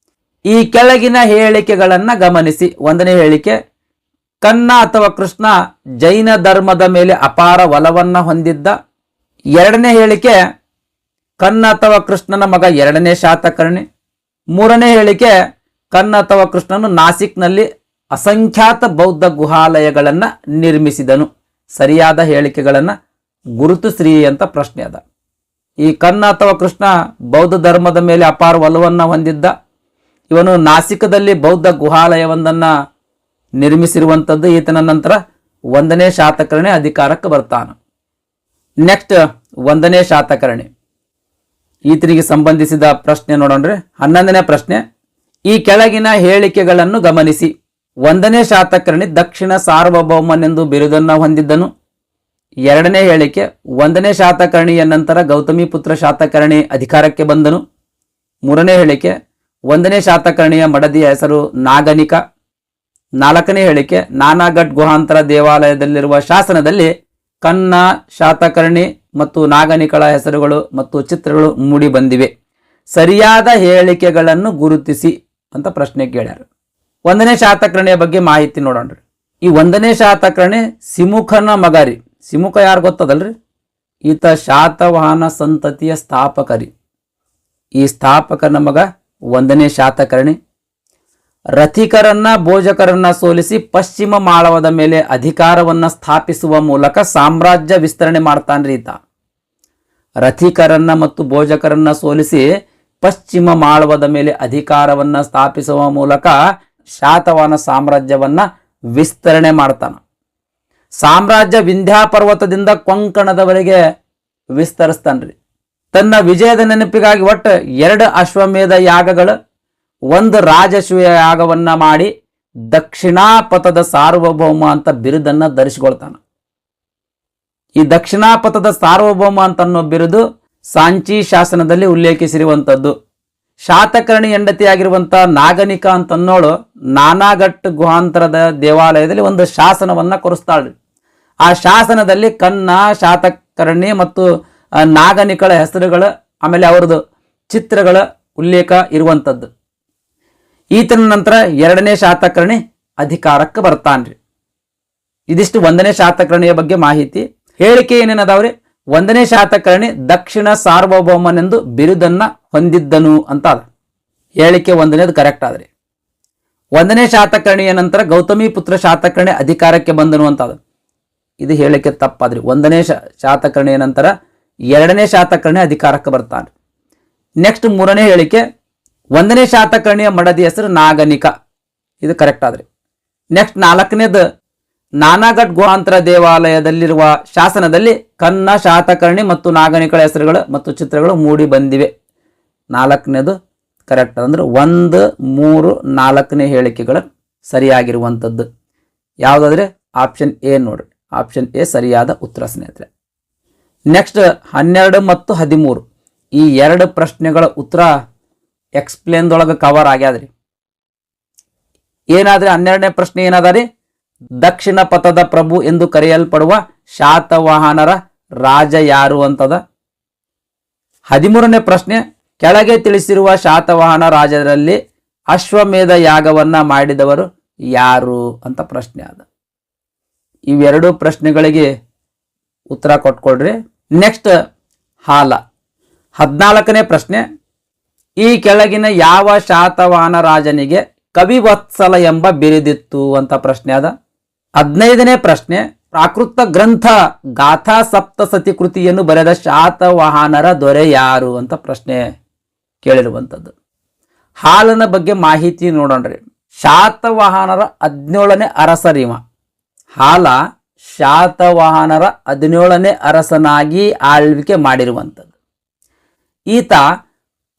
ಈ ಕೆಳಗಿನ ಹೇಳಿಕೆಗಳನ್ನ ಗಮನಿಸಿ. 1ನೇ ಹೇಳಿಕೆ, ಕನ್ನ ಅಥವಾ ಕೃಷ್ಣ ಜೈನ ಧರ್ಮದ ಮೇಲೆ ಅಪಾರ ಒಲವನ್ನ ಹೊಂದಿದ್ದ. 2ನೇ ಹೇಳಿಕೆ, ಕನ್ನ ಅಥವಾ ಕೃಷ್ಣನ ಮಗ 2ನೇ ಶಾತಕರ್ಣಿ. 3ನೇ ಹೇಳಿಕೆ, ಕನ್ನ ಅಥವಾ ಕೃಷ್ಣನು ನಾಸಿಕ್ನಲ್ಲಿ ಅಸಂಖ್ಯಾತ ಬೌದ್ಧ ಗುಹಾಲಯಗಳನ್ನ ನಿರ್ಮಿಸಿದನು. ಸರಿಯಾದ ಹೇಳಿಕೆಗಳನ್ನ ಗುರುತಿಸ್ರಿ ಅಂತ ಪ್ರಶ್ನೆ ಅದ. ಈ ಕನ್ನ ಅಥವಾ ಕೃಷ್ಣ ಬೌದ್ಧ ಧರ್ಮದ ಮೇಲೆ ಅಪಾರ ಒಲವನ್ನ ಹೊಂದಿದ್ದ. ಇವನು ನಾಸಿಕದಲ್ಲಿ ಬೌದ್ಧ ಗುಹಾಲಯವೊಂದನ್ನ ನಿರ್ಮಿಸಿರುವಂಥದ್ದು. ಈತನ ನಂತರ 1ನೇ ಶಾತಕರ್ಣಿ ಅಧಿಕಾರಕ್ಕೆ ಬರ್ತಾನ. ನೆಕ್ಸ್ಟ್ 1ನೇ ಶಾತಕರ್ಣಿ, ಈತನಿಗೆ ಸಂಬಂಧಿಸಿದ ಪ್ರಶ್ನೆ ನೋಡೋಣ್ರಿ. 11ನೇ ಪ್ರಶ್ನೆ, ಈ ಕೆಳಗಿನ ಹೇಳಿಕೆಗಳನ್ನು ಗಮನಿಸಿ. 1ನೇ ಶಾತಕರ್ಣಿ ದಕ್ಷಿಣ ಸಾರ್ವಭೌಮನೆಂದು ಬಿರುದನ್ನು ಹೊಂದಿದ್ದನು. 2ನೇ ಹೇಳಿಕೆ, 1ನೇ ಶಾತಕರ್ಣಿಯ ನಂತರ ಗೌತಮಿ ಪುತ್ರ ಶಾತಕರ್ಣಿ ಅಧಿಕಾರಕ್ಕೆ ಬಂದನು. 3ನೇ ಹೇಳಿಕೆ, 1ನೇ ಶಾತಕರ್ಣಿಯ ಮಡದಿಯ ಹೆಸರು ನಾಗನಿಕ. 4ನೇ ಹೇಳಿಕೆ, ನಾನಾಗಢ್ ಗುಹಾಂತರ ದೇವಾಲಯದಲ್ಲಿರುವ ಶಾಸನದಲ್ಲಿ ಕನ್ನ, ಶಾತಕರ್ಣಿ ಮತ್ತು ನಾಗನಿಕಳ ಹೆಸರುಗಳು ಮತ್ತು ಚಿತ್ರಗಳು ಮೂಡಿ ಬಂದಿವೆ. ಸರಿಯಾದ ಹೇಳಿಕೆಗಳನ್ನು ಗುರುತಿಸಿ ಅಂತ ಪ್ರಶ್ನೆ ಕೇಳ್ಯಾರ. 1ನೇ ಶಾತಕರ್ಣಿಯ ಬಗ್ಗೆ ಮಾಹಿತಿ ನೋಡೋಣ್ರಿ. ಈ 1ನೇ ಶಾತಕರ್ಣಿ ಸಿಮುಖನ ಮಗ ರೀ. ಸಿಮುಖ ಯಾರು ಗೊತ್ತದಲ್ರಿ? ಈತ ಶಾತವಾಹನ ಸಂತತಿಯ ಸ್ಥಾಪಕರಿ. ಈ ಸ್ಥಾಪಕನ ಮಗ 1ನೇ ಶಾತಕರ್ಣಿ. ರಥಿಕರನ್ನ, ಭೋಜಕರನ್ನ ಸೋಲಿಸಿ ಪಶ್ಚಿಮ ಮಾಳವದ ಮೇಲೆ ಅಧಿಕಾರವನ್ನ ಸ್ಥಾಪಿಸುವ ಮೂಲಕ ಸಾಮ್ರಾಜ್ಯ ವಿಸ್ತರಣೆ ಮಾಡ್ತಾನ್ರಿ ಈತ. ರಥಿಕರನ್ನ ಮತ್ತು ಭೋಜಕರನ್ನ ಸೋಲಿಸಿ ಪಶ್ಚಿಮ ಮಾಳವದ ಮೇಲೆ ಅಧಿಕಾರವನ್ನ ಸ್ಥಾಪಿಸುವ ಮೂಲಕ ಶಾತವಾಹನ ಸಾಮ್ರಾಜ್ಯವನ್ನ ವಿಸ್ತರಣೆ ಮಾಡ್ತಾನ. ಸಾಮ್ರಾಜ್ಯ ವಿಂಧ್ಯ ಪರ್ವತದಿಂದ ಕೊಂಕಣದವರೆಗೆ ವಿಸ್ತರಿಸ್ತಾನ್ರಿ. ತನ್ನ ವಿಜಯದ ನೆನಪಿಗಾಗಿ ಒಟ್ಟು 2 ಅಶ್ವಮೇಧ ಯಾಗಗಳು, 1 ರಾಜಸೂಯ ಯಾಗವನ್ನ ಮಾಡಿ ದಕ್ಷಿಣಾಪಥದ ಸಾರ್ವಭೌಮ ಅಂತ ಬಿರುದನ್ನ ಧರಿಸಿಕೊಳ್ತಾನ. ಈ ದಕ್ಷಿಣಾಪಥದ ಸಾರ್ವಭೌಮ ಅಂತ ಅನ್ನೋ ಬಿರುದು ಸಾಂಚಿ ಶಾಸನದಲ್ಲಿ ಉಲ್ಲೇಖಿಸಿರುವಂಥದ್ದು. ಶಾತಕರ್ಣಿ ಹೆಂಡತಿಯಾಗಿರುವಂಥ ನಾಗನಿಕ ಅಂತನ್ನೋಳು ನಾನಾಘಟ್ ಗುಹಾಂತರದ ದೇವಾಲಯದಲ್ಲಿ ಒಂದು ಶಾಸನವನ್ನ ಕೊರಿಸ್ತಾಳ್ರಿ. ಆ ಶಾಸನದಲ್ಲಿ ಕನ್ನ, ಶಾತಕರ್ಣಿ ಮತ್ತು ನಾಗನಿಕಳ ಹೆಸರುಗಳು, ಆಮೇಲೆ ಅವರದು ಚಿತ್ರಗಳ ಉಲ್ಲೇಖ ಇರುವಂಥದ್ದು. ಈತನ ನಂತರ 2ನೇ ಶಾತಕರ್ಣಿ ಅಧಿಕಾರಕ್ಕೆ ಬರ್ತಾನ್ರಿ. ಇದಿಷ್ಟು 1ನೇ ಶಾತಕರ್ಣಿಯ ಬಗ್ಗೆ ಮಾಹಿತಿ. ಹೇಳಿಕೆ ಏನೇನದಾವ್ರಿ? 1ನೇ ಶಾತಕರ್ಣಿ ದಕ್ಷಿಣ ಸಾರ್ವಭೌಮನೆಂದು ಬಿರುದನ್ನ ಹೊಂದಿದ್ದನು ಅಂತ ಅದ. ಹೇಳಿಕೆ 1ನೇದು ಕರೆಕ್ಟ್ ಆದ್ರಿ. 1ನೇ ಶಾತಕರ್ಣಿಯ ನಂತರ ಗೌತಮಿ ಪುತ್ರ ಶಾತಕರ್ಣಿ ಅಧಿಕಾರಕ್ಕೆ ಬಂದನು ಅಂತ ಅದ. ಇದು ಹೇಳಿಕೆ ತಪ್ಪಾದ್ರಿ. 1ನೇ ಶಾತಕರ್ಣಿಯ ನಂತರ 2ನೇ ಶಾತಕರ್ಣಿ ಅಧಿಕಾರಕ್ಕೆ ಬರ್ತಾನೆ. ನೆಕ್ಸ್ಟ್ 3ನೇ ಹೇಳಿಕೆ, 1ನೇ ಶಾತಕರ್ಣಿಯ ಮಡದಿ ಹೆಸರು ನಾಗನಿಕ. ಇದು ಕರೆಕ್ಟ್ ಆದ್ರಿ. ನೆಕ್ಸ್ಟ್ 4ನೇದು ನಾನಾಘಟ್ ಗುಹಾಂತರ ದೇವಾಲಯದಲ್ಲಿರುವ ಶಾಸನದಲ್ಲಿ ಕನ್ನ, ಶಾತಕರ್ಣಿ ಮತ್ತು ನಾಗನಿಕಳ ಹೆಸರುಗಳು ಮತ್ತು ಚಿತ್ರಗಳು ಮೂಡಿ ಬಂದಿವೆ. 4ನೇದು ಕರೆಕ್ಟ್. ಅಂದ್ರೆ 1, 3, 4ನೇ ಹೇಳಿಕೆಗಳು ಸರಿಯಾಗಿರುವಂಥದ್ದು. ಯಾವುದಾದ್ರೆ ಆಪ್ಷನ್ ಎ ನೋಡ್ರಿ. ಆಪ್ಷನ್ ಎ ಸರಿಯಾದ ಉತ್ತರ ಸ್ನೇಹಿತರೆ. ನೆಕ್ಸ್ಟ್ 12 ಮತ್ತು 13 ಈ 2 ಪ್ರಶ್ನೆಗಳ ಉತ್ತರ ಎಕ್ಸ್ಪ್ಲೇನ್ದೊಳಗೆ ಕವರ್ ಆಗ್ಯಾದ್ರಿ. ಏನಾದ್ರೆ 12ನೇ ಪ್ರಶ್ನೆ ಏನಾದ್ರಿ? ದಕ್ಷಿಣ ಪಥದ ಪ್ರಭು ಎಂದು ಕರೆಯಲ್ಪಡುವ ಶಾತವಾಹನರ ರಾಜ ಯಾರು ಅಂತದ. 13ನೇ ಪ್ರಶ್ನೆ, ಕೆಳಗೆ ತಿಳಿಸಿರುವ ಶಾತವಾಹನ ರಾಜರಲ್ಲಿ ಅಶ್ವಮೇಧ ಯಾಗವನ್ನ ಮಾಡಿದವರು ಯಾರು ಅಂತ ಪ್ರಶ್ನೆ ಅದ. ಇವೆರಡು ಪ್ರಶ್ನೆಗಳಿಗೆ ಉತ್ತರ ಕೊಟ್ಕೊಳ್ರಿ. ನೆಕ್ಸ್ಟ್ ಹಾಲ 14ನೇ ಪ್ರಶ್ನೆ, ಈ ಕೆಳಗಿನ ಯಾವ ಶಾತವಾಹನ ರಾಜನಿಗೆ ಕವಿವತ್ಸಲ ಎಂಬ ಬಿರುದಿತ್ತು ಅಂತ ಪ್ರಶ್ನೆ ಅದ. 15ನೇ ಪ್ರಶ್ನೆ, ಪ್ರಾಕೃತ ಗ್ರಂಥ ಗಾಥಾ ಸಪ್ತಸತಿ ಕೃತಿಯನ್ನು ಬರೆದ ಶಾತವಾಹನರ ದೊರೆ ಯಾರು ಅಂತ ಪ್ರಶ್ನೆ ಕೇಳಿರುವಂಥದ್ದು. ಹಾಲನ ಬಗ್ಗೆ ಮಾಹಿತಿ ನೋಡೋಣ್ರಿ. ಶಾತವಾಹನರ 17ನೇ ಅರಸರಿವ. ಹಾಲ ಶಾತವಾಹನರ 17ನೇ ಅರಸನಾಗಿ ಆಳ್ವಿಕೆ ಮಾಡಿರುವಂಥದ್ದು. ಈತ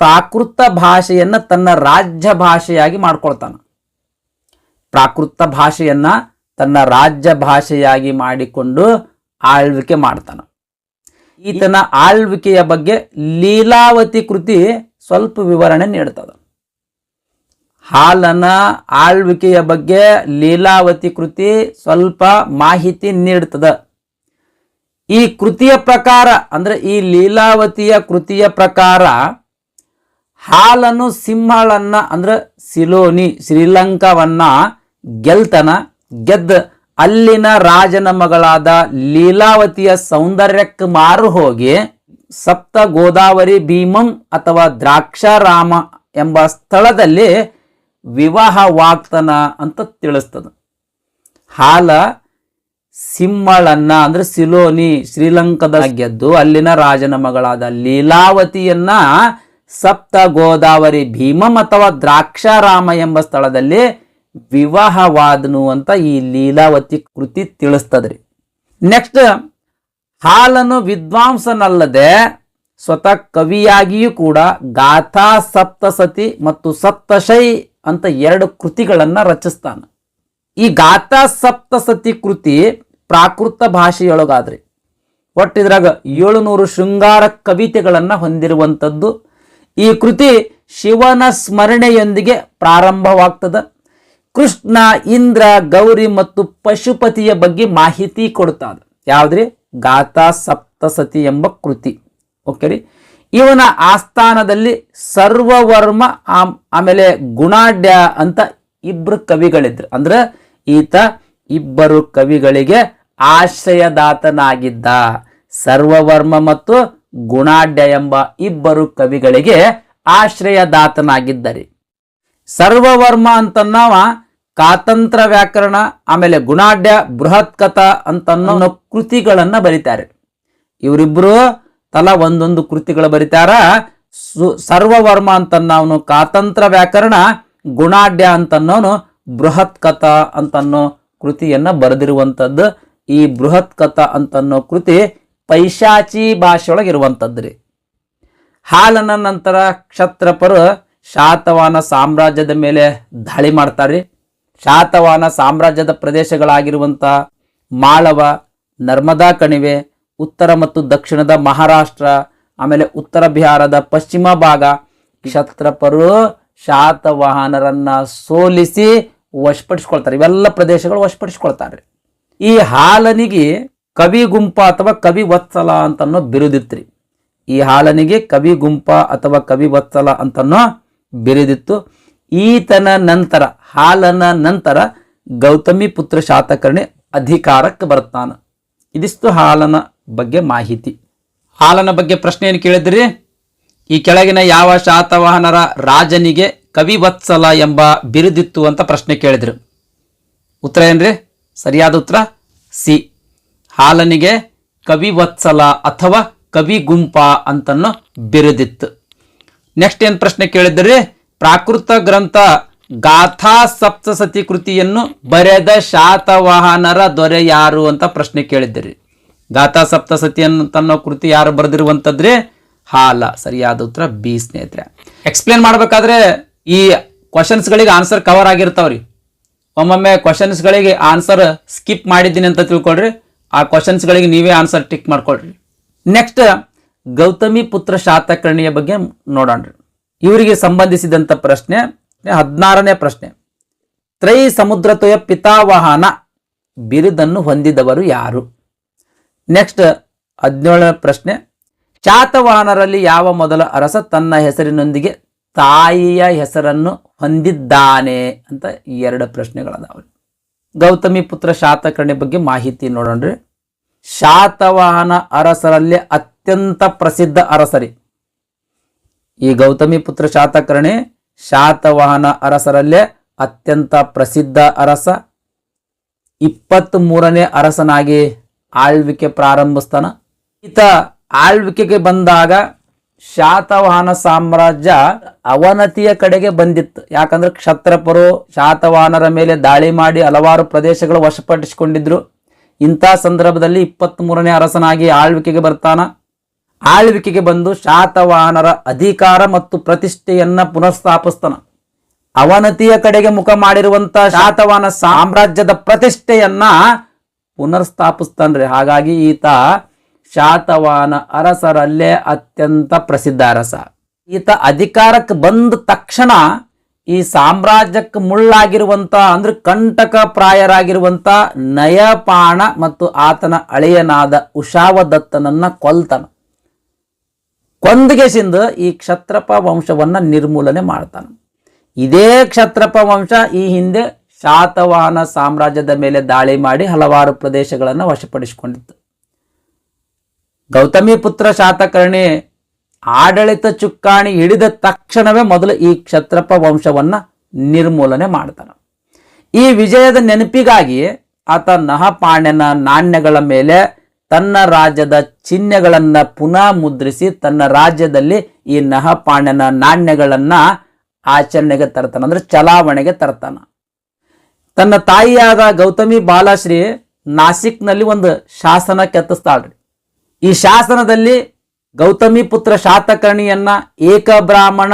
ಪ್ರಾಕೃತ ಭಾಷೆಯನ್ನ ತನ್ನ ರಾಜ್ಯ ಭಾಷೆಯಾಗಿ ಮಾಡ್ಕೊಳ್ತಾನ. ಪ್ರಾಕೃತ ಭಾಷೆಯನ್ನ ತನ್ನ ರಾಜ್ಯ ಭಾಷೆಯಾಗಿ ಮಾಡಿಕೊಂಡು ಆಳ್ವಿಕೆ ಮಾಡ್ತಾನ. ಈತನ ಆಳ್ವಿಕೆಯ ಬಗ್ಗೆ ಲೀಲಾವತಿ ಕೃತಿ ಸ್ವಲ್ಪ ವಿವರಣೆ ನೀಡ್ತದ. ಹಾಲನ ಆಳ್ವಿಕೆಯ ಬಗ್ಗೆ ಲೀಲಾವತಿ ಕೃತಿ ಸ್ವಲ್ಪ ಮಾಹಿತಿ ನೀಡ್ತದ. ಈ ಕೃತಿಯ ಪ್ರಕಾರ ಅಂದ್ರೆ ಈ ಲೀಲಾವತಿಯ ಕೃತಿಯ ಪ್ರಕಾರ ಹಾಲನು ಸಿಂಹಳನ್ನ ಅಂದ್ರೆ ಸಿಲೋನಿ ಶ್ರೀಲಂಕಾವನ್ನ ಗೆದ್ದ ಅಲ್ಲಿನ ರಾಜನ ಮಗಳಾದ ಲೀಲಾವತಿಯ ಸೌಂದರ್ಯಕ್ಕೆ ಮಾರು ಹೋಗಿ ಸಪ್ತ ಗೋದಾವರಿ ಭೀಮಂ ಅಥವಾ ದ್ರಾಕ್ಷಾರಾಮ ಎಂಬ ಸ್ಥಳದಲ್ಲಿ ವಿವಾಹವಾಗ್ತಾನ ಅಂತ ತಿಳಿಸ್ತದ. ಹಾಲ ಸಿಂಹಳನ್ನ ಅಂದ್ರೆ ಸಿಲೋನಿ ಶ್ರೀಲಂಕಾದ ಗೆದ್ದು ಅಲ್ಲಿನ ರಾಜನ ಮಗಳಾದ ಲೀಲಾವತಿಯನ್ನ ಸಪ್ತ ಗೋದಾವರಿ ಭೀಮಂ ಅಥವಾ ದ್ರಾಕ್ಷಾರಾಮ ಎಂಬ ಸ್ಥಳದಲ್ಲಿ ವಿವಾಹವಾದನು ಅಂತ ಈ ಲೀಲಾವತಿ ಕೃತಿ ತಿಳಿಸ್ತದ್ರಿ. ನೆಕ್ಸ್ಟ್, ಹಾಲನು ವಿದ್ವಾಂಸನಲ್ಲದೆ ಸ್ವತಃ ಕವಿಯಾಗಿಯೂ ಕೂಡ ಗಾಥಾ ಸಪ್ತಸತಿ ಮತ್ತು ಸಪ್ತಶೈ ಅಂತ 2 ಕೃತಿಗಳನ್ನ ರಚಿಸ್ತಾನ. ಈ ಗಾಥಾ ಸಪ್ತಸತಿ ಕೃತಿ ಪ್ರಾಕೃತ ಭಾಷೆಯೊಳಗಾದ್ರಿ. ಒಟ್ಟಿದ್ರಾಗ 700 ಶೃಂಗಾರ ಕವಿತೆಗಳನ್ನ ಹೊಂದಿರುವಂಥದ್ದು. ಈ ಕೃತಿ ಶಿವನ ಸ್ಮರಣೆಯೊಂದಿಗೆ ಪ್ರಾರಂಭವಾಗ್ತದ. ಕೃಷ್ಣ, ಇಂದ್ರ, ಗೌರಿ ಮತ್ತು ಪಶುಪತಿಯ ಬಗ್ಗೆ ಮಾಹಿತಿ ಕೊಡ್ತಾದ. ಯಾವ್ದ್ರಿ? ಗಾಥಾ ಸಪ್ತಸತಿ ಎಂಬ ಕೃತಿ. ಓಕೆ ರೀ. ಇವನ ಆಸ್ಥಾನದಲ್ಲಿ ಸರ್ವವರ್ಮ ಆಮೇಲೆ ಗುಣಾಢ್ಯ ಅಂತ 2 ಕವಿಗಳಿದ್ರು. ಅಂದ್ರೆ ಈತ 2 ಕವಿಗಳಿಗೆ ಆಶ್ರಯದಾತನಾಗಿದ್ದ. ಸರ್ವವರ್ಮ ಮತ್ತು ಗುಣಾಢ್ಯ ಎಂಬ 2 ಕವಿಗಳಿಗೆ ಆಶ್ರಯದಾತನಾಗಿದ್ದರು. ಸರ್ವವರ್ಮ ಅಂತನ್ನವ ಕಾತಂತ್ರ ವ್ಯಾಕರಣ, ಆಮೇಲೆ ಗುಣಾಢ್ಯ ಬೃಹತ್ ಕಥಾ ಅಂತನ್ನೋ ಕೃತಿಗಳನ್ನ ಬರೀತಾರೆ. ಇವರಿಬ್ರು ತಲಾ ಒಂದೊಂದು ಕೃತಿಗಳು ಬರೀತಾರ. ಸರ್ವವರ್ಮ ಅಂತನ್ನವನು ಕಾತಂತ್ರ ವ್ಯಾಕರಣ, ಗುಣಾಢ್ಯ ಅಂತನ್ನೋನು ಬೃಹತ್ ಕಥಾ ಅಂತನ್ನೋ ಕೃತಿಯನ್ನ ಬರೆದಿರುವಂಥದ್ದು. ಈ ಬೃಹತ್ ಕಥಾ ಅಂತನ್ನೋ ಕೃತಿ ಪೈಶಾಚಿ ಭಾಷೆಯೊಳಗಿರುವಂಥದ್ರಿ. ಹಾಲನ ನಂತರ ಕ್ಷತ್ರಪರು ಶಾತವಾಹನ ಸಾಮ್ರಾಜ್ಯದ ಮೇಲೆ ದಾಳಿ ಮಾಡ್ತಾರೆ. ಶಾತವಾಹನ ಸಾಮ್ರಾಜ್ಯದ ಪ್ರದೇಶಗಳಾಗಿರುವಂಥ ಮಾಳವ, ನರ್ಮದಾ ಕಣಿವೆ, ಉತ್ತರ ಮತ್ತು ದಕ್ಷಿಣದ ಮಹಾರಾಷ್ಟ್ರ, ಆಮೇಲೆ ಉತ್ತರ ಬಿಹಾರದ ಪಶ್ಚಿಮ ಭಾಗ, ಕ್ಷತ್ರಪರು ಶಾತವಾಹನರನ್ನ ಸೋಲಿಸಿ ವಶಪಡಿಸ್ಕೊಳ್ತಾರೆ. ಇವೆಲ್ಲ ಪ್ರದೇಶಗಳು ವಶಪಡಿಸ್ಕೊಳ್ತಾರೆ. ಈ ಹಾಲನಿಗೆ ಕವಿ ಗುಂಪ ಅಥವಾ ಕವಿ ವತ್ಸಲ ಅಂತನ್ನೋ ಬಿರುದಿತ್ರಿ. ಈ ಹಾಲನಿಗೆ ಕವಿ ಗುಂಪ ಅಥವಾ ಕವಿ ವತ್ಸಲ ಅಂತನ್ನೋ ಬಿರುದಿತ್ತು. ಈತನ ನಂತರ, ಹಾಲನ ನಂತರ ಗೌತಮಿ ಪುತ್ರ ಶಾತಕರ್ಣಿ ಅಧಿಕಾರಕ್ಕೆ ಬರ್ತಾನ. ಇದಿಷ್ಟು ಹಾಲನ ಬಗ್ಗೆ ಮಾಹಿತಿ. ಹಾಲನ ಬಗ್ಗೆ ಪ್ರಶ್ನೆ ಏನು ಕೇಳಿದ್ರಿ? ಈ ಕೆಳಗಿನ ಯಾವ ಶಾತವಾಹನರ ರಾಜನಿಗೆ ಕವಿವತ್ಸಲ ಎಂಬ ಬಿರುದಿತ್ತು ಅಂತ ಪ್ರಶ್ನೆ ಕೇಳಿದ್ರು. ಉತ್ತರ ಏನ್ರಿ? ಸರಿಯಾದ ಉತ್ತರ ಸಿ, ಹಾಲನಿಗೆ ಕವಿವತ್ಸಲ ಅಥವಾ ಕವಿ ಗುಂಪ ಅಂತನ್ನೋ ಬಿರುದಿತ್ತು. ನೆಕ್ಸ್ಟ್ ಏನ್ ಪ್ರಶ್ನೆ ಕೇಳಿದ್ರಿ? ಪ್ರಾಕೃತ ಗ್ರಂಥ ಗಾಥಾ ಸಪ್ತಸತಿ ಕೃತಿಯನ್ನು ಬರೆದ ಶಾತವಾಹನರ ದೊರೆ ಯಾರು ಅಂತ ಪ್ರಶ್ನೆ ಕೇಳಿದ್ರಿ. ಗಾಥಾ ಸಪ್ತಸತಿ ಅಂತನ್ನೋ ಕೃತಿ ಯಾರು ಬರೆದಿರುವಂತದ್ರಿ? ಹಾಲ. ಸರಿಯಾದ ಉತ್ತರ ಬಿ ಸ್ನೇಹಿತರೆ. ಎಕ್ಸ್ಪ್ಲೇನ್ ಮಾಡ್ಬೇಕಾದ್ರೆ ಈ ಕ್ವಶನ್ಸ್ಗಳಿಗೆ ಆನ್ಸರ್ ಕವರ್ ಆಗಿರ್ತಾವ್ರಿ. ಒಮ್ಮೊಮ್ಮೆ ಕ್ವಶನ್ಸ್ಗಳಿಗೆ ಆನ್ಸರ್ ಸ್ಕಿಪ್ ಮಾಡಿದ್ದೀನಿ ಅಂತ ತಿಳ್ಕೊಳ್ರಿ. ಆ ಕ್ವಶನ್ಸ್ಗಳಿಗೆ ನೀವೇ ಆನ್ಸರ್ ಟಿಕ್ ಮಾಡ್ಕೊಳ್ರಿ. ನೆಕ್ಸ್ಟ್ ಗೌತಮಿ ಪುತ್ರ ಶಾತಕರ್ಣಿಯ ಬಗ್ಗೆ ನೋಡೋಣ್ರಿ. ಇವರಿಗೆ ಸಂಬಂಧಿಸಿದಂಥ ಪ್ರಶ್ನೆ 16ನೇ ಪ್ರಶ್ನೆ. ತ್ರೈ ಸಮುದ್ರತೋಯ ಪಿತಾವಹನ ಬಿರುದನ್ನು ಹೊಂದಿದವರು ಯಾರು? ನೆಕ್ಸ್ಟ್ 17ನೇ ಪ್ರಶ್ನೆ. ಶಾತವಾಹನರಲ್ಲಿ ಯಾವ ಮೊದಲ ಅರಸ ತನ್ನ ಹೆಸರಿನೊಂದಿಗೆ ತಾಯಿಯ ಹೆಸರನ್ನು ಹೊಂದಿದ್ದಾನೆ ಅಂತ 2 ಪ್ರಶ್ನೆಗಳದಾವ್ರಿ. ಗೌತಮಿ ಪುತ್ರ ಶಾತಕರ್ಣಿ ಬಗ್ಗೆ ಮಾಹಿತಿ ನೋಡೋಣ್ರಿ. ಶಾತವಾಹನ ಅರಸರಲ್ಲಿ ಅತ್ಯಂತ ಪ್ರಸಿದ್ಧ ಅರಸರಿ ಈ ಗೌತಮಿ ಪುತ್ರ ಶಾತಕರ್ಣಿ. ಶಾತವಾಹನ ಅರಸರಲ್ಲೇ ಅತ್ಯಂತ ಪ್ರಸಿದ್ಧ ಅರಸ. 23ನೇ ಅರಸನಾಗಿ ಆಳ್ವಿಕೆ ಪ್ರಾರಂಭಿಸ್ತಾನ. ಈತ ಆಳ್ವಿಕೆಗೆ ಬಂದಾಗ ಶಾತವಾಹನ ಸಾಮ್ರಾಜ್ಯ ಅವನತಿಯ ಕಡೆಗೆ ಬಂದಿತ್ತು. ಯಾಕಂದ್ರೆ ಕ್ಷತ್ರಪರು ಶಾತವಾಹನರ ಮೇಲೆ ದಾಳಿ ಮಾಡಿ ಹಲವಾರು ಪ್ರದೇಶಗಳು ವಶಪಡಿಸಿಕೊಂಡಿದ್ರು. ಇಂಥ ಸಂದರ್ಭದಲ್ಲಿ 23ನೇ ಅರಸನಾಗಿ ಆಳ್ವಿಕೆಗೆ ಬರ್ತಾನ. ಆಳ್ವಿಕೆಗೆ ಬಂದು ಶಾತವಾಹನರ ಅಧಿಕಾರ ಮತ್ತು ಪ್ರತಿಷ್ಠೆಯನ್ನ ಪುನರ್ಸ್ಥಾಪಿಸ್ತಾನ. ಅವನತಿಯ ಕಡೆಗೆ ಮುಖ ಮಾಡಿರುವಂತ ಶಾತವಾಹನ ಸಾಮ್ರಾಜ್ಯದ ಪ್ರತಿಷ್ಠೆಯನ್ನ ಪುನರ್ಸ್ಥಾಪಿಸ್ತಾನ್ರಿ. ಹಾಗಾಗಿ ಈತ ಶಾತವಾಹನ ಅರಸರಲ್ಲೇ ಅತ್ಯಂತ ಪ್ರಸಿದ್ಧ ಅರಸ. ಈತ ಅಧಿಕಾರಕ್ಕೆ ಬಂದ ತಕ್ಷಣ ಈ ಸಾಮ್ರಾಜ್ಯಕ್ಕೆ ಮುಳ್ಳಾಗಿರುವಂತ ಅಂದ್ರೆ ಕಂಟಕ ಪ್ರಾಯರಾಗಿರುವಂತ ನಯಪಾಣ ಮತ್ತು ಆತನ ಅಳಿಯನಾದ ಉಷಾವದತ್ತನನ್ನ ಕೊಲ್ತಾನ. ಕೊಂದಗೆಸಿಂದ ಈ ಕ್ಷತ್ರಪ ವಂಶವನ್ನ ನಿರ್ಮೂಲನೆ ಮಾಡ್ತಾನ. ಇದೇ ಕ್ಷತ್ರಪ ವಂಶ ಈ ಹಿಂದೆ ಶಾತವಾಹನ ಸಾಮ್ರಾಜ್ಯದ ಮೇಲೆ ದಾಳಿ ಮಾಡಿ ಹಲವಾರು ಪ್ರದೇಶಗಳನ್ನು ವಶಪಡಿಸಿಕೊಂಡಿತ್ತು. ಗೌತಮಿ ಪುತ್ರ ಶಾತಕರ್ಣಿ ಆಡಳಿತ ಚುಕ್ಕಾಣಿ ಹಿಡಿದ ತಕ್ಷಣವೇ ಮೊದಲು ಈ ಕ್ಷತ್ರಪ ವಂಶವನ್ನ ನಿರ್ಮೂಲನೆ ಮಾಡ್ತಾನೆ. ಈ ವಿಜಯದ ನೆನಪಿಗಾಗಿ ಆತ ನಹಪಾಣ್ಯನ ನಾಣ್ಯಗಳ ಮೇಲೆ ತನ್ನ ರಾಜ್ಯದ ಚಿಹ್ನೆಗಳನ್ನ ಪುನಃ ಮುದ್ರಿಸಿ ತನ್ನ ರಾಜ್ಯದಲ್ಲಿ ಈ ನಹಪಾಣ್ಯನ ನಾಣ್ಯಗಳನ್ನ ಆಚರಣೆಗೆ ತರ್ತಾನ, ಅಂದ್ರೆ ಚಲಾವಣೆಗೆ ತರ್ತಾನ. ತನ್ನ ತಾಯಿಯಾದ ಗೌತಮಿ ಬಾಲಶ್ರೀ ನಾಸಿಕ್ನಲ್ಲಿ ಒಂದು ಶಾಸನ ಕೆತ್ತಿಸ್ತಾಳ್ರಿ. ಈ ಶಾಸನದಲ್ಲಿ ಗೌತಮಿ ಪುತ್ರ ಶಾತಕರ್ಣಿಯನ್ನ ಏಕಬ್ರಾಹ್ಮಣ,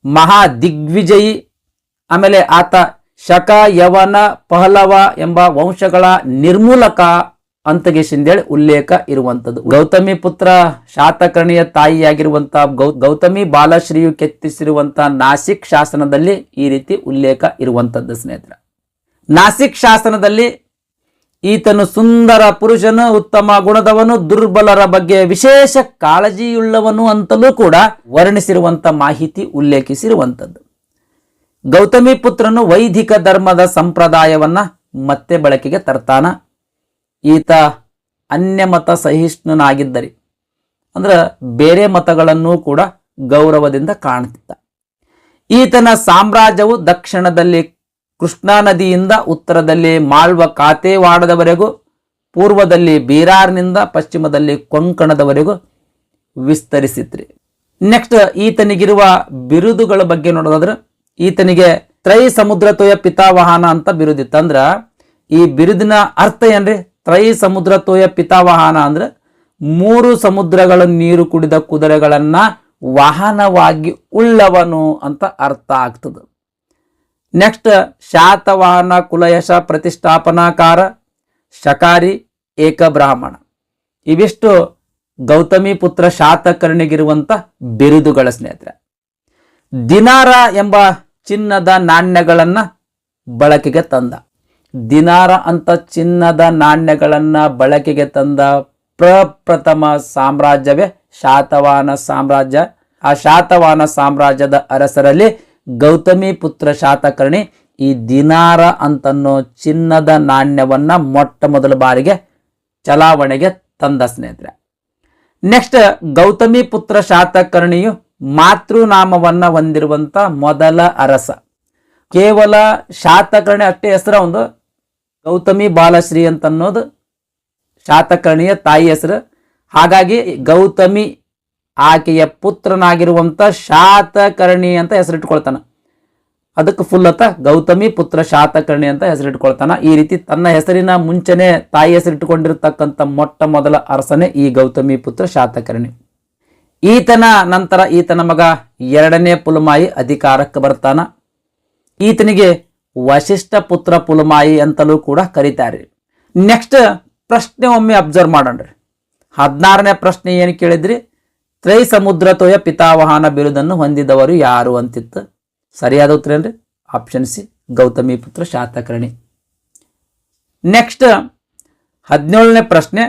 ಮಹಾ ದಿಗ್ವಿಜಯಿ, ಆಮೇಲೆ ಆತ ಶಕ, ಯವನ, ಪಹಲವ ಎಂಬ ವಂಶಗಳ ನಿರ್ಮೂಲಕ ಅಂತಗೆಸಿಂದೇಳಿ ಉಲ್ಲೇಖ ಇರುವಂಥದ್ದು. ಗೌತಮಿ ಪುತ್ರ ಶಾತಕರ್ಣಿಯ ತಾಯಿಯಾಗಿರುವಂತ ಗೌತಮಿ ಬಾಲಶ್ರೀಯು ಕೆತ್ತಿಸಿರುವಂತ ನಾಸಿಕ್ ಶಾಸನದಲ್ಲಿ ಈ ರೀತಿ ಉಲ್ಲೇಖ ಇರುವಂಥದ್ದು ಸ್ನೇಹಿತರೆ. ನಾಸಿಕ್ ಶಾಸನದಲ್ಲಿ ಈತನು ಸುಂದರ ಪುರುಷನು, ಉತ್ತಮ ಗುಣದವನು, ದುರ್ಬಲರ ಬಗ್ಗೆ ವಿಶೇಷ ಕಾಳಜಿಯುಳ್ಳವನು ಅಂತಲೂ ಕೂಡ ವರ್ಣಿಸಿರುವಂತ ಮಾಹಿತಿ ಉಲ್ಲೇಖಿಸಿರುವಂಥದ್ದು. ಗೌತಮಿ ಪುತ್ರನು ವೈದಿಕ ಧರ್ಮದ ಸಂಪ್ರದಾಯವನ್ನ ಮತ್ತೆ ಬಳಕೆಗೆ ತರ್ತಾನ. ಈತ ಅನ್ಯಮತ ಸಹಿಷ್ಣುನಾಗಿದ್ದರಿ, ಅಂದ್ರೆ ಬೇರೆ ಮತಗಳನ್ನು ಕೂಡ ಗೌರವದಿಂದ ಕಾಣ್ತಿದ್ದ. ಈತನ ಸಾಮ್ರಾಜ್ಯವು ದಕ್ಷಿಣದಲ್ಲಿ ಕೃಷ್ಣಾ ನದಿಯಿಂದ ಉತ್ತರದಲ್ಲಿ ಮಾಳ್ವ ಕಾತೇವಾಡದವರೆಗೂ, ಪೂರ್ವದಲ್ಲಿ ಬೀರಾರ್ನಿಂದ ಪಶ್ಚಿಮದಲ್ಲಿ ಕೊಂಕಣದವರೆಗೂ ವಿಸ್ತರಿಸಿತ್ರಿ. ನೆಕ್ಸ್ಟ್ ಈತನಿಗಿರುವ ಬಿರುದುಗಳ ಬಗ್ಗೆ ನೋಡೋದಾದ್ರೆ ಈತನಿಗೆ ತ್ರೈ ಸಮುದ್ರತೋಯ ಪಿತಾವಹನ ಅಂತ ಬಿರುದಿತ್ತು. ಅಂದ್ರ ಈ ಬಿರುದಿನ ಅರ್ಥ ಏನ್ರಿ? ತ್ರೈ ಸಮುದ್ರತೋಯ ಪಿತಾವಹನ ಅಂದ್ರೆ 3 ಸಮುದ್ರಗಳ ನೀರು ಕುಡಿದ ಕುದುರೆಗಳನ್ನ ವಾಹನವಾಗಿ ಉಳ್ಳವನು ಅಂತ ಅರ್ಥ ಆಗ್ತದೆ. ನೆಕ್ಸ್ಟ್ ಶಾತವಾಹನ ಕುಲಯಶ ಪ್ರತಿಷ್ಠಾಪನಾಕಾರ ಶಕಾರಿ ಏಕ ಬ್ರಾಹ್ಮಣ. ಇವಿಷ್ಟು ಗೌತಮಿ ಪುತ್ರ ಶಾತಕರ್ಣಿಗಿರುವಂತ ಬಿರುದುಗಳ ಸ್ನೇಹಿತರೆ. ದಿನಾರ ಎಂಬ ಚಿನ್ನದ ನಾಣ್ಯಗಳನ್ನ ಬಳಕೆಗೆ ತಂದ. ದಿನಾರ ಅಂತ ಚಿನ್ನದ ನಾಣ್ಯಗಳನ್ನ ಬಳಕೆಗೆ ತಂದ ಪ್ರಪ್ರಥಮ ಸಾಮ್ರಾಜ್ಯವೇ ಶಾತವಾಹನ ಸಾಮ್ರಾಜ್ಯ. ಆ ಶಾತವಾಹನ ಸಾಮ್ರಾಜ್ಯದ ಅರಸರಲ್ಲಿ ಗೌತಮಿ ಪುತ್ರ ಶಾತಕರ್ಣಿ ಈ ದಿನಾರ ಅಂತನ್ನೋ ಚಿನ್ನದ ನಾಣ್ಯವನ್ನ ಮೊಟ್ಟ ಮೊದಲ ಬಾರಿಗೆ ಚಲಾವಣೆಗೆ ತಂದ ಸ್ನೇಹಿತರೆ. ನೆಕ್ಸ್ಟ್ ಗೌತಮಿ ಪುತ್ರ ಶಾತಕರ್ಣಿಯು ಮಾತೃನಾಮವನ್ನ ಹೊಂದಿರುವಂತ ಮೊದಲ ಅರಸ. ಕೇವಲ ಶಾತಕರ್ಣಿ ಅಷ್ಟೇ ಹೆಸರ ಒಂದು, ಗೌತಮಿ ಬಾಲಶ್ರೀ ಅಂತ ಅನ್ನೋದು ಶಾತಕರ್ಣಿಯ ತಾಯಿ ಹೆಸರು. ಹಾಗಾಗಿ ಗೌತಮಿ ಆಕೆಯ ಪುತ್ರನಾಗಿರುವಂತ ಶಾತಕರ್ಣಿ ಅಂತ ಹೆಸರಿಟ್ಕೊಳ್ತಾನ. ಅದಕ್ಕೆ ಫುಲ್ ಅತ್ತ ಗೌತಮಿ ಪುತ್ರ ಶಾತಕರ್ಣಿ ಅಂತ ಹೆಸರಿಟ್ಕೊಳ್ತಾನ. ಈ ರೀತಿ ತನ್ನ ಹೆಸರಿನ ಮುಂಚೆನೆ ತಾಯಿ ಹೆಸರಿಟ್ಟುಕೊಂಡಿರ್ತಕ್ಕಂಥ ಮೊಟ್ಟ ಮೊದಲ ಅರಸನೇ ಈ ಗೌತಮಿ ಪುತ್ರ ಶಾತಕರ್ಣಿ. ಈತನ ನಂತರ ಈತನ ಮಗ 2ನೇ ಪುಲಮಾಯಿ ಅಧಿಕಾರಕ್ಕೆ ಬರ್ತಾನ. ಈತನಿಗೆ ವಶಿಷ್ಠ ಪುತ್ರ ಪುಲಮಾಯಿ ಅಂತಲೂ ಕೂಡ ಕರೀತಾರೆ. ನೆಕ್ಸ್ಟ್ ಪ್ರಶ್ನೆ ಒಮ್ಮೆ ಅಬ್ಸರ್ವ್ ಮಾಡೋಣ್ರಿ. 16ನೇ ಪ್ರಶ್ನೆ ಏನು ಕೇಳಿದ್ರಿ? ತ್ರೈ ಸಮುದ್ರತೋಯ ಪಿತಾವಹನ ಬಿರುದನ್ನು ಹೊಂದಿದವರು ಯಾರು ಅಂತಿತ್ತು. ಸರಿಯಾದ ಉತ್ತರ ಏನ್ರಿ? ಆಪ್ಷನ್ ಸಿ, ಗೌತಮಿ ಪುತ್ರ ಶಾತಕರ್ಣಿ. ನೆಕ್ಸ್ಟ್ 17ನೇ ಪ್ರಶ್ನೆ,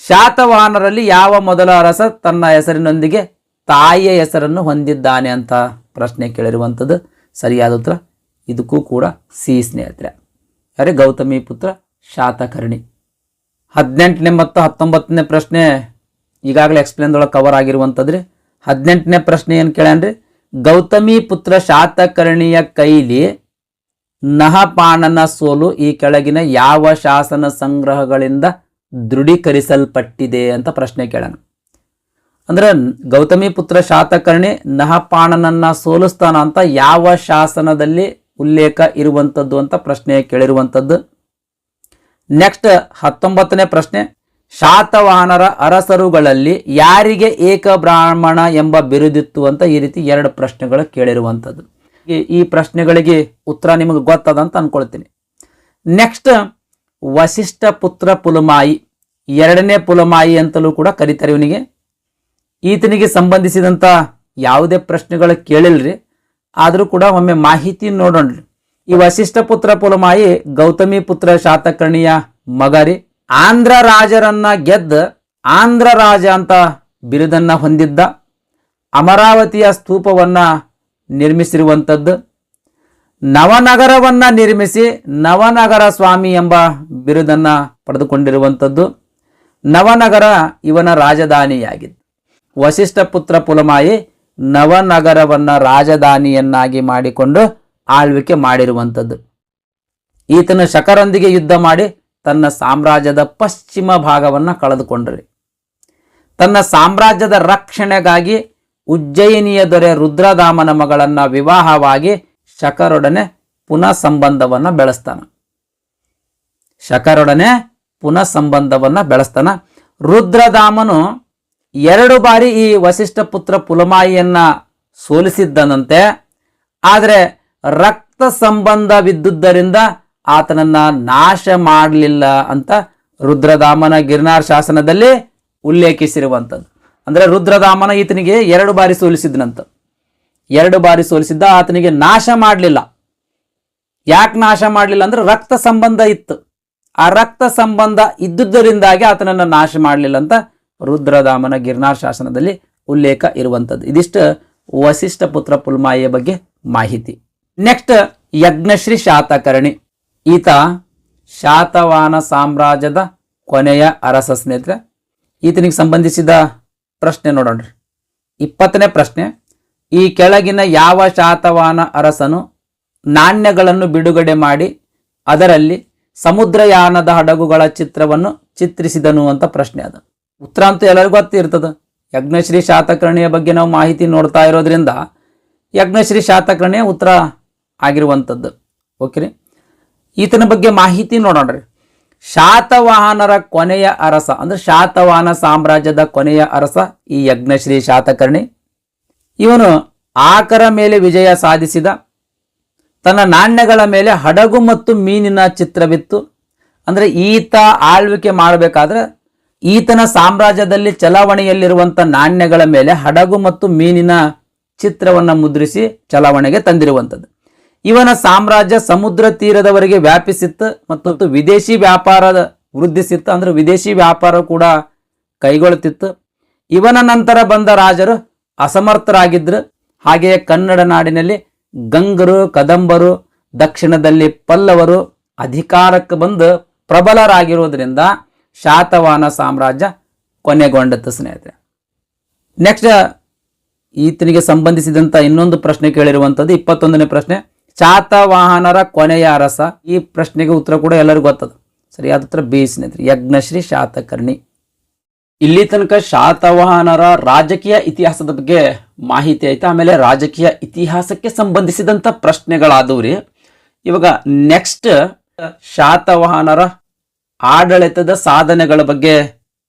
ಶಾತವಾಹನರಲ್ಲಿ ಯಾವ ಮೊದಲ ಅರಸ ತನ್ನ ಹೆಸರಿನೊಂದಿಗೆ ತಾಯಿಯ ಹೆಸರನ್ನು ಹೊಂದಿದ್ದಾನೆ ಅಂತ ಪ್ರಶ್ನೆ ಕೇಳಿರುವಂಥದ್ದು. ಸರಿಯಾದ ಉತ್ತರ ಇದಕ್ಕೂ ಕೂಡ ಸಿ ಸ್ನೇಹಿತರೆ, ಅರೆ ಗೌತಮಿ ಪುತ್ರ ಶಾತಕರ್ಣಿ. 18ನೇ ಮತ್ತು 19ನೇ ಪ್ರಶ್ನೆ ಈಗಾಗಲೇ ಎಕ್ಸ್ಪ್ಲೇನ್ದೊಳಗೆ ಕವರ್ ಆಗಿರುವಂಥದ್ರಿ. 18ನೇ ಪ್ರಶ್ನೆ ಏನು ಕೇಳ್ಯಾನ್ರಿ? ಗೌತಮಿ ಪುತ್ರ ಶಾತಕರ್ಣಿಯ ಕೈಲಿ ನಹಪಾಣನ ಸೋಲು ಈ ಕೆಳಗಿನ ಯಾವ ಶಾಸನ ಸಂಗ್ರಹಗಳಿಂದ ದೃಢೀಕರಿಸಲ್ಪಟ್ಟಿದೆ ಅಂತ ಪ್ರಶ್ನೆ ಕೇಳೋಣ. ಅಂದ್ರೆ ಗೌತಮಿ ಪುತ್ರ ಶಾತಕರ್ಣಿ ನಹಪಾಣನನ್ನ ಸೋಲಿಸ್ತಾನ ಅಂತ ಯಾವ ಶಾಸನದಲ್ಲಿ ಉಲ್ಲೇಖ ಇರುವಂಥದ್ದು ಅಂತ ಪ್ರಶ್ನೆ ಕೇಳಿರುವಂಥದ್ದು. ನೆಕ್ಸ್ಟ್ 19ನೇ ಪ್ರಶ್ನೆ, ಶಾತವಾಹನರ ಅರಸರುಗಳಲ್ಲಿ ಯಾರಿಗೆ ಏಕ ಬ್ರಾಹ್ಮಣ ಎಂಬ ಬಿರುದಿತ್ತು ಅಂತ ಈ ರೀತಿ 2 ಪ್ರಶ್ನೆಗಳು ಕೇಳಿರುವಂಥದ್ದು. ಈ ಪ್ರಶ್ನೆಗಳಿಗೆ ಉತ್ತರ ನಿಮಗೆ ಗೊತ್ತದ ಅಂತ ಅನ್ಕೊಳ್ತೀನಿ. ನೆಕ್ಸ್ಟ್ ವಶಿಷ್ಠ ಪುತ್ರ ಪುಲಮಾಯಿ, 2ನೇ ಪುಲಮಾಯಿ ಅಂತಲೂ ಕೂಡ ಕರೀತಾರೆ ಇವನಿಗೆ. ಈತನಿಗೆ ಸಂಬಂಧಿಸಿದಂಥ ಯಾವುದೇ ಪ್ರಶ್ನೆಗಳು ಕೇಳಿಲ್ರಿ, ಆದರೂ ಕೂಡ ಒಮ್ಮೆ ಮಾಹಿತಿ ನೋಡೋಣ್ರಿ. ಈ ವಶಿಷ್ಠ ಪುತ್ರ ಪುಲಮಾಯಿ ಗೌತಮಿ ಪುತ್ರ ಶಾತಕರ್ಣಿಯ ಮಗರಿ. ಆಂಧ್ರ ರಾಜರನ್ನ ಗೆದ್ದ ಆಂಧ್ರ ರಾಜ ಅಂತ ಬಿರುದನ್ನ ಹೊಂದಿದ್ದ. ಅಮರಾವತಿಯ ಸ್ತೂಪವನ್ನ ನಿರ್ಮಿಸಿರುವಂಥದ್ದು. ನವನಗರವನ್ನ ನಿರ್ಮಿಸಿ ನವನಗರ ಸ್ವಾಮಿ ಎಂಬ ಬಿರುದನ್ನ ಪಡೆದುಕೊಂಡಿರುವಂಥದ್ದು. ನವನಗರ ಇವನ ರಾಜಧಾನಿಯಾಗಿತ್ತು. ವಶಿಷ್ಠ ಪುತ್ರ ಪುಲಮಾಯಿ ನವನಗರವನ್ನ ರಾಜಧಾನಿಯನ್ನಾಗಿ ಮಾಡಿಕೊಂಡು ಆಳ್ವಿಕೆ ಮಾಡಿರುವಂಥದ್ದು. ಈತನು ಶಕರೊಂದಿಗೆ ಯುದ್ಧ ಮಾಡಿ ತನ್ನ ಸಾಮ್ರಾಜ್ಯದ ಪಶ್ಚಿಮ ಭಾಗವನ್ನು ಕಳೆದುಕೊಂಡ್ರಿ. ತನ್ನ ಸಾಮ್ರಾಜ್ಯದ ರಕ್ಷಣೆಗಾಗಿ ಉಜ್ಜಯಿನಿಯ ದೊರೆ ರುದ್ರದಾಮನ ಮಗಳನ್ನ ವಿವಾಹವಾಗಿ ಶಕರೊಡನೆ ಪುನಃ ಸಂಬಂಧವನ್ನ ಬೆಳೆಸ್ತಾನ. ಶಕರೊಡನೆ ಪುನಃ ಸಂಬಂಧವನ್ನ ಬೆಳೆಸ್ತಾನ. ರುದ್ರದಾಮನು 2 ಬಾರಿ ಈ ವಶಿಷ್ಠ ಪುತ್ರ ಪುಲಮಾಯಿಯನ್ನ ಸೋಲಿಸಿದ್ದನಂತೆ. ಆದರೆ ರಕ್ತ ಸಂಬಂಧವಿದ್ದುದರಿಂದ ಆತನನ್ನ ನಾಶ ಮಾಡಲಿಲ್ಲ ಅಂತ ರುದ್ರದಾಮನ ಗಿರ್ನಾರ್ ಶಾಸನದಲ್ಲಿ ಉಲ್ಲೇಖಿಸಿರುವಂಥದ್ದು. ಅಂದ್ರೆ ರುದ್ರದಾಮನ ಈತನಿಗೆ 2 ಬಾರಿ ಸೋಲಿಸಿದನಂತ. 2 ಬಾರಿ ಸೋಲಿಸಿದ್ದ, ಆತನಿಗೆ ನಾಶ ಮಾಡಲಿಲ್ಲ. ಯಾಕೆ ನಾಶ ಮಾಡಲಿಲ್ಲ ಅಂದ್ರೆ ರಕ್ತ ಸಂಬಂಧ ಇತ್ತು. ಆ ರಕ್ತ ಸಂಬಂಧ ಇದ್ದುದರಿಂದಾಗಿ ಆತನನ್ನ ನಾಶ ಮಾಡಲಿಲ್ಲ ಅಂತ ರುದ್ರದಾಮನ ಗಿರ್ನಾರ್ ಶಾಸನದಲ್ಲಿ ಉಲ್ಲೇಖ ಇರುವಂಥದ್ದು. ಇದಿಷ್ಟು ವಶಿಷ್ಠ ಪುತ್ರ ಪುಲಮಾಯಿಯ ಬಗ್ಗೆ ಮಾಹಿತಿ. ನೆಕ್ಸ್ಟ್ ಯಜ್ಞಶ್ರೀ ಶಾತಕರ್ಣಿ. ಈತ ಶಾತವಾಹನ ಸಾಮ್ರಾಜ್ಯದ ಕೊನೆಯ ಅರಸ ಸ್ನೇಹಿತರೆ. ಈತನಿಗೆ ಸಂಬಂಧಿಸಿದ ಪ್ರಶ್ನೆ ನೋಡೋಣ್ರಿ. 20ನೇ ಪ್ರಶ್ನೆ, ಈ ಕೆಳಗಿನ ಯಾವ ಶಾತವಾಹನ ಅರಸನು ನಾಣ್ಯಗಳನ್ನು ಬಿಡುಗಡೆ ಮಾಡಿ ಅದರಲ್ಲಿ ಸಮುದ್ರಯಾನದ ಹಡಗುಗಳ ಚಿತ್ರವನ್ನು ಚಿತ್ರಿಸಿದನು ಅಂತ ಪ್ರಶ್ನೆ ಅದ. ಉತ್ತರ ಅಂತೂ ಎಲ್ಲರಿಗೂ ಗೊತ್ತಿರ್ತದ. ಯಜ್ಞಶ್ರೀ ಶಾತಕರ್ಣಿಯ ಬಗ್ಗೆ ನಾವು ಮಾಹಿತಿ ನೋಡ್ತಾ ಇರೋದ್ರಿಂದ ಯಜ್ಞಶ್ರೀ ಶಾತಕರ್ಣಿಯ ಉತ್ತರ ಆಗಿರುವಂಥದ್ದು. ಓಕೆ ರೀ, ಈತನ ಬಗ್ಗೆ ಮಾಹಿತಿ ನೋಡೋಣ್ರಿ. ಶಾತವಾಹನರ ಕೊನೆಯ ಅರಸ ಅಂದ್ರೆ ಶಾತವಾಹನ ಸಾಮ್ರಾಜ್ಯದ ಕೊನೆಯ ಅರಸ ಈ ಯಜ್ಞಶ್ರೀ ಶಾತಕರ್ಣಿ. ಇವನು ಆಕರ ಮೇಲೆ ವಿಜಯ ಸಾಧಿಸಿದ. ತನ್ನ ನಾಣ್ಯಗಳ ಮೇಲೆ ಹಡಗು ಮತ್ತು ಮೀನಿನ ಚಿತ್ರವಿತ್ತು. ಅಂದ್ರೆ ಈತ ಆಳ್ವಿಕೆ ಮಾಡಬೇಕಾದ್ರೆ ಈತನ ಸಾಮ್ರಾಜ್ಯದಲ್ಲಿ ಚಲಾವಣೆಯಲ್ಲಿರುವಂಥ ನಾಣ್ಯಗಳ ಮೇಲೆ ಹಡಗು ಮತ್ತು ಮೀನಿನ ಚಿತ್ರವನ್ನು ಮುದ್ರಿಸಿ ಚಲಾವಣೆಗೆ ತಂದಿರುವಂಥದ್ದು. ಇವನ ಸಾಮ್ರಾಜ್ಯ ಸಮುದ್ರ ತೀರದವರೆಗೆ ವ್ಯಾಪಿಸಿತ್ತು ಮತ್ತು ವಿದೇಶಿ ವ್ಯಾಪಾರದ ವೃದ್ಧಿಸಿತ್ತು. ಅಂದ್ರೆ ವಿದೇಶಿ ವ್ಯಾಪಾರ ಕೂಡ ಕೈಗೊಳ್ಳುತ್ತಿತ್ತು. ಇವನ ನಂತರ ಬಂದ ರಾಜರು ಅಸಮರ್ಥರಾಗಿದ್ದರು. ಹಾಗೆಯೇ ಕನ್ನಡ ನಾಡಿನಲ್ಲಿ ಗಂಗರು, ಕದಂಬರು, ದಕ್ಷಿಣದಲ್ಲಿ ಪಲ್ಲವರು ಅಧಿಕಾರಕ್ಕೆ ಬಂದು ಪ್ರಬಲರಾಗಿರುವುದರಿಂದ ಶಾತವಾಹನ ಸಾಮ್ರಾಜ್ಯ ಕೊನೆಗೊಂಡಿತ್ತು ಸ್ನೇಹಿತರೆ. ನೆಕ್ಸ್ಟ್ ಈತನಿಗೆ ಸಂಬಂಧಿಸಿದಂಥ ಇನ್ನೊಂದು ಪ್ರಶ್ನೆ ಕೇಳಿರುವಂಥದ್ದು 21ನೇ ಪ್ರಶ್ನೆ, ಶಾತವಾಹನರ ಕೊನೆಯ ಅರಸ. ಈ ಪ್ರಶ್ನೆಗೆ ಉತ್ತರ ಕೂಡ ಎಲ್ಲರಿಗೂ ಗೊತ್ತದ. ಸರಿಯಾದ ಉತ್ತರ ಬಿ ಸ್ನೇಹಿತರೆ, ಯಜ್ಞಶ್ರೀ ಶಾತಕರ್ಣಿ. ಇಲ್ಲಿ ತನಕ ಶಾತವಾಹನರ ರಾಜಕೀಯ ಇತಿಹಾಸದ ಬಗ್ಗೆ ಮಾಹಿತಿ ಆಯ್ತು. ಆಮೇಲೆ ರಾಜಕೀಯ ಇತಿಹಾಸಕ್ಕೆ ಸಂಬಂಧಿಸಿದಂಥ ಪ್ರಶ್ನೆಗಳಾದವ್ರಿ. ಇವಾಗ ನೆಕ್ಸ್ಟ್ ಶಾತವಾಹನರ ಆಡಳಿತದ ಸಾಧನೆಗಳ ಬಗ್ಗೆ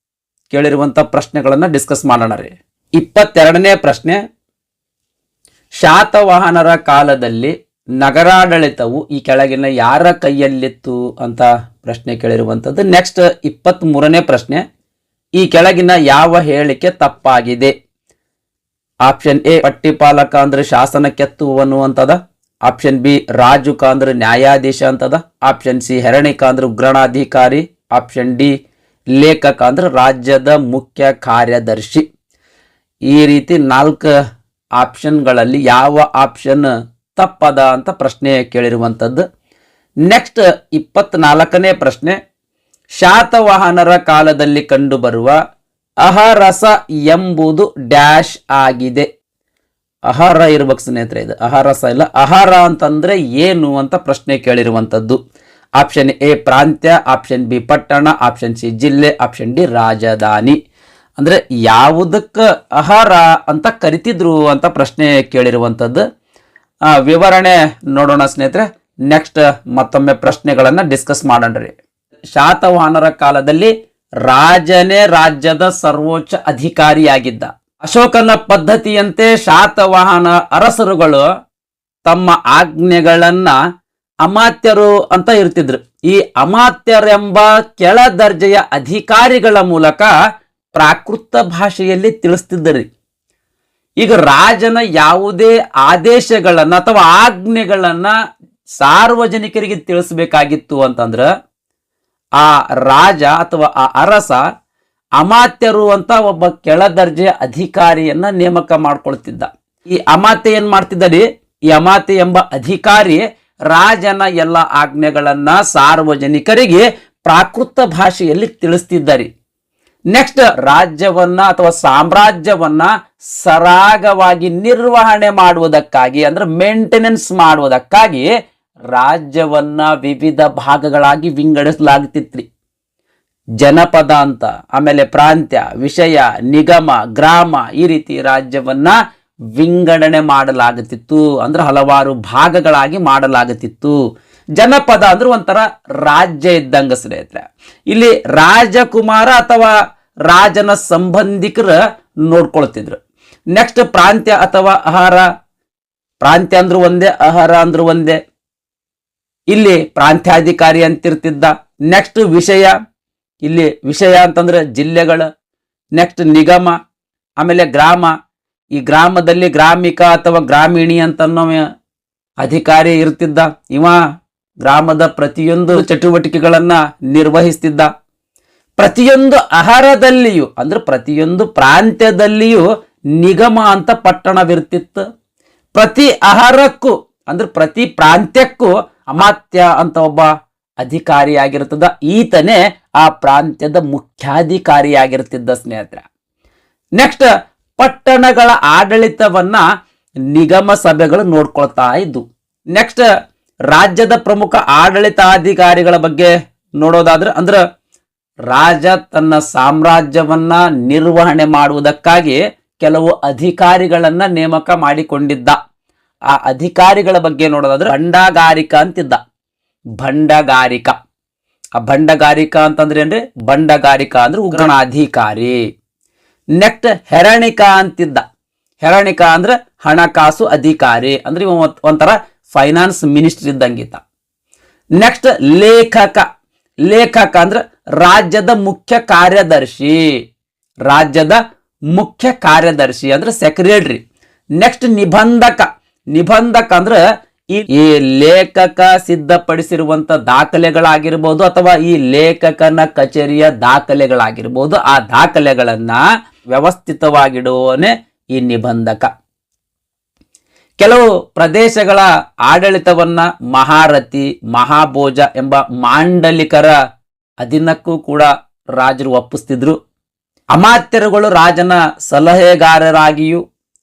ಕೇಳಿರುವಂಥ ಪ್ರಶ್ನೆಗಳನ್ನು ಡಿಸ್ಕಸ್ ಮಾಡೋಣ ರೀ. 22ನೇ ಪ್ರಶ್ನೆ, ಶಾತವಾಹನರ ಕಾಲದಲ್ಲಿ ನಗರಾಡಳಿತವು ಈ ಕೆಳಗಿನ ಯಾರ ಕೈಯಲ್ಲಿತ್ತು ಅಂತ ಪ್ರಶ್ನೆ ಕೇಳಿರುವಂಥದ್ದು. ನೆಕ್ಸ್ಟ್ 23ನೇ ಪ್ರಶ್ನೆ, ಈ ಕೆಳಗಿನ ಯಾವ ಹೇಳಿಕೆ ತಪ್ಪಾಗಿದೆ? ಆಪ್ಷನ್ ಎ ಪಟ್ಟಿಪಾಲಕ ಅಂದ್ರೆ ಶಾಸನ ಕೆತ್ತುವನು ಅಂತದ. ಆಪ್ಷನ್ ಬಿ ರಾಜುಕ ಅಂದ್ರೆ ನ್ಯಾಯಾಧೀಶ ಅಂತದ. ಆಪ್ಷನ್ ಸಿ ಹೆರಣಿಕ ಅಂದ್ರೆ ಉಗ್ರಣಾಧಿಕಾರಿ. ಆಪ್ಷನ್ ಡಿ ಲೇಖಕ ಅಂದ್ರೆ ರಾಜ್ಯದ ಮುಖ್ಯ ಕಾರ್ಯದರ್ಶಿ. ಈ ರೀತಿ 4 ಆಪ್ಷನ್ಗಳಲ್ಲಿ ಯಾವ ಆಪ್ಷನ್ ತಪ್ಪದ ಅಂತ ಪ್ರಶ್ನೆ ಕೇಳಿರುವಂಥದ್ದು. ನೆಕ್ಸ್ಟ್ 24ನೇ ಪ್ರಶ್ನೆ, ಶಾತವಾಹನರ ಕಾಲದಲ್ಲಿ ಕಂಡುಬರುವ ಅಹರಸ ಎಂಬುದು ಡ್ಯಾಶ್ ಆಗಿದೆ. ಅಹರ ಇರ್ಬೇಕು ಸ್ನೇಹಿತರೆ, ಇದು ಅಹರಸ ಇಲ್ಲ. ಅಹರ ಅಂತಂದ್ರೆ ಏನು ಅಂತ ಪ್ರಶ್ನೆ ಕೇಳಿರುವಂಥದ್ದು. ಆಪ್ಷನ್ ಎ ಪ್ರಾಂತ್ಯ, ಆಪ್ಷನ್ ಬಿ ಪಟ್ಟಣ, ಆಪ್ಷನ್ ಸಿ ಜಿಲ್ಲೆ, ಆಪ್ಷನ್ ಡಿ ರಾಜಧಾನಿ. ಅಂದ್ರೆ ಯಾವುದಕ್ಕೆ ಅಹರ ಅಂತ ಕರಿತಿದ್ರು ಅಂತ ಪ್ರಶ್ನೆ ಕೇಳಿರುವಂಥದ್ದು. ವಿವರಣೆ ನೋಡೋಣ ಸ್ನೇಹಿತರೆ. ನೆಕ್ಸ್ಟ್ ಮತ್ತೊಮ್ಮೆ ಪ್ರಶ್ನೆಗಳನ್ನ ಡಿಸ್ಕಸ್ ಮಾಡೋಣ್ರಿ. ಶಾತವಾಹನರ ಕಾಲದಲ್ಲಿ ರಾಜನೇ ರಾಜ್ಯದ ಸರ್ವೋಚ್ಚ ಅಧಿಕಾರಿಯಾಗಿದ್ದ. ಅಶೋಕನ ಪದ್ಧತಿಯಂತೆ ಶಾತವಾಹನ ಅರಸರುಗಳು ತಮ್ಮ ಆಜ್ಞೆಗಳನ್ನ ಅಮಾತ್ಯರು ಅಂತ ಇರ್ತಿದ್ರು. ಈ ಅಮಾತ್ಯರೆಂಬ ಕೆಳ ದರ್ಜೆಯ ಅಧಿಕಾರಿಗಳ ಮೂಲಕ ಪ್ರಾಕೃತ ಭಾಷೆಯಲ್ಲಿ ತಿಳಿಸ್ತಿದ್ದರು. ಈಗ ರಾಜನ ಯಾವುದೇ ಆದೇಶಗಳನ್ನ ಅಥವಾ ಆಜ್ಞೆಗಳನ್ನ ಸಾರ್ವಜನಿಕರಿಗೆ ತಿಳಿಸಬೇಕಾಗಿತ್ತು ಅಂತಂದ್ರ ಆ ರಾಜ ಅಥವಾ ಆ ಅರಸ ಅಮಾತ್ಯರು ಅಂತ ಒಬ್ಬ ಕೆಳ ದರ್ಜೆಯ ಅಧಿಕಾರಿಯನ್ನ ನೇಮಕ ಮಾಡ್ಕೊಳ್ತಿದ್ದ. ಈ ಅಮಾತ್ಯ ಏನ್ ಮಾಡ್ತಿದ್ದಲ್ಲಿ, ಈ ಅಮಾತ್ಯ ಎಂಬ ಅಧಿಕಾರಿ ರಾಜನ ಎಲ್ಲ ಆಜ್ಞೆಗಳನ್ನ ಸಾರ್ವಜನಿಕರಿಗೆ ಪ್ರಾಕೃತ ಭಾಷೆಯಲ್ಲಿ ತಿಳಿಸ್ತಿದ್ದಾರೆ. ನೆಕ್ಸ್ಟ್ ರಾಜ್ಯವನ್ನ ಅಥವಾ ಸಾಮ್ರಾಜ್ಯವನ್ನ ಸರಾಗವಾಗಿ ನಿರ್ವಹಣೆ ಮಾಡುವುದಕ್ಕಾಗಿ ಅಂದ್ರೆ ಮೇಂಟೆನೆನ್ಸ್ ಮಾಡುವುದಕ್ಕಾಗಿ ರಾಜ್ಯವನ್ನ ವಿವಿಧ ಭಾಗಗಳಾಗಿ ವಿಂಗಡಿಸಲಾಗ್ತಿತ್ರಿ. ಜನಪದ ಅಂತ, ಆಮೇಲೆ ಪ್ರಾಂತ್ಯ, ವಿಷಯ, ನಿಗಮ, ಗ್ರಾಮ, ಈ ರೀತಿ ರಾಜ್ಯವನ್ನ ವಿಂಗಡಣೆ ಮಾಡಲಾಗುತ್ತಿತ್ತು. ಅಂದ್ರೆ ಹಲವಾರು ಭಾಗಗಳಾಗಿ ಮಾಡಲಾಗುತ್ತಿತ್ತು. ಜನಪದ ಅಂದ್ರೆ ಒಂಥರ ರಾಜ್ಯ ಇದ್ದಂಗ ಸ್ನೇಹಿತರೆ. ಇಲ್ಲಿ ರಾಜಕುಮಾರ ಅಥವಾ ರಾಜನ ಸಂಬಂಧಿಕರ ನೋಡ್ಕೊಳ್ತಿದ್ರು. ನೆಕ್ಸ್ಟ್ ಪ್ರಾಂತ್ಯ ಅಥವಾ ಆಹಾರ. ಪ್ರಾಂತ್ಯ ಅಂದ್ರೂ ಒಂದೇ, ಆಹಾರ ಅಂದ್ರೂ ಒಂದೇ. ಇಲ್ಲಿ ಪ್ರಾಂತ್ಯಾಧಿಕಾರಿ ಅಂತಿರ್ತಿದ್ದ. ನೆಕ್ಸ್ಟ್ ವಿಷಯ, ಇಲ್ಲಿ ವಿಷಯ ಅಂತಂದ್ರೆ ಜಿಲ್ಲೆಗಳು. ನೆಕ್ಸ್ಟ್ ನಿಗಮ, ಆಮೇಲೆ ಗ್ರಾಮ. ಈ ಗ್ರಾಮದಲ್ಲಿ ಗ್ರಾಮಿಕ ಅಥವಾ ಗ್ರಾಮೀಣಿ ಅಂತ ಅಧಿಕಾರಿ ಇರ್ತಿದ್ದ. ಇವ ಗ್ರಾಮದ ಪ್ರತಿಯೊಂದು ಚಟುವಟಿಕೆಗಳನ್ನ ನಿರ್ವಹಿಸ್ತಿದ್ದ. ಪ್ರತಿಯೊಂದು ಆಹಾರದಲ್ಲಿಯೂ ಅಂದ್ರೆ ಪ್ರತಿಯೊಂದು ಪ್ರಾಂತ್ಯದಲ್ಲಿಯೂ ನಿಗಮ ಅಂತ ಪಟ್ಟಣವಿರ್ತಿತ್ತು. ಪ್ರತಿ ಆಹಾರಕ್ಕೂ ಅಂದ್ರೆ ಪ್ರತಿ ಪ್ರಾಂತ್ಯಕ್ಕೂ ಅಮಾತ್ಯ ಅಂತ ಒಬ್ಬ ಅಧಿಕಾರಿಯಾಗಿರ್ತದ. ಈತನೇ ಆ ಪ್ರಾಂತ್ಯದ ಮುಖ್ಯಾಧಿಕಾರಿಯಾಗಿರ್ತಿದ್ದ ಸ್ನೇಹಿತರೆ. ನೆಕ್ಸ್ಟ್ ಪಟ್ಟಣಗಳ ಆಡಳಿತವನ್ನ ನಿಗಮ ಸಭೆಗಳು ನೋಡ್ಕೊಳ್ತಾ ಇದ್ದು. ನೆಕ್ಸ್ಟ್ ರಾಜ್ಯದ ಪ್ರಮುಖ ಆಡಳಿತಾಧಿಕಾರಿಗಳ ಬಗ್ಗೆ ನೋಡೋದಾದ್ರೆ ಅಂದ್ರೆ ರಾಜ ತನ್ನ ಸಾಮ್ರಾಜ್ಯವನ್ನ ನಿರ್ವಹಣೆ ಮಾಡುವುದಕ್ಕಾಗಿ ಕೆಲವು ಅಧಿಕಾರಿಗಳನ್ನ ನೇಮಕ ಮಾಡಿಕೊಂಡಿದ್ದ. ಆ ಅಧಿಕಾರಿಗಳ ಬಗ್ಗೆ ನೋಡೋದಾದ್ರೆ ಭಂಡಾಗಾರಿಕ ಅಂತಿದ್ದ. ಭಂಡಗಾರಿಕ. ಆ ಭಂಡಗಾರಿಕ ಅಂತಂದ್ರೆ ಏನ್ರಿ? ಭಂಡಗಾರಿಕ ಅಂದ್ರೆ ಉಗ್ರಣಾಧಿಕಾರಿ. ನೆಕ್ಸ್ಟ್ ಹೆರಣಿಕ ಅಂತಿದ್ದ. ಹೆರಣಿಕ ಅಂದ್ರೆ ಹಣಕಾಸು ಅಧಿಕಾರಿ, ಅಂದ್ರೆ ಒಂಥರ ಫೈನಾನ್ಸ್ ಮಿನಿಸ್ಟರ್ ಇದ್ದಂಗಿತ್ತ. ನೆಕ್ಸ್ಟ್ ಲೇಖಕ. ಲೇಖಕ ಅಂದ್ರೆ ರಾಜ್ಯದ ಮುಖ್ಯ ಕಾರ್ಯದರ್ಶಿ. ರಾಜ್ಯದ ಮುಖ್ಯ ಕಾರ್ಯದರ್ಶಿ ಅಂದ್ರೆ ಸೆಕ್ರೆಟರಿ. ನೆಕ್ಸ್ಟ್ ನಿಬಂಧಕ. ನಿಬಂಧಕ ಅಂದ್ರೆ ಈ ಲೇಖಕ ಸಿದ್ಧಪಡಿಸಿರುವಂತ ದಾಖಲೆಗಳಾಗಿರ್ಬೋದು ಅಥವಾ ಈ ಲೇಖಕನ ಕಚೇರಿಯ ದಾಖಲೆಗಳಾಗಿರ್ಬೋದು, ಆ ದಾಖಲೆಗಳನ್ನ ವ್ಯವಸ್ಥಿತವಾಗಿಡುವವನೇ ಈ ನಿಬಂಧಕ. ಕೆಲವು ಪ್ರದೇಶಗಳ ಆಡಳಿತವನ್ನ ಮಹಾರಥಿ, ಮಹಾಭೋಜ ಎಂಬ ಮಾಂಡಲಿಕರ ಅಧೀನಕ್ಕೂ ಕೂಡ ರಾಜರು ಒಪ್ಪಿಸ್ತಿದ್ರು. ಅಮಾತ್ಯರುಗಳು ರಾಜನ ಸಲಹೆಗಾರರಾಗಿಯೂ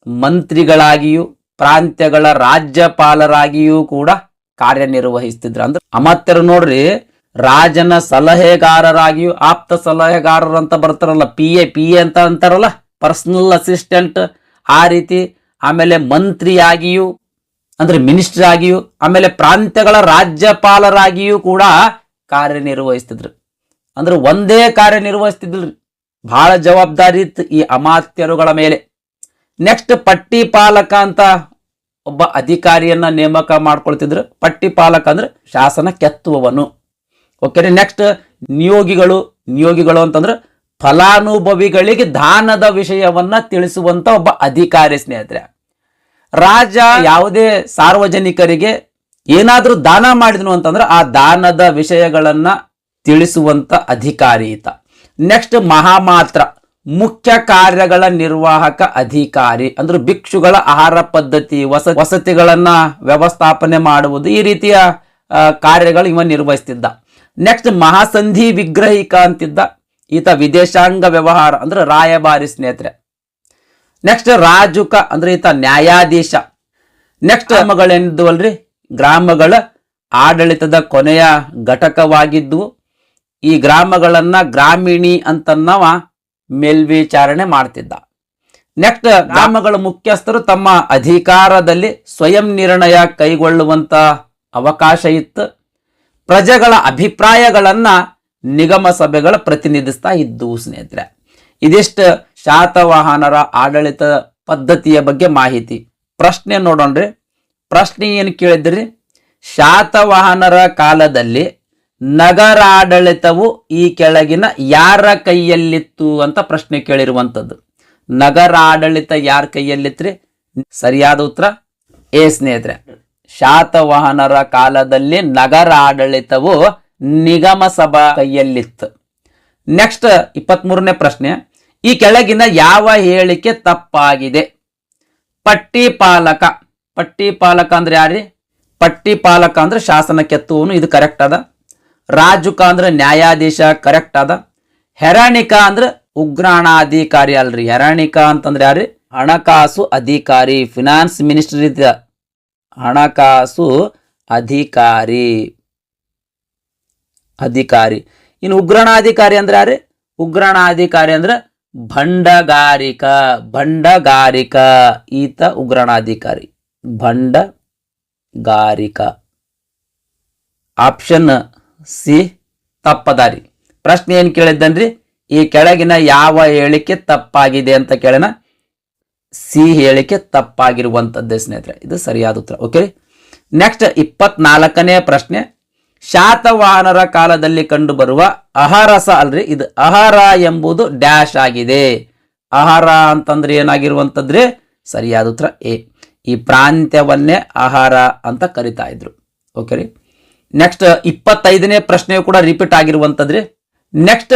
ಮಂತ್ರಿಗಳಾಗಿಯೂ ಪ್ರಾಂತ್ಯಗಳ ರಾಜ್ಯಪಾಲರಾಗಿಯೂ ಕೂಡ ಕಾರ್ಯನಿರ್ವಹಿಸ್ತಿದ್ರು. ಅಂದ್ರೆ ಅಮಾತ್ಯರು ನೋಡ್ರಿ, ರಾಜನ ಸಲಹೆಗಾರರಾಗಿಯೂ, ಆಪ್ತ ಸಲಹೆಗಾರರು ಅಂತ ಬರ್ತಾರಲ್ಲ, ಪಿ ಎ ಅಂತ ಅಂತಾರಲ್ಲ, ಪರ್ಸನಲ್ ಅಸಿಸ್ಟೆಂಟ್, ಆ ರೀತಿ. ಆಮೇಲೆ ಮಂತ್ರಿಯಾಗಿಯೂ ಅಂದ್ರೆ ಮಿನಿಸ್ಟರ್ ಆಗಿಯೂ, ಆಮೇಲೆ ಪ್ರಾಂತ್ಯಗಳ ರಾಜ್ಯಪಾಲರಾಗಿಯೂ ಕೂಡ ಕಾರ್ಯನಿರ್ವಹಿಸ್ತಿದ್ರು. ಅಂದ್ರೆ ಒಂದೇ ಕಾರ್ಯನಿರ್ವಹಿಸ್ತಿದ್ರಿ, ಬಹಳ ಜವಾಬ್ದಾರಿ ಇತ್ತು ಈ ಅಮಾತ್ಯರುಗಳ ಮೇಲೆ. ನೆಕ್ಸ್ಟ್ ಪಟ್ಟಿಪಾಲಕ ಅಂತ ಒಬ್ಬ ಅಧಿಕಾರಿಯನ್ನ ನೇಮಕ ಮಾಡ್ಕೊಳ್ತಿದ್ರು. ಪಟ್ಟಿಪಾಲಕ ಅಂದ್ರೆ ಶಾಸನ ಕೆತ್ತುವವನು. ಓಕೆ. ನೆಕ್ಸ್ಟ್ ನಿಯೋಗಿಗಳು. ನಿಯೋಗಿಗಳು ಅಂತಂದ್ರೆ ಫಲಾನುಭವಿಗಳಿಗೆ ದಾನದ ವಿಷಯವನ್ನ ತಿಳಿಸುವಂತ ಒಬ್ಬ ಅಧಿಕಾರಿ ಸ್ನೇಹಿತರೆ. ರಾಜ ಯಾವುದೇ ಸಾರ್ವಜನಿಕರಿಗೆ ಏನಾದ್ರೂ ದಾನ ಮಾಡಿದನು ಅಂತಂದ್ರೆ ಆ ದಾನದ ವಿಷಯಗಳನ್ನ ತಿಳಿಸುವಂತ ಅಧಿಕಾರಿ ಈತ. ನೆಕ್ಸ್ಟ್ ಮಹಾಮಾತ್ರ. ಮುಖ್ಯ ಕಾರ್ಯಗಳ ನಿರ್ವಾಹಕ ಅಧಿಕಾರಿ. ಅಂದ್ರೆ ಭಿಕ್ಷುಗಳ ಆಹಾರ ಪದ್ಧತಿ, ವಸತಿಗಳನ್ನ ವ್ಯವಸ್ಥಾಪನೆ ಮಾಡುವುದು, ಈ ರೀತಿಯ ಕಾರ್ಯಗಳು ಇವ ನಿರ್ವಹಿಸ್ತಿದ್ದ. ನೆಕ್ಸ್ಟ್ ಮಹಾಸಂಧಿ ವಿಗ್ರಹಿಕ ಅಂತಿದ್ದ. ಈತ ವಿದೇಶಾಂಗ ವ್ಯವಹಾರ ಅಂದ್ರೆ ರಾಯಭಾರಿ ಸ್ನೇಹಿತರೆ. ನೆಕ್ಸ್ಟ್ ರಾಜುಕ ಅಂದ್ರೆ ಈತ ನ್ಯಾಯಾಧೀಶ. ನೆಕ್ಸ್ಟ್ ಗ್ರಾಮಗಳೆಂದುವಲ್ರಿ, ಗ್ರಾಮಗಳ ಆಡಳಿತದ ಕೊನೆಯ ಘಟಕವಾಗಿದ್ದು ಈ ಗ್ರಾಮಗಳನ್ನ ಗ್ರಾಮೀಣಿ ಅಂತನ್ನವ ಮೇಲ್ವಿಚಾರಣೆ ಮಾಡ್ತಿದ್ದ. ನೆಕ್ಸ್ಟ್ ಗ್ರಾಮಗಳ ಮುಖ್ಯಸ್ಥರು ತಮ್ಮ ಅಧಿಕಾರದಲ್ಲಿ ಸ್ವಯಂ ನಿರ್ಣಯ ಕೈಗೊಳ್ಳುವಂತ ಅವಕಾಶ ಇತ್ತು. ಪ್ರಜೆಗಳ ಅಭಿಪ್ರಾಯಗಳನ್ನ ನಿಗಮ ಸಭೆಗಳ ಪ್ರತಿನಿಧಿಸ್ತಾ ಇದ್ದವು ಸ್ನೇಹಿತರೆ. ಇದಿಷ್ಟು ಶಾತವಾಹನರ ಆಡಳಿತ ಪದ್ಧತಿಯ ಬಗ್ಗೆ ಮಾಹಿತಿ. ಪ್ರಶ್ನೆ ನೋಡೋಣ್ರಿ. ಪ್ರಶ್ನೆ ಏನು ಕೇಳಿದ್ರಿ? ಶಾತವಾಹನರ ಕಾಲದಲ್ಲಿ ನಗರಾಡಳಿತವು ಈ ಕೆಳಗಿನ ಯಾರ ಕೈಯಲ್ಲಿತ್ತು ಅಂತ ಪ್ರಶ್ನೆ ಕೇಳಿರುವಂಥದ್ದು. ನಗರಾಡಳಿತ ಯಾರ ಕೈಯಲ್ಲಿತ್ರಿ? ಸರಿಯಾದ ಉತ್ತರ ಎ ಸ್ನೇಹಿತರೆ. ಶಾತವಾಹನರ ಕಾಲದಲ್ಲಿ ನಗರಾಡಳಿತವು ನಿಗಮ ಸಭಾ ಕೈಯಲ್ಲಿತ್ತು. ನೆಕ್ಸ್ಟ್ 23ನೇ ಪ್ರಶ್ನೆ. ಈ ಕೆಳಗಿನ ಯಾವ ಹೇಳಿಕೆ ತಪ್ಪಾಗಿದೆ? ಪಟ್ಟಿಪಾಲಕ. ಪಟ್ಟಿಪಾಲಕ ಅಂದ್ರೆ ಯಾರಿ? ಪಟ್ಟಿಪಾಲಕ ಅಂದ್ರೆ ಶಾಸನ ಕೆತ್ತುವನು, ಇದು ಕರೆಕ್ಟ್ ಅದ. ರಾಜುಕ ಅಂದ್ರೆ ನ್ಯಾಯಾಧೀಶ, ಕರೆಕ್ಟ್ ಅದ. ಹೆರಣಿಕ ಅಂದ್ರೆ ಉಗ್ರಾಣಾಧಿಕಾರಿ ಅಲ್ರಿ. ಹೆರಣಿಕ ಅಂತಂದ್ರೆ ಯಾರಿ? ಹಣಕಾಸು ಅಧಿಕಾರಿ, ಫಿನಾನ್ಸ್ ಮಿನಿಸ್ಟರ್ ಇದ್ದ ಹಣಕಾಸು ಅಧಿಕಾರಿ. ಇನ್ನು ಉಗ್ರಾಣಾಧಿಕಾರಿ ಅಂದ್ರೆ ಯಾರಿ? ಉಗ್ರಾಣಾಧಿಕಾರಿ ಅಂದ್ರೆ ಭಂಡಗಾರಿಕ. ಭಂಡಗಾರಿಕ ಈತ ಉಗ್ರಾಣಾಧಿಕಾರಿ. ಭಂಡಗಾರಿಕ. Option C ತಪ್ಪದಾರಿ. ಪ್ರಶ್ನೆ ಏನ್ ಕೇಳಿದ್ದನ್ರಿ? ಈ ಕೆಳಗಿನ ಯಾವ ಹೇಳಿಕೆ ತಪ್ಪಾಗಿದೆ ಅಂತ ಕೇಳೋಣ. ಸಿ ಹೇಳಿಕೆ ತಪ್ಪಾಗಿರುವಂತದ್ದೇ ಸ್ನೇಹಿತರೆ, ಇದು ಸರಿಯಾದ ಉತ್ತರ. ಓಕೆ. ನೆಕ್ಸ್ಟ್ 24ನೇ ಪ್ರಶ್ನೆ. ಶಾತವಾಹನರ ಕಾಲದಲ್ಲಿ ಕಂಡುಬರುವ ಅಹರಸ ಅಲ್ರಿ, ಇದು ಅಹರ ಎಂಬುದು ಡ್ಯಾಶ್ ಆಗಿದೆ. ಅಹರ ಅಂತಂದ್ರೆ ಏನಾಗಿರುವಂತದ್ರಿ? ಸರಿಯಾದ ಉತ್ತರ ಎ. ಈ ಪ್ರಾಂತ್ಯವನ್ನೇ ಅಹರ ಅಂತ ಕರಿತಾ ಇದ್ರು. ಓಕೆ ರೀ. ನೆಕ್ಸ್ಟ್ 25ನೇ ಪ್ರಶ್ನೆಯು ಕೂಡ ರಿಪೀಟ್ ಆಗಿರುವಂತದ್ರಿ. ನೆಕ್ಸ್ಟ್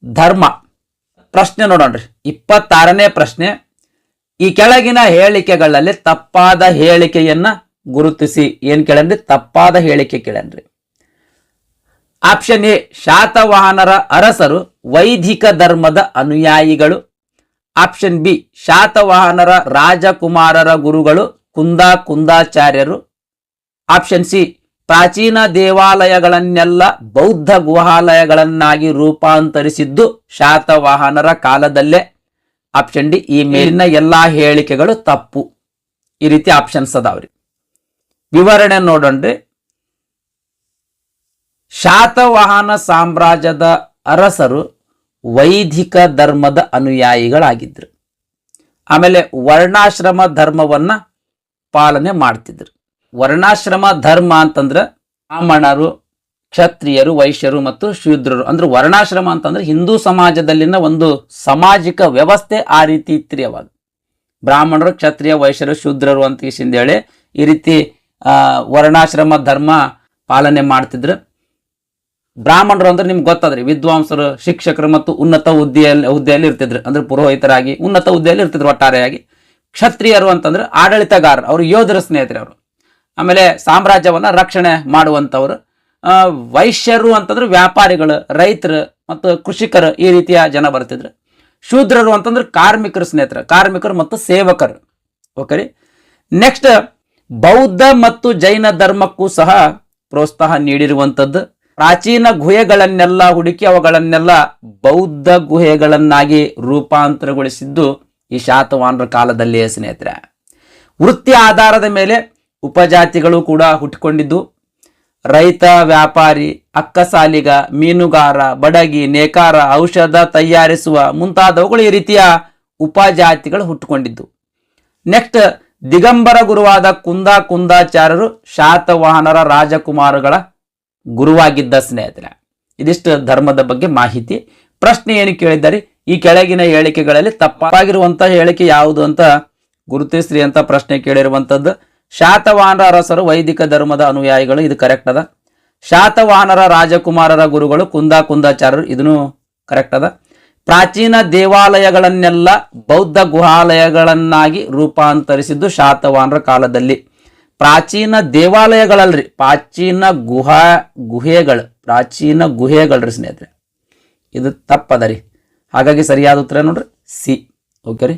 ಧರ್ಮ. ಪ್ರಶ್ನೆ ನೋಡೋಣ್ರಿ. 26ನೇ ಪ್ರಶ್ನೆ. ಈ ಕೆಳಗಿನ ಹೇಳಿಕೆಗಳಲ್ಲಿ ತಪ್ಪಾದ ಹೇಳಿಕೆಯನ್ನ ಗುರುತಿಸಿ. ಏನ್ ಕೇಳನ್ರಿ? ತಪ್ಪಾದ ಹೇಳಿಕೆ ಕೇಳನ್ರಿ. ಆಪ್ಷನ್ ಎ, ಶಾತವಾಹನರ ಅರಸರು ವೈದಿಕ ಧರ್ಮದ ಅನುಯಾಯಿಗಳು. ಆಪ್ಷನ್ ಬಿ, ಶಾತವಾಹನರ ರಾಜಕುಮಾರರ ಗುರುಗಳು ಕುಂದಾಚಾರ್ಯರು. ಆಪ್ಷನ್ ಸಿ, ಪ್ರಾಚೀನ ದೇವಾಲಯಗಳನ್ನೆಲ್ಲ ಬೌದ್ಧ ಗುಹಾಲಯಗಳನ್ನಾಗಿ ರೂಪಾಂತರಿಸಿದ್ದು ಶಾತವಾಹನರ ಕಾಲದಲ್ಲೇ. Option D. ಈ ಮೇಲಿನ ಎಲ್ಲಾ ಹೇಳಿಕೆಗಳು ತಪ್ಪು. ಈ ರೀತಿ ಆಪ್ಷನ್ಸ್ ಅದಾವ್ರಿ. ವಿವರಣೆ ನೋಡೋಣ್ರಿ. ಶಾತವಾಹನ ಸಾಮ್ರಾಜ್ಯದ ಅರಸರು ವೈದಿಕ ಧರ್ಮದ ಅನುಯಾಯಿಗಳಾಗಿದ್ರು. ಆಮೇಲೆ ವರ್ಣಾಶ್ರಮ ಧರ್ಮವನ್ನ ಪಾಲನೆ ಮಾಡ್ತಿದ್ರು. ವರ್ಣಾಶ್ರಮ ಧರ್ಮ ಅಂತಂದ್ರೆ ಬ್ರಾಹ್ಮಣರು, ಕ್ಷತ್ರಿಯರು, ವೈಶ್ಯರು ಮತ್ತು ಶೂದ್ರರು. ಅಂದ್ರೆ ವರ್ಣಾಶ್ರಮ ಅಂತಂದ್ರೆ ಹಿಂದೂ ಸಮಾಜದಲ್ಲಿನ ಒಂದು ಸಾಮಾಜಿಕ ವ್ಯವಸ್ಥೆ ಆ ರೀತಿ ಇತ್ರಿ. ಅವಾಗ ಬ್ರಾಹ್ಮಣರು, ಕ್ಷತ್ರಿಯ, ವೈಶ್ಯರು, ಶೂದ್ರರು ಅಂತ ಹೇಳಿ ಈ ರೀತಿ ವರ್ಣಾಶ್ರಮ ಧರ್ಮ ಪಾಲನೆ ಮಾಡ್ತಿದ್ರು. ಬ್ರಾಹ್ಮಣರು ಅಂದ್ರೆ ನಿಮ್ಗೆ ಗೊತ್ತಾದ್ರಿ, ವಿದ್ವಾಂಸರು, ಶಿಕ್ಷಕರು ಮತ್ತು ಉನ್ನತ ಹುದ್ದೆಯಲ್ಲಿ ಇರ್ತಿದ್ರು. ಅಂದ್ರೆ ಪುರೋಹಿತರಾಗಿ ಉನ್ನತ ಹುದ್ದೆಯಲ್ಲಿ ಇರ್ತಿದ್ರು ಒಟ್ಟಾರೆಯಾಗಿ. ಕ್ಷತ್ರಿಯರು ಅಂತಂದ್ರೆ ಆಡಳಿತಗಾರರು, ಅವರು ಯೋಧರ ಸ್ನೇಹಿತರು ಅವರು. ಆಮೇಲೆ ಸಾಮ್ರಾಜ್ಯವನ್ನ ರಕ್ಷಣೆ ಮಾಡುವಂಥವ್ರು. ವೈಶ್ಯರು ಅಂತಂದ್ರೆ ವ್ಯಾಪಾರಿಗಳು, ರೈತರು ಮತ್ತು ಕೃಷಿಕರು, ಈ ರೀತಿಯ ಜನ ಬರ್ತಿದ್ರು. ಶೂದ್ರರು ಅಂತಂದ್ರೆ ಕಾರ್ಮಿಕರ ಸ್ನೇಹಿತರು, ಕಾರ್ಮಿಕರು ಮತ್ತು ಸೇವಕರು. ಓಕೆ ರೀ. ನೆಕ್ಸ್ಟ್, ಬೌದ್ಧ ಮತ್ತು ಜೈನ ಧರ್ಮಕ್ಕೂ ಸಹ ಪ್ರೋತ್ಸಾಹ ನೀಡಿರುವಂಥದ್ದು. ಪ್ರಾಚೀನ ಗುಹೆಗಳನ್ನೆಲ್ಲ ಹುಡುಕಿ ಅವುಗಳನ್ನೆಲ್ಲ ಬೌದ್ಧ ಗುಹೆಗಳನ್ನಾಗಿ ರೂಪಾಂತರಗೊಳಿಸಿದ್ದು ಈ ಶಾತವಾಹನರ ಕಾಲದಲ್ಲಿಯೇ ಸ್ನೇಹಿತರೆ. ವೃತ್ತಿ ಆಧಾರದ ಮೇಲೆ ಉಪಜಾತಿಗಳು ಕೂಡ ಹುಟ್ಟಿಕೊಂಡಿದ್ದು. ರೈತ, ವ್ಯಾಪಾರಿ, ಅಕ್ಕಸಾಲಿಗ, ಮೀನುಗಾರ, ಬಡಗಿ, ನೇಕಾರ, ಔಷಧ ತಯಾರಿಸುವ ಮುಂತಾದವುಗಳು ಈ ರೀತಿಯ ಉಪಜಾತಿಗಳು ಹುಟ್ಟಿಕೊಂಡಿದ್ದು. ನೆಕ್ಸ್ಟ್, ದಿಗಂಬರ ಗುರುವಾದ ಕುಂದಾಚಾರ್ಯರು ಶಾತವಾಹನರ ರಾಜಕುಮಾರಗಳ ಗುರುವಾಗಿದ್ದ ಸ್ನೇಹಿತರೆ. ಇದಿಷ್ಟು ಧರ್ಮದ ಬಗ್ಗೆ ಮಾಹಿತಿ. ಪ್ರಶ್ನೆ ಏನು ಕೇಳಿದ್ದಾರೆ, ಈ ಕೆಳಗಿನ ಹೇಳಿಕೆಗಳಲ್ಲಿ ತಪ್ಪಾಗಿರುವಂತಹ ಹೇಳಿಕೆ ಯಾವುದು ಅಂತ ಗುರುತಿಸ್ರಿ ಅಂತ ಪ್ರಶ್ನೆ ಕೇಳಿರುವಂತದ್ದು. ಶಾತವಾಹನರ ಅರಸರು ವೈದಿಕ ಧರ್ಮದ ಅನುಯಾಯಿಗಳು, ಇದು ಕರೆಕ್ಟ್ ಅದ. ಶಾತವಾಹನರ ರಾಜಕುಮಾರರ ಗುರುಗಳು ಕುಂದಾಚಾರ್ಯರು, ಇದನ್ನು ಕರೆಕ್ಟ್ ಅದ. ಪ್ರಾಚೀನ ದೇವಾಲಯಗಳನ್ನೆಲ್ಲ ಬೌದ್ಧ ಗುಹಾಲಯಗಳನ್ನಾಗಿ ರೂಪಾಂತರಿಸಿದ್ದು ಶಾತವಾಹನರ ಕಾಲದಲ್ಲಿ. ಪ್ರಾಚೀನ ದೇವಾಲಯಗಳಲ್ರಿ, ಪ್ರಾಚೀನ ಗುಹೆಗಳ್ರಿ ಸ್ನೇಹಿತರೆ. ಇದು ತಪ್ಪದ ರೀ. ಹಾಗಾಗಿ ಸರಿಯಾದ ಉತ್ತರ ನೋಡ್ರಿ ಸಿ. ಓಕೆ ರೀ.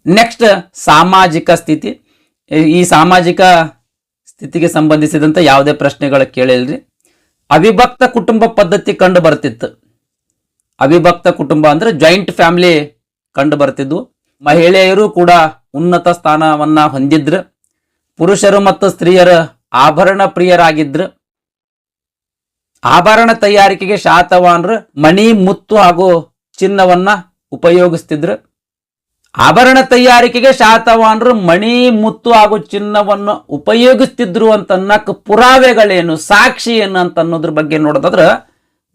ನೆಕ್ಸ್ಟ್, ಸಾಮಾಜಿಕ ಸ್ಥಿತಿ. ಈ ಸಾಮಾಜಿಕ ಸ್ಥಿತಿಗೆ ಸಂಬಂಧಿಸಿದಂತ ಯಾವುದೇ ಪ್ರಶ್ನೆಗಳು ಕೇಳಿಲ್ರಿ. ಅವಿಭಕ್ತ ಕುಟುಂಬ ಪದ್ಧತಿ ಕಂಡು ಬರ್ತಿತ್ತು. ಅವಿಭಕ್ತ ಕುಟುಂಬ ಅಂದ್ರೆ ಜಾಯಿಂಟ್ ಫ್ಯಾಮಿಲಿ ಕಂಡು ಬರ್ತಿದ್ವು. ಮಹಿಳೆಯರು ಕೂಡ ಉನ್ನತ ಸ್ಥಾನವನ್ನ ಹೊಂದಿದ್ರು. ಪುರುಷರು ಮತ್ತು ಸ್ತ್ರೀಯರು ಆಭರಣ ಪ್ರಿಯರಾಗಿದ್ರು. ಆಭರಣ ತಯಾರಿಕೆಗೆ ಶಾತವಾಹನರು ಮಣಿ, ಮುತ್ತು ಹಾಗೂ ಚಿನ್ನವನ್ನ ಉಪಯೋಗಿಸ್ತಿದ್ರು. ಆಭರಣ ತಯಾರಿಕೆಗೆ ಶಾತವಾಹನರು ಮಣಿ, ಮುತ್ತು ಹಾಗೂ ಚಿನ್ನವನ್ನು ಉಪಯೋಗಿಸ್ತಿದ್ರು ಅಂತನ್ನಕ್ಕೆ ಪುರಾವೆಗಳೇನು, ಸಾಕ್ಷಿ ಏನು ಅಂತ ಅನ್ನೋದ್ರ ಬಗ್ಗೆ ನೋಡೋದಾದ್ರೆ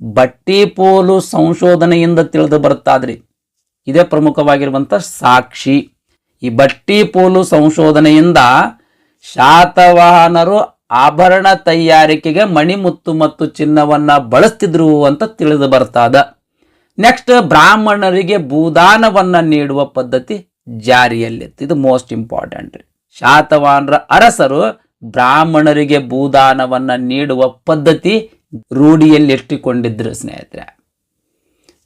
ಬಟ್ಟಿಪೋಲು ಸಂಶೋಧನೆಯಿಂದ ತಿಳಿದು ಬರುತ್ತಾದ್ರಿ. ಇದೇ ಪ್ರಮುಖವಾಗಿರುವಂತ ಸಾಕ್ಷಿ. ಈ ಬಟ್ಟಿಪೋಲು ಸಂಶೋಧನೆಯಿಂದ ಶಾತವಾಹನರು ಆಭರಣ ತಯಾರಿಕೆಗೆ ಮಣಿಮುತ್ತು ಮತ್ತು ಚಿನ್ನವನ್ನ ಬಳಸ್ತಿದ್ರು ಅಂತ ತಿಳಿದು ಬರ್ತದ. ನೆಕ್ಸ್ಟ್, ಬ್ರಾಹ್ಮಣರಿಗೆ ಭೂದಾನವನ್ನ ನೀಡುವ ಪದ್ಧತಿ ಜಾರಿಯಲ್ಲಿತ್ತು. ಇದು ಮೋಸ್ಟ್ ಇಂಪಾರ್ಟೆಂಟ್. ಶಾತವಾಹನರ ಅರಸರು ಬ್ರಾಹ್ಮಣರಿಗೆ ಭೂದಾನವನ್ನ ನೀಡುವ ಪದ್ಧತಿ ರೂಢಿಯಲ್ಲಿಟ್ಟುಕೊಂಡಿದ್ರು ಸ್ನೇಹಿತರೆ.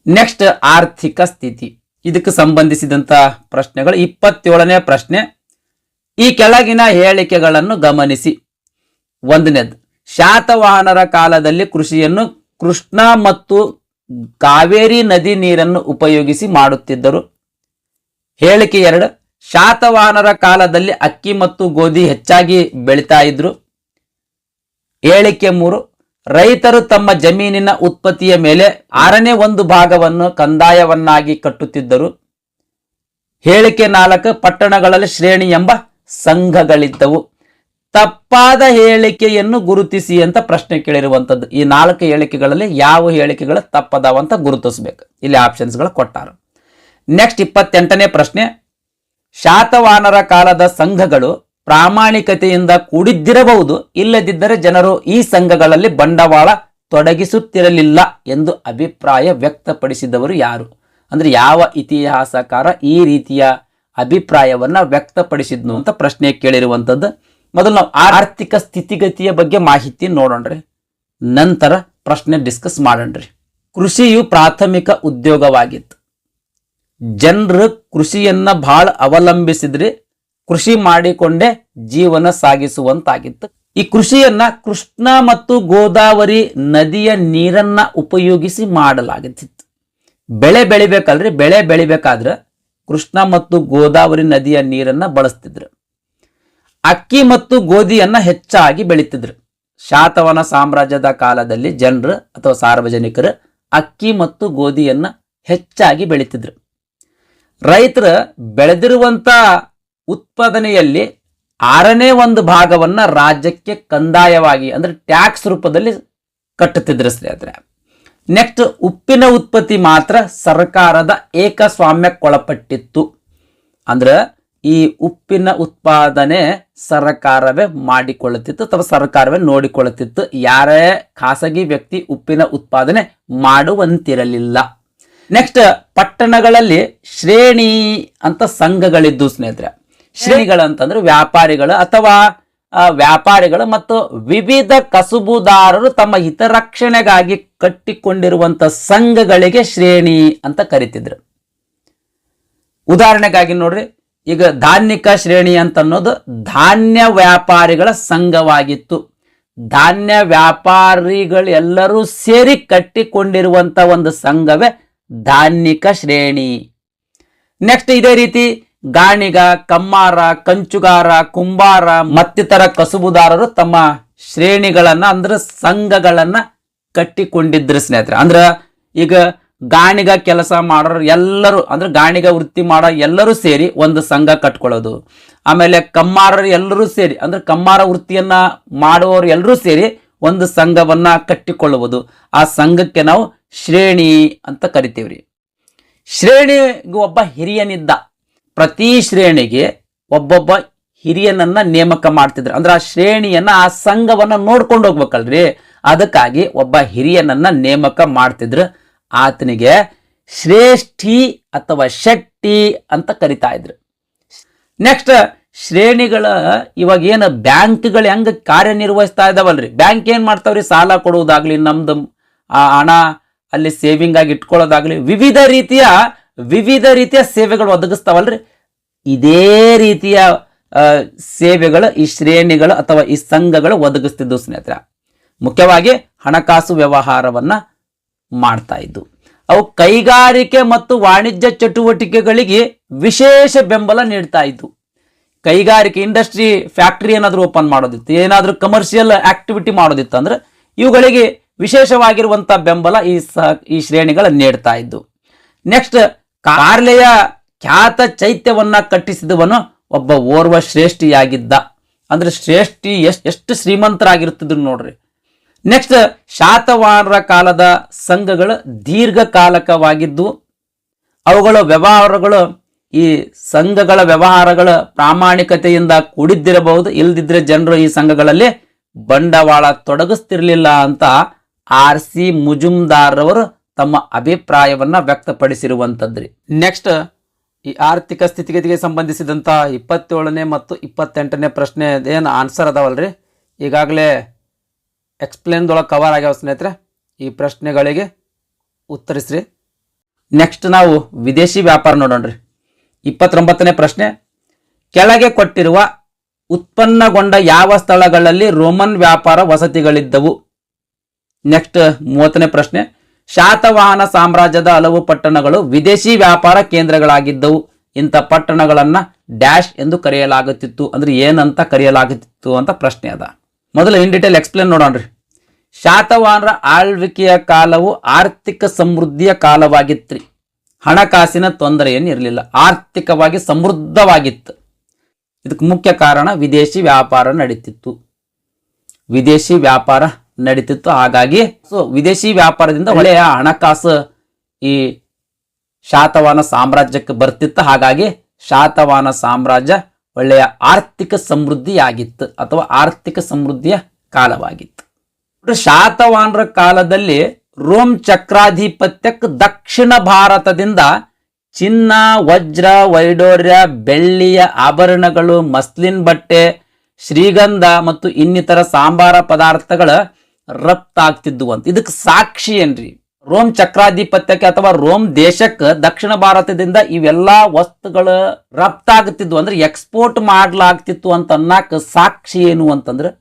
ನೆಕ್ಸ್ಟ್, ಆರ್ಥಿಕ ಸ್ಥಿತಿ. ಇದಕ್ಕೆ ಸಂಬಂಧಿಸಿದಂತ ಪ್ರಶ್ನೆಗಳು. 27ನೇ ಪ್ರಶ್ನೆ, ಈ ಕೆಳಗಿನ ಹೇಳಿಕೆಗಳನ್ನು ಗಮನಿಸಿ. 1ನೇದು, ಶಾತವಾಹನರ ಕಾಲದಲ್ಲಿ ಕೃಷಿಯನ್ನು ಕೃಷ್ಣ ಮತ್ತು ಕಾವೇರಿ ನದಿ ನೀರನ್ನು ಉಪಯೋಗಿಸಿ ಮಾಡುತ್ತಿದ್ದರು. ಹೇಳಿಕೆ 2, ಶಾತವಾಹನರ ಕಾಲದಲ್ಲಿ ಅಕ್ಕಿ ಮತ್ತು ಗೋಧಿ ಹೆಚ್ಚಾಗಿ ಬೆಳೀತಾ ಇದ್ರು. ಹೇಳಿಕೆ 3, ರೈತರು ತಮ್ಮ ಜಮೀನಿನ ಉತ್ಪತ್ತಿಯ ಮೇಲೆ 1/6 ಭಾಗವನ್ನು ಕಂದಾಯವನ್ನಾಗಿ ಕಟ್ಟುತ್ತಿದ್ದರು. ಹೇಳಿಕೆ 4, ಪಟ್ಟಣಗಳಲ್ಲಿ ಶ್ರೇಣಿ ಎಂಬ ಸಂಘಗಳಿದ್ದವು. ತಪ್ಪಾದ ಹೇಳಿಕೆಯನ್ನು ಗುರುತಿಸಿ ಅಂತ ಪ್ರಶ್ನೆ ಕೇಳಿರುವಂತದ್ದು. ಈ 4 ಹೇಳಿಕೆಗಳಲ್ಲಿ ಯಾವ ಹೇಳಿಕೆಗಳು ತಪ್ಪದಾವಂತ ಗುರುತಿಸಬೇಕು. ಇಲ್ಲಿ ಆಪ್ಷನ್ಸ್ಗಳು ಕೊಟ್ಟಾರ. ನೆಕ್ಸ್ಟ್ 28ನೇ ಪ್ರಶ್ನೆ, ಶಾತವಾಹನರ ಕಾಲದ ಸಂಘಗಳು ಪ್ರಾಮಾಣಿಕತೆಯಿಂದ ಕೂಡಿದ್ದಿರಬಹುದು, ಇಲ್ಲದಿದ್ದರೆ ಜನರು ಈ ಸಂಘಗಳಲ್ಲಿ ಬಂಡವಾಳ ತೊಡಗಿಸುತ್ತಿರಲಿಲ್ಲ ಎಂದು ಅಭಿಪ್ರಾಯ ವ್ಯಕ್ತಪಡಿಸಿದವರು ಯಾರು? ಅಂದ್ರೆ ಯಾವ ಇತಿಹಾಸಕಾರ ಈ ರೀತಿಯ ಅಭಿಪ್ರಾಯವನ್ನ ವ್ಯಕ್ತಪಡಿಸಿದ್ನು ಅಂತ ಪ್ರಶ್ನೆ ಕೇಳಿರುವಂತದ್ದು. ಮೊದಲು ನಾವು ಆರ್ಥಿಕ ಸ್ಥಿತಿಗತಿಯ ಬಗ್ಗೆ ಮಾಹಿತಿ ನೋಡೋಣ್ರಿ, ನಂತರ ಪ್ರಶ್ನೆ ಡಿಸ್ಕಸ್ ಮಾಡೋಣ್ರಿ. ಕೃಷಿಯು ಪ್ರಾಥಮಿಕ ಉದ್ಯೋಗವಾಗಿತ್ತು. ಜನರು ಕೃಷಿಯನ್ನ ಬಹಳ ಅವಲಂಬಿಸಿದ್ರೆ, ಕೃಷಿ ಮಾಡಿಕೊಂಡೇ ಜೀವನ ಸಾಗಿಸುವಂತಾಗಿತ್ತು. ಈ ಕೃಷಿಯನ್ನ ಕೃಷ್ಣ ಮತ್ತು ಗೋದಾವರಿ ನದಿಯ ನೀರನ್ನ ಉಪಯೋಗಿಸಿ ಮಾಡಲಾಗುತ್ತಿತ್ತು. ಬೆಳೆ ಬೆಳಿಬೇಕಲ್ರಿ, ಬೆಳೆ ಬೆಳಿಬೇಕಾದ್ರೆ ಕೃಷ್ಣ ಮತ್ತು ಗೋದಾವರಿ ನದಿಯ ನೀರನ್ನ ಬಳಸ್ತಿದ್ರು. ಅಕ್ಕಿ ಮತ್ತು ಗೋಧಿಯನ್ನ ಹೆಚ್ಚಾಗಿ ಬೆಳೀತಿದ್ರು. ಶಾತವಾಹನ ಸಾಮ್ರಾಜ್ಯದ ಕಾಲದಲ್ಲಿ ಜನರು ಅಥವಾ ಸಾರ್ವಜನಿಕರು ಅಕ್ಕಿ ಮತ್ತು ಗೋಧಿಯನ್ನ ಹೆಚ್ಚಾಗಿ ಬೆಳೀತಿದ್ರು. ರೈತರು ಬೆಳೆದಿರುವಂತ ಉತ್ಪಾದನೆಯಲ್ಲಿ 1/6 ಭಾಗವನ್ನ ರಾಜ್ಯಕ್ಕೆ ಕಂದಾಯವಾಗಿ ಅಂದ್ರೆ ಟ್ಯಾಕ್ಸ್ ರೂಪದಲ್ಲಿ ಕಟ್ಟುತ್ತಿದ್ರು ಸ್ನೇಹಿತರೆ. ನೆಕ್ಸ್ಟ್, ಉಪ್ಪಿನ ಉತ್ಪತ್ತಿ ಮಾತ್ರ ಸರ್ಕಾರದ ಏಕಸ್ವಾಮ್ಯಕ್ಕೊಳಪಟ್ಟಿತ್ತು. ಅಂದ್ರೆ ಈ ಉಪ್ಪಿನ ಉತ್ಪಾದನೆ ಸರ್ಕಾರವೇ ಮಾಡಿಕೊಳ್ಳುತ್ತಿತ್ತು ಅಥವಾ ಸರ್ಕಾರವೇ ನೋಡಿಕೊಳ್ಳುತ್ತಿತ್ತು. ಯಾರೇ ಖಾಸಗಿ ವ್ಯಕ್ತಿ ಉಪ್ಪಿನ ಉತ್ಪಾದನೆ ಮಾಡುವಂತಿರಲಿಲ್ಲ. ನೆಕ್ಸ್ಟ್, ಪಟ್ಟಣಗಳಲ್ಲಿ ಶ್ರೇಣಿ ಅಂತ ಸಂಘಗಳಿದ್ದು ಸ್ನೇಹಿತರೆ. ಶ್ರೇಣಿಗಳಂತಂದ್ರೆ ವ್ಯಾಪಾರಿಗಳು ಅಥವಾ ವ್ಯಾಪಾರಿಗಳು ಮತ್ತು ವಿವಿಧ ಕಸುಬುದಾರರು ತಮ್ಮ ಹಿತರಕ್ಷಣೆಗಾಗಿ ಕಟ್ಟಿಕೊಂಡಿರುವಂತ ಸಂಘಗಳಿಗೆ ಶ್ರೇಣಿ ಅಂತ ಕರಿತಿದ್ರು. ಉದಾಹರಣೆಗಾಗಿ ನೋಡ್ರಿ, ಈಗ ಧಾನ್ಯಿಕ ಶ್ರೇಣಿ ಅಂತ ಅನ್ನೋದು ಧಾನ್ಯ ವ್ಯಾಪಾರಿಗಳ ಸಂಘವಾಗಿತ್ತು. ಧಾನ್ಯ ವ್ಯಾಪಾರಿಗಳೆಲ್ಲರೂ ಸೇರಿ ಕಟ್ಟಿಕೊಂಡಿರುವಂತ ಒಂದು ಸಂಘವೇ ಧಾನ್ಯಿಕ ಶ್ರೇಣಿ. ನೆಕ್ಸ್ಟ್, ಇದೇ ರೀತಿ ಗಾಣಿಗ, ಕಮ್ಮಾರ, ಕಂಚುಗಾರ, ಕುಂಬಾರ ಮತ್ತಿತರ ಕಸುಬುದಾರರು ತಮ್ಮ ಶ್ರೇಣಿಗಳನ್ನ ಅಂದ್ರೆ ಸಂಘಗಳನ್ನ ಕಟ್ಟಿಕೊಂಡಿದ್ರು ಸ್ನೇಹಿತರೆ. ಅಂದ್ರ ಈಗ ಗಾಣಿಗ ಕೆಲಸ ಮಾಡೋರು ಎಲ್ಲರೂ ಅಂದ್ರೆ ಗಾಣಿಗ ವೃತ್ತಿ ಮಾಡೋ ಎಲ್ಲರೂ ಸೇರಿ ಒಂದು ಸಂಘ ಕಟ್ಕೊಳ್ಳೋದು. ಆಮೇಲೆ ಕಮ್ಮಾರರು ಎಲ್ಲರೂ ಸೇರಿ ಅಂದ್ರೆ ಕಮ್ಮಾರ ವೃತ್ತಿಯನ್ನ ಮಾಡುವವರು ಎಲ್ಲರೂ ಸೇರಿ ಒಂದು ಸಂಘವನ್ನ ಕಟ್ಟಿಕೊಳ್ಳುವುದು. ಆ ಸಂಘಕ್ಕೆ ನಾವು ಶ್ರೇಣಿ ಅಂತ ಕರಿತೀವ್ರಿ. ಶ್ರೇಣಿಗೆ ಒಬ್ಬ ಹಿರಿಯನಿದ್ದ. ಪ್ರತಿ ಶ್ರೇಣಿಗೆ ಒಬ್ಬೊಬ್ಬ ಹಿರಿಯನನ್ನ ನೇಮಕ ಮಾಡ್ತಿದ್ರು. ಅಂದ್ರೆ ಆ ಶ್ರೇಣಿಯನ್ನ ಆ ಸಂಘವನ್ನ ನೋಡ್ಕೊಂಡು ಹೋಗ್ಬೇಕಲ್ರಿ, ಅದಕ್ಕಾಗಿ ಒಬ್ಬ ಹಿರಿಯನನ್ನ ನೇಮಕ ಮಾಡ್ತಿದ್ರು. ಆತನಿಗೆ ಶ್ರೇಷ್ಠಿ ಅಥವಾ ಶೆಟ್ಟಿ ಅಂತ ಕರಿತಾ ಇದ್ರು. ನೆಕ್ಸ್ಟ್, ಶ್ರೇಣಿಗಳ ಇವಾಗ ಏನು ಬ್ಯಾಂಕ್ಗಳು ಹೆಂಗ ಕಾರ್ಯನಿರ್ವಹಿಸ್ತಾ ಇದಾವಲ್ರಿ, ಬ್ಯಾಂಕ್ ಏನ್ ಮಾಡ್ತಾವ್ರಿ, ಸಾಲ ಕೊಡುವುದಾಗ್ಲಿ, ನಮ್ದು ಹಣ ಅಲ್ಲಿ ಸೇವಿಂಗ್ ಆಗಿ ಇಟ್ಕೊಳ್ಳೋದಾಗ್ಲಿ, ವಿವಿಧ ರೀತಿಯ ಸೇವೆಗಳು ಒದಗಿಸ್ತಾವಲ್ರಿ. ಇದೇ ರೀತಿಯ ಸೇವೆಗಳು ಈ ಶ್ರೇಣಿಗಳು ಅಥವಾ ಈ ಸಂಘಗಳು ಒದಗಿಸ್ತಿದ್ದು ಸ್ನೇಹಿತರೆ. ಮುಖ್ಯವಾಗಿ ಹಣಕಾಸು ವ್ಯವಹಾರವನ್ನ ಮಾಡ್ತಾ ಇದ್ದು. ಅವು ಕೈಗಾರಿಕೆ ಮತ್ತು ವಾಣಿಜ್ಯ ಚಟುವಟಿಕೆಗಳಿಗೆ ವಿಶೇಷ ಬೆಂಬಲ ನೀಡ್ತಾ ಇದ್ದು. ಕೈಗಾರಿಕೆ ಇಂಡಸ್ಟ್ರಿ ಫ್ಯಾಕ್ಟರಿ ಏನಾದರೂ ಓಪನ್ ಮಾಡೋದಿತ್ತು, ಏನಾದರೂ ಕಮರ್ಷಿಯಲ್ ಆಕ್ಟಿವಿಟಿ ಮಾಡೋದಿತ್ತು ಅಂದ್ರೆ ಇವುಗಳಿಗೆ ವಿಶೇಷವಾಗಿರುವಂತಹ ಬೆಂಬಲ ಈ ಶ್ರೇಣಿಗಳು ನೀಡ್ತಾ ಇದ್ದು. ನೆಕ್ಸ್ಟ್, ಕಾರ್ಲೆಯ ಖ್ಯಾತ ಚೈತ್ಯವನ್ನ ಕಟ್ಟಿಸಿದವನು ಒಬ್ಬ ಓರ್ವ ಶ್ರೇಷ್ಠಿಯಾಗಿದ್ದ. ಅಂದ್ರೆ ಶ್ರೇಷ್ಠಿ ಎಷ್ಟು ಶ್ರೀಮಂತರಾಗಿರುತ್ತಿದ್ರು ನೋಡ್ರಿ. ನೆಕ್ಸ್ಟ್, ಶಾತವಾಹನರ ಕಾಲದ ಸಂಘಗಳು ದೀರ್ಘಕಾಲಕವಾಗಿದ್ದು ಅವುಗಳ ವ್ಯವಹಾರಗಳು ಈ ಸಂಘಗಳ ವ್ಯವಹಾರಗಳ ಪ್ರಾಮಾಣಿಕತೆಯಿಂದ ಕೂಡಿದ್ದಿರಬಹುದು. ಇಲ್ದಿದ್ರೆ ಜನರು ಈ ಸಂಘಗಳಲ್ಲಿ ಬಂಡವಾಳ ತೊಡಗಿಸ್ತಿರ್ಲಿಲ್ಲ ಅಂತ R.C. ಮುಜುಮ್ದಾರ್ ಅವರು ತಮ್ಮ ಅಭಿಪ್ರಾಯವನ್ನ ವ್ಯಕ್ತಪಡಿಸಿರುವಂತದ್ರಿ. ನೆಕ್ಸ್ಟ್, ಈ ಆರ್ಥಿಕ ಸ್ಥಿತಿಗತಿಗೆ ಸಂಬಂಧಿಸಿದಂತ 27ನೇ ಮತ್ತು 28ನೇ ಪ್ರಶ್ನೆ ಏನು ಆನ್ಸರ್ ಅದಾವಲ್ರಿ, ಈಗಾಗಲೇ ಎಕ್ಸ್ಪ್ಲೇನ್ದೊಳಗೆ ಕವರ್ ಆಗ್ಯಾವ ಸ್ನೇಹಿತರೆ. ಈ ಪ್ರಶ್ನೆಗಳಿಗೆ ಉತ್ತರಿಸ್ರಿ. ನೆಕ್ಸ್ಟ್ ನಾವು ವಿದೇಶಿ ವ್ಯಾಪಾರ ನೋಡೋಣ್ರಿ. 29ನೇ ಪ್ರಶ್ನೆ, ಕೆಳಗೆ ಕೊಟ್ಟಿರುವ ಉತ್ಪನ್ನಗೊಂಡ ಯಾವ ಸ್ಥಳಗಳಲ್ಲಿ ರೋಮನ್ ವ್ಯಾಪಾರ ವಸತಿಗಳಿದ್ದವು? ನೆಕ್ಸ್ಟ್ 30ನೇ ಪ್ರಶ್ನೆ, ಶಾತವಾಹನ ಸಾಮ್ರಾಜ್ಯದ ಹಲವು ಪಟ್ಟಣಗಳು ವಿದೇಶಿ ವ್ಯಾಪಾರ ಕೇಂದ್ರಗಳಾಗಿದ್ದವು. ಇಂಥ ಪಟ್ಟಣಗಳನ್ನ ಡ್ಯಾಶ್ ಎಂದು ಕರೆಯಲಾಗುತ್ತಿತ್ತು. ಅಂದ್ರೆ ಏನಂತ ಕರೆಯಲಾಗುತ್ತಿತ್ತು ಅಂತ ಪ್ರಶ್ನೆ ಅದ. ಮೊದಲು ಇನ್ ಡೀಟೇಲ್ ಎಕ್ಸ್ಪ್ಲೇನ್ ನೋಡೋಣ್ರಿ. ಶಾತವಾಹನರ ಆಳ್ವಿಕೆಯ ಕಾಲವು ಆರ್ಥಿಕ ಸಮೃದ್ಧಿಯ ಕಾಲವಾಗಿತ್ರಿ. ಹಣಕಾಸಿನ ತೊಂದರೆ ಏನಿರಲಿಲ್ಲ, ಆರ್ಥಿಕವಾಗಿ ಸಮೃದ್ಧವಾಗಿತ್ತು. ಇದಕ್ಕೆ ಮುಖ್ಯ ಕಾರಣ ವಿದೇಶಿ ವ್ಯಾಪಾರ ನಡೀತಿತ್ತು. ಹಾಗಾಗಿ ವಿದೇಶಿ ವ್ಯಾಪಾರದಿಂದ ಒಳ್ಳೆಯ ಹಣಕಾಸು ಈ ಶಾತವಾಹನ ಸಾಮ್ರಾಜ್ಯಕ್ಕೆ ಬರ್ತಿತ್ತು. ಹಾಗಾಗಿ ಶಾತವಾಹನ ಸಾಮ್ರಾಜ್ಯ ಒಳ್ಳೆಯ ಆರ್ಥಿಕ ಸಮೃದ್ಧಿಯಾಗಿತ್ತು ಅಥವಾ ಆರ್ಥಿಕ ಸಮೃದ್ಧಿಯ ಕಾಲವಾಗಿತ್ತು. ಶಾತವಾಹನರ ಕಾಲದಲ್ಲಿ ರೋಮ್ ಚಕ್ರಾಧಿಪತ್ಯಕ್ಕೆ ದಕ್ಷಿಣ ಭಾರತದಿಂದ ಚಿನ್ನ, ವಜ್ರ, ವೈಡೂರ್ಯ, ಬೆಳ್ಳಿಯ ಆಭರಣಗಳು, ಮಸ್ಲಿನ್ ಬಟ್ಟೆ, ಶ್ರೀಗಂಧ ಮತ್ತು ಇನ್ನಿತರ ಸಾಂಬಾರ ಪದಾರ್ಥಗಳ ರಫ್ತಾಗ್ತಿದ್ವು ಅಂತ. ಇದಕ್ಕೆ ಸಾಕ್ಷಿ ಏನ್ರಿ? ರೋಮ್ ಚಕ್ರಾಧಿಪತ್ಯಕ್ಕೆ ಅಥವಾ ರೋಮ್ ದೇಶಕ್ಕೆ ದಕ್ಷಿಣ ಭಾರತದಿಂದ ಇವೆಲ್ಲಾ ವಸ್ತುಗಳು ರಫ್ತಾಗ್ತಿದ್ವು ಅಂದ್ರೆ ಎಕ್ಸ್ಪೋರ್ಟ್ ಮಾಡ್ಲಾಗ್ತಿತ್ತು ಅಂತ ಅನ್ನಕ್ ಸಾಕ್ಷಿ ಏನು ಅಂತಂದ್ರೆ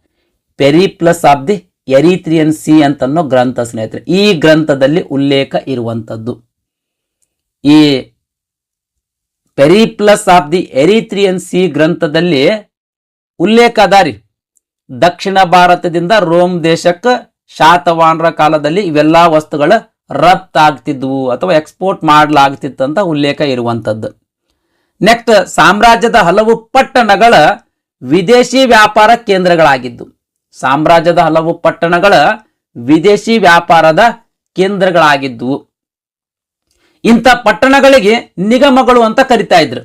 Periplus of the Erythraean C ಅಂತನ್ನೋ ಗ್ರಂಥ ಸ್ನೇಹಿತರೆ. ಈ ಗ್ರಂಥದಲ್ಲಿ ಉಲ್ಲೇಖ ಇರುವಂಥದ್ದು ಈ Periplus of the Erythraean C ಗ್ರಂಥದಲ್ಲಿ ಉಲ್ಲೇಖ ಅದಾರಿ. ದಕ್ಷಿಣ ಭಾರತದಿಂದ ರೋಮ್ ದೇಶಕ್ಕೆ ಶಾತವಾಹನರ ಕಾಲದಲ್ಲಿ ಇವೆಲ್ಲಾ ವಸ್ತುಗಳ ರಫ್ತಾಗ್ತಿದ್ವು ಅಥವಾ ಎಕ್ಸ್ಪೋರ್ಟ್ ಮಾಡಲಾಗ್ತಿತ್ತು ಅಂತ ಉಲ್ಲೇಖ ಇರುವಂಥದ್ದು. ನೆಕ್ಸ್ಟ್, ಸಾಮ್ರಾಜ್ಯದ ಹಲವು ಪಟ್ಟಣಗಳ ವಿದೇಶಿ ವ್ಯಾಪಾರ ಕೇಂದ್ರಗಳಾಗಿದ್ದು. ಸಾಮ್ರಾಜ್ಯದ ಹಲವು ಪಟ್ಟಣಗಳ ವಿದೇಶಿ ವ್ಯಾಪಾರದ ಕೇಂದ್ರಗಳಾಗಿದ್ವು. ಇಂಥ ಪಟ್ಟಣಗಳಿಗೆ ನಿಗಮಗಳು ಅಂತ ಕರಿತಾ ಇದ್ರು.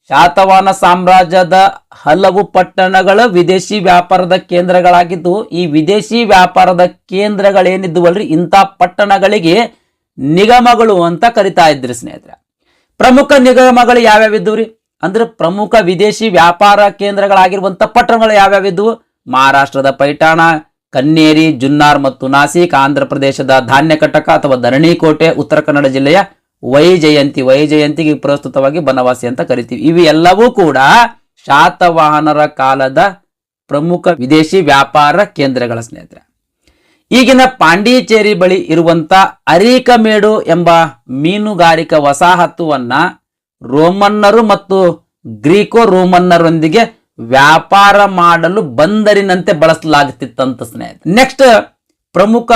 ಶಾತವಾಹನ ಸಾಮ್ರಾಜ್ಯದ ಹಲವು ಪಟ್ಟಣಗಳ ವಿದೇಶಿ ವ್ಯಾಪಾರದ ಕೇಂದ್ರಗಳಾಗಿದ್ದು, ಈ ವಿದೇಶಿ ವ್ಯಾಪಾರದ ಕೇಂದ್ರಗಳೇನಿದ್ವಲ್ರಿ ಇಂಥ ಪಟ್ಟಣಗಳಿಗೆ ನಿಗಮಗಳು ಅಂತ ಕರಿತಾ ಇದ್ರಿ ಸ್ನೇಹಿತರೆ. ಪ್ರಮುಖ ನಿಗಮಗಳು ಯಾವ್ಯಾವಿದ್ವು ಅಂದ್ರೆ ಪ್ರಮುಖ ವಿದೇಶಿ ವ್ಯಾಪಾರ ಕೇಂದ್ರಗಳಾಗಿರುವಂತ ಪಟ್ಟಣಗಳು ಯಾವ್ಯಾವಿದ್ವು? ಮಹಾರಾಷ್ಟ್ರದ ಪೈಠಾಣ, ಕನ್ನೇರಿ, ಜುನ್ನಾರ್ ಮತ್ತು ನಾಸಿಕ್, ಆಂಧ್ರ ಪ್ರದೇಶದ ಧಾನ್ಯಕಟಕ ಅಥವಾ ಧರಣಿಕೋಟೆ, ಉತ್ತರ ಕನ್ನಡ ಜಿಲ್ಲೆಯ ವೈಜಯಂತಿಗೆ ಪ್ರಸ್ತುತವಾಗಿ ಬನವಾಸಿ ಅಂತ ಕರಿತೀವಿ. ಇವು ಎಲ್ಲವೂ ಕೂಡ ಶಾತವಾಹನರ ಕಾಲದ ಪ್ರಮುಖ ವಿದೇಶಿ ವ್ಯಾಪಾರ ಕೇಂದ್ರಗಳ ಸ್ನೇಹಿತರೆ. ಈಗಿನ ಪಾಂಡಿಚೇರಿ ಬಳಿ ಇರುವಂತ ಅರಿಕಮೇಡು ಎಂಬ ಮೀನುಗಾರಿಕಾ ವಸಾಹತುವನ್ನ ರೋಮನ್ನರು ಮತ್ತು ಗ್ರೀಕೋ ರೋಮನ್ನರೊಂದಿಗೆ ವ್ಯಾಪಾರ ಮಾಡಲು ಬಂದರಿನಂತೆ ಬಳಸಲಾಗುತ್ತಿತ್ತಂತ ಸ್ನೇಹಿತರೆ. ನೆಕ್ಸ್ಟ್, ಪ್ರಮುಖ